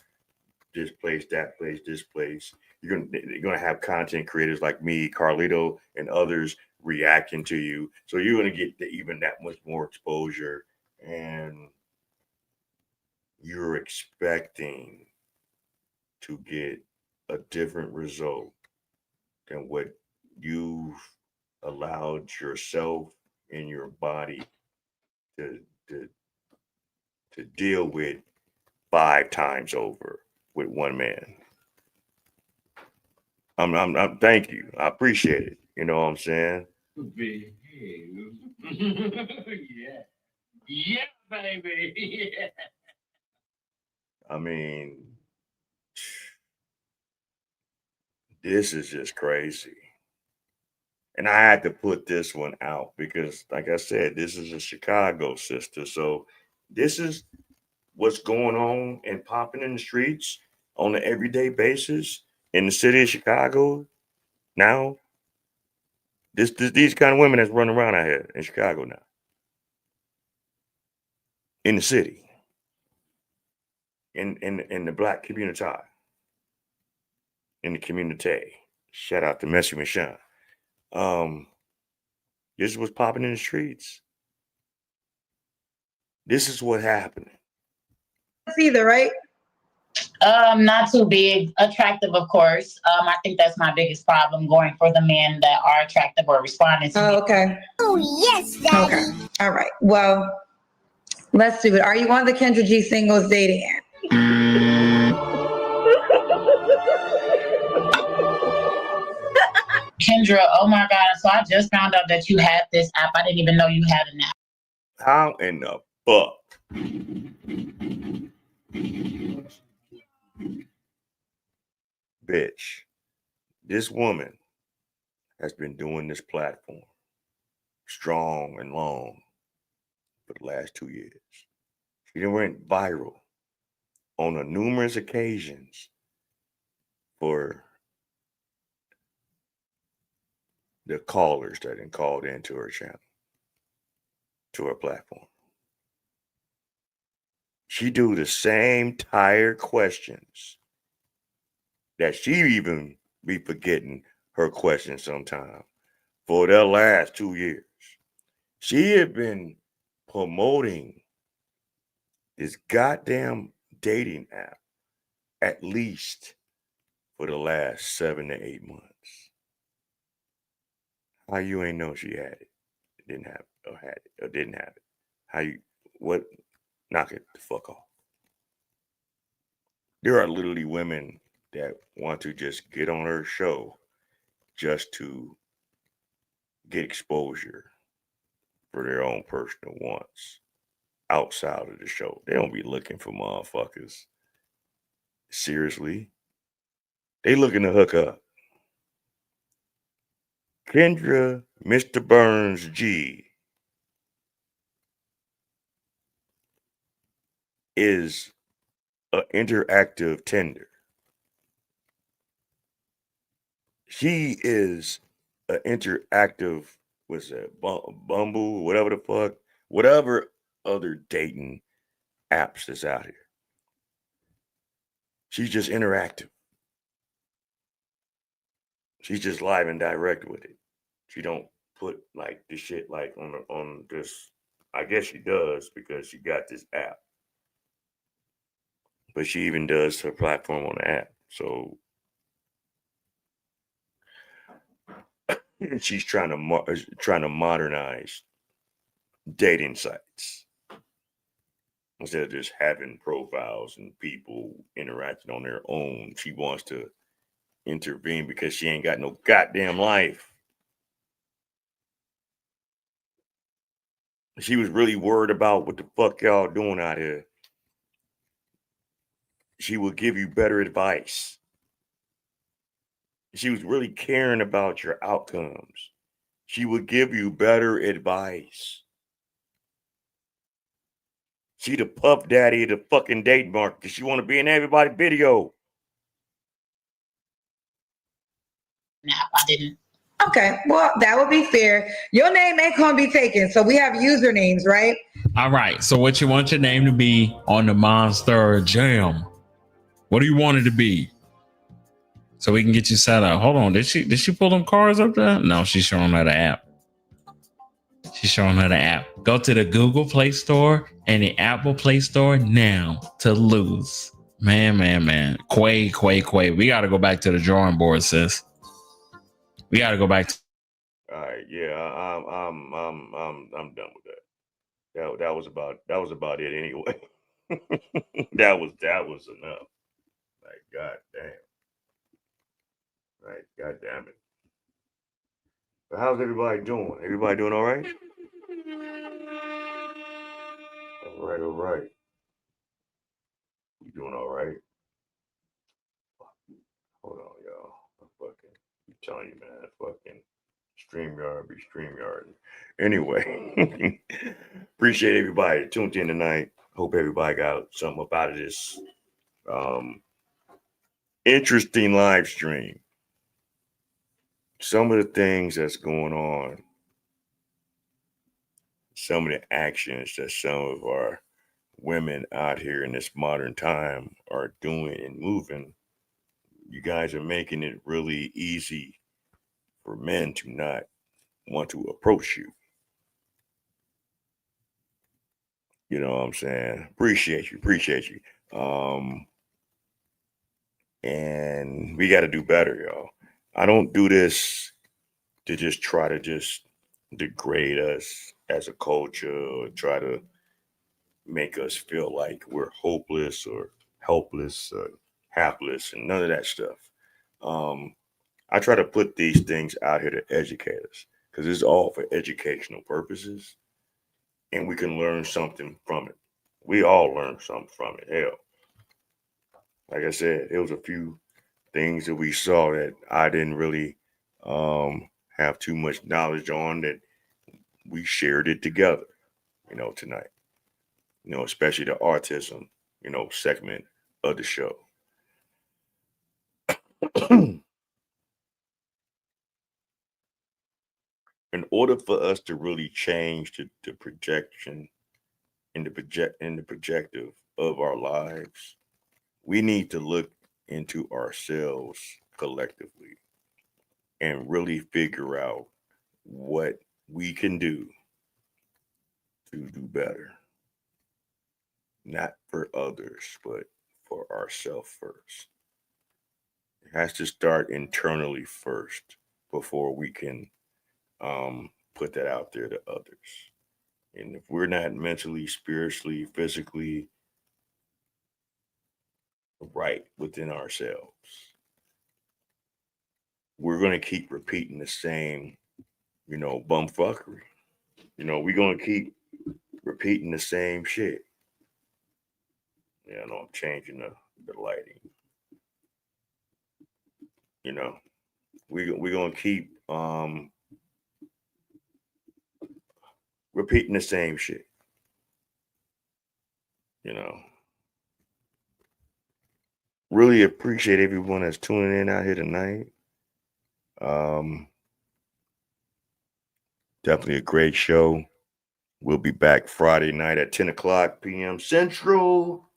this place, that place, this place. You're gonna have content creators like me, Carlito, and others reacting to you. So you're gonna get even that much more exposure, and you're expecting to get a different result than what you've allowed yourself and your body to deal with 5 times over with one man. I'm thank you. I appreciate it. You know what I'm saying? Behave. Yeah. Yeah, baby. Yeah. I mean, this is just crazy. And I had to put this one out because, like I said, this is a Chicago sister. So this is what's going on and popping in the streets on an everyday basis in the city of Chicago now. These kind of women that's running around out here in Chicago now. In the city. In the black community. In the community. Shout out to Messy Michon. This is what's popping in the streets. This is what happened. Either, right? Not too big. Attractive, of course. I think that's my biggest problem, going for the men that are attractive or responding to me. Okay. Oh, yes, Daddy. Okay. All right. Well, let's do it. Are you on the Kendra G singles dating app? Kendra, oh my God. So I just found out that you had this app. I didn't even know you had an app. How in the fuck? Bitch, this woman has been doing this platform strong and long for the last 2 years. She done went viral on a numerous occasions for the callers that had called into her channel, to her platform. She do the same tired questions that she even be forgetting her questions sometime for the last 2 years. She had been promoting this goddamn dating app at least for the last 7 to 8 months. How you ain't know she had it? Didn't have it, or had it, or didn't have it? How you, what? Knock it the fuck off. There are literally women that want to just get on her show just to get exposure for their own personal wants. outside of the show. They don't be looking for motherfuckers. Seriously. They looking to hook up. Kendra, Mr. Burns G is an interactive Tinder. She is an interactive, what's that, Bumble, whatever the fuck, whatever other dating apps that's out here. She's just interactive. She's just live and direct with it. She don't put like this shit like on this. I guess she does because she got this app. But she even does her platform on the app. So she's trying to modernize dating sites instead of just having profiles and people interacting on their own. She wants to intervene because she ain't got no goddamn life. She was really worried about what the fuck y'all doing out here. She would give you better advice. She was really caring about your outcomes. She would give you better advice. She the puff daddy of the fucking date market because she want to be in everybody's video. No, I didn't. Okay, well, that would be fair. Your name ain't gonna be taken, so we have usernames, right? All right. So what you want your name to be on the Monster Jam? What do you want it to be? So we can get you set up. Hold on. Did she pull them cards up there? No, she's showing her the app. She's showing her the app. Go to the Google Play Store and the Apple Play Store now to lose. Man. Quay. We got to go back to the drawing board, sis. We got to go back. All right, yeah, I'm done with that. That was about it anyway. that was enough. Like, god damn. Right, god damn it. But how's everybody doing? Everybody doing all right? All right. We doing all right? Hold on, y'all. I'm telling you, man, fucking StreamYard be StreamYard. Anyway, appreciate everybody that tuned in tonight. Hope everybody got something up out of this interesting live stream. Some of the things that's going on, some of the actions that some of our women out here in this modern time are doing and moving, you guys are making it really easy for men to not want to approach you. You know what I'm saying? Appreciate you. And we got to do better, y'all. I don't do this to just try to just degrade us as a culture or try to make us feel like we're hopeless or helpless or hapless and none of that stuff. I try to put these things out here to educate us because it's all for educational purposes and we can learn something from it. We all learn something from it. Hell, like I said, there was a few things that we saw that I didn't really have too much knowledge on that we shared it together, tonight, especially the autism, segment of the show. In order for us to really change the projection and the projective of our lives, we need to look into ourselves collectively and really figure out what we can do to do better. Not for others, but for ourselves first. It has to start internally first before we can put that out there to others. And if we're not mentally, spiritually, physically right within ourselves, we're going to keep repeating the same, bumfuckery. We're going to keep repeating the same shit. Yeah, I know I'm changing the lighting. You know, we're gonna keep repeating the same shit. You know, really appreciate everyone that's tuning in out here tonight. Definitely a great show. We'll be back Friday night at 10 o'clock p.m. Central.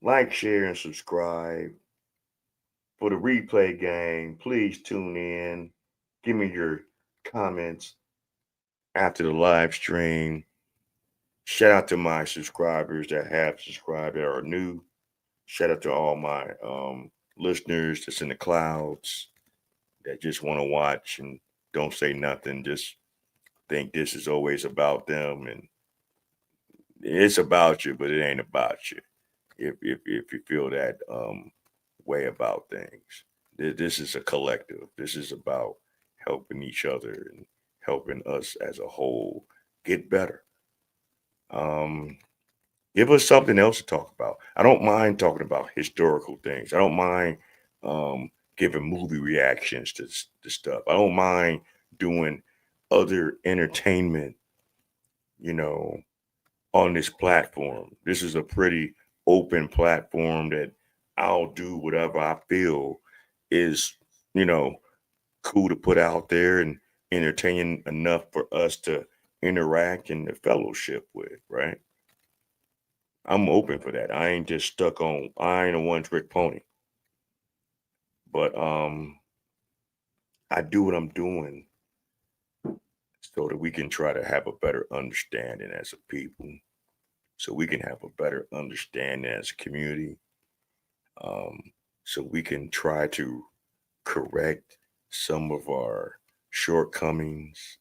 Like, share, and subscribe. For the replay gang, please tune in. Give me your comments after the live stream. Shout out to my subscribers that have subscribed that are new. Shout out to all my listeners that's in the clouds that just want to watch and don't say nothing. Just think this is always about them, and it's about you, but it ain't about you. If you feel that way about things, this is a collective. This is about helping each other and helping us as a whole get better. Give us something else to talk about. I don't mind talking about historical things. I don't mind giving movie reactions to stuff. I don't mind doing other entertainment, you know, on this platform. This is a pretty open platform that I'll do whatever I feel is, you know, cool to put out there and entertaining enough for us to interact and fellowship with, right? I'm open for that. I ain't just stuck on, I ain't a one-trick pony. But I do what I'm doing so that we can try to have a better understanding as a people, so we can have a better understanding as a community, so we can try to correct some of our shortcomings,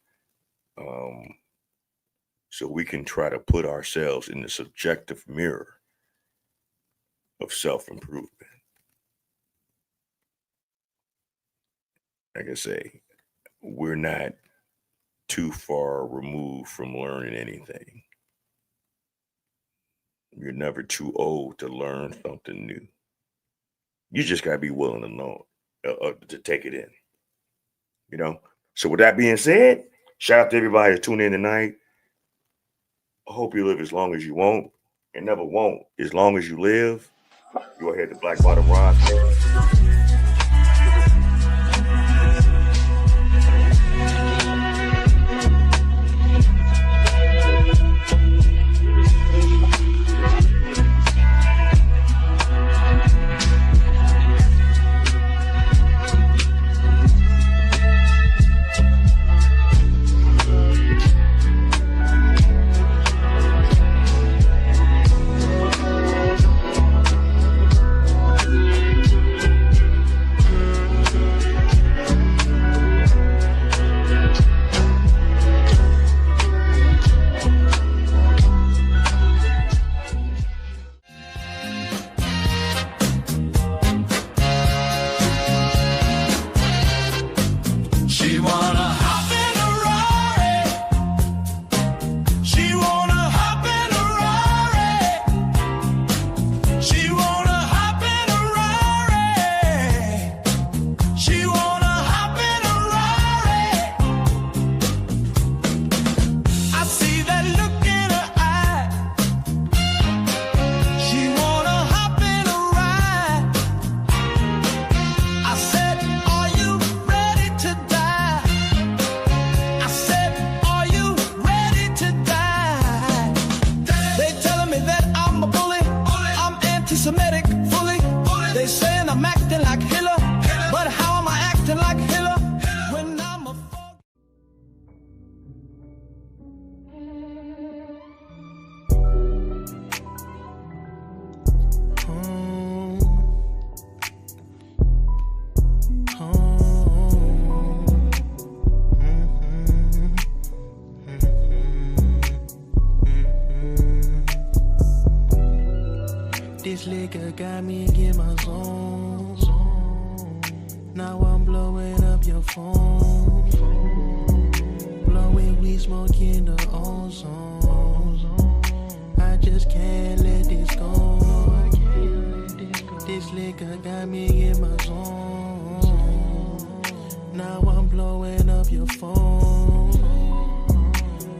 so we can try to put ourselves in the subjective mirror of self-improvement. Like I say, we're not too far removed from learning anything. You're never too old to learn something new. You just got to be willing to know, to take it in, you know? So with that being said, shout out to everybody that's tuning in tonight. I hope you live as long as you want and never won't as long as you live. Go ahead to Black Bottom Roster. This liquor got me in my zone. Now I'm blowing up your phone. Blowing weed we smoking the ozone. I just can't let this go. This liquor got me in my zone. Now I'm blowing up your phone.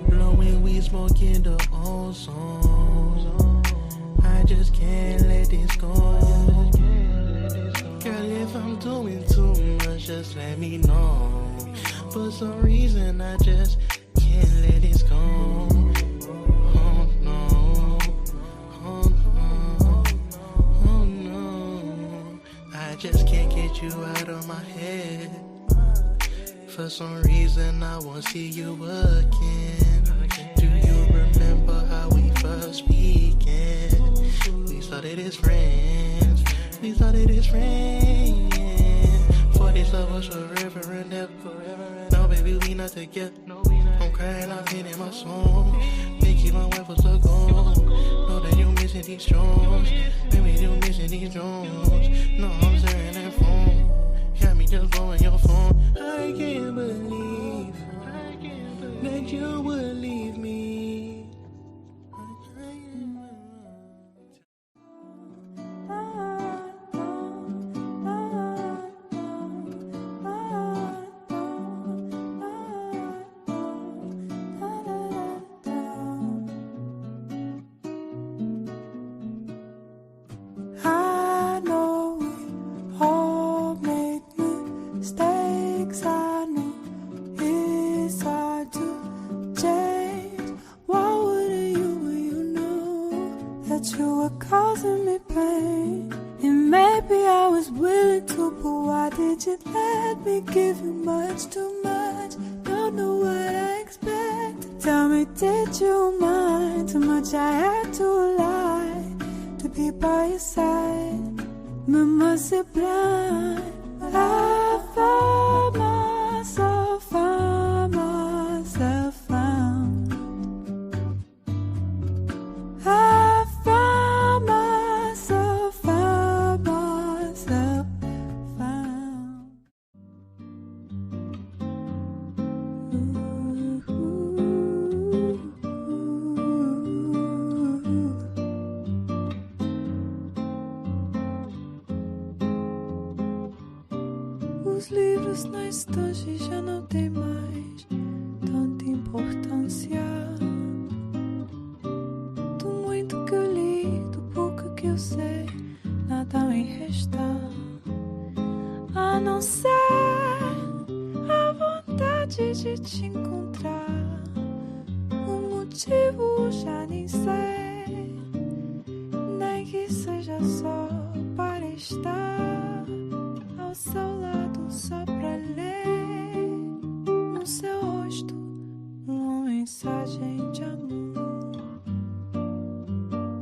Blowing weed, smoking the ozone. I just can't let this go. Girl, if I'm doing too much, just let me know. For some reason, I just can't let this go. Oh no, oh no, oh no. I just can't get you out of my head. For some reason, I won't see you again. Do you remember how we first began? We started as friends. We started as friends. For this love was forever and ever. Now, baby, we not together. I'm crying out in my song. Think you my wife was a goal. Know that you missing these Jones. Baby, you missing these Jones. No, I'm staring at phone. Got me just blowing your phone. I can't believe that you would leave me. I know we all make mistakes. I know it's hard to change. Why wouldn't you when you knew that you were causing me pain? And maybe I was willing to, but why did you let me give you much too much? Don't know what I expected. Tell me, did you mind too much? I had to lie to be by your side. Mama, c'est blind. I found myself, found myself, found. I found myself, found myself, found. Os livros na estante já não tem mais tanta importância. Do muito que eu li, do pouco que eu sei, nada me resta. A não ser a vontade de te encontrar. O motivo já nem sei, nem que seja só para estar ao seu lado, só pra ler no seu rosto uma mensagem de amor.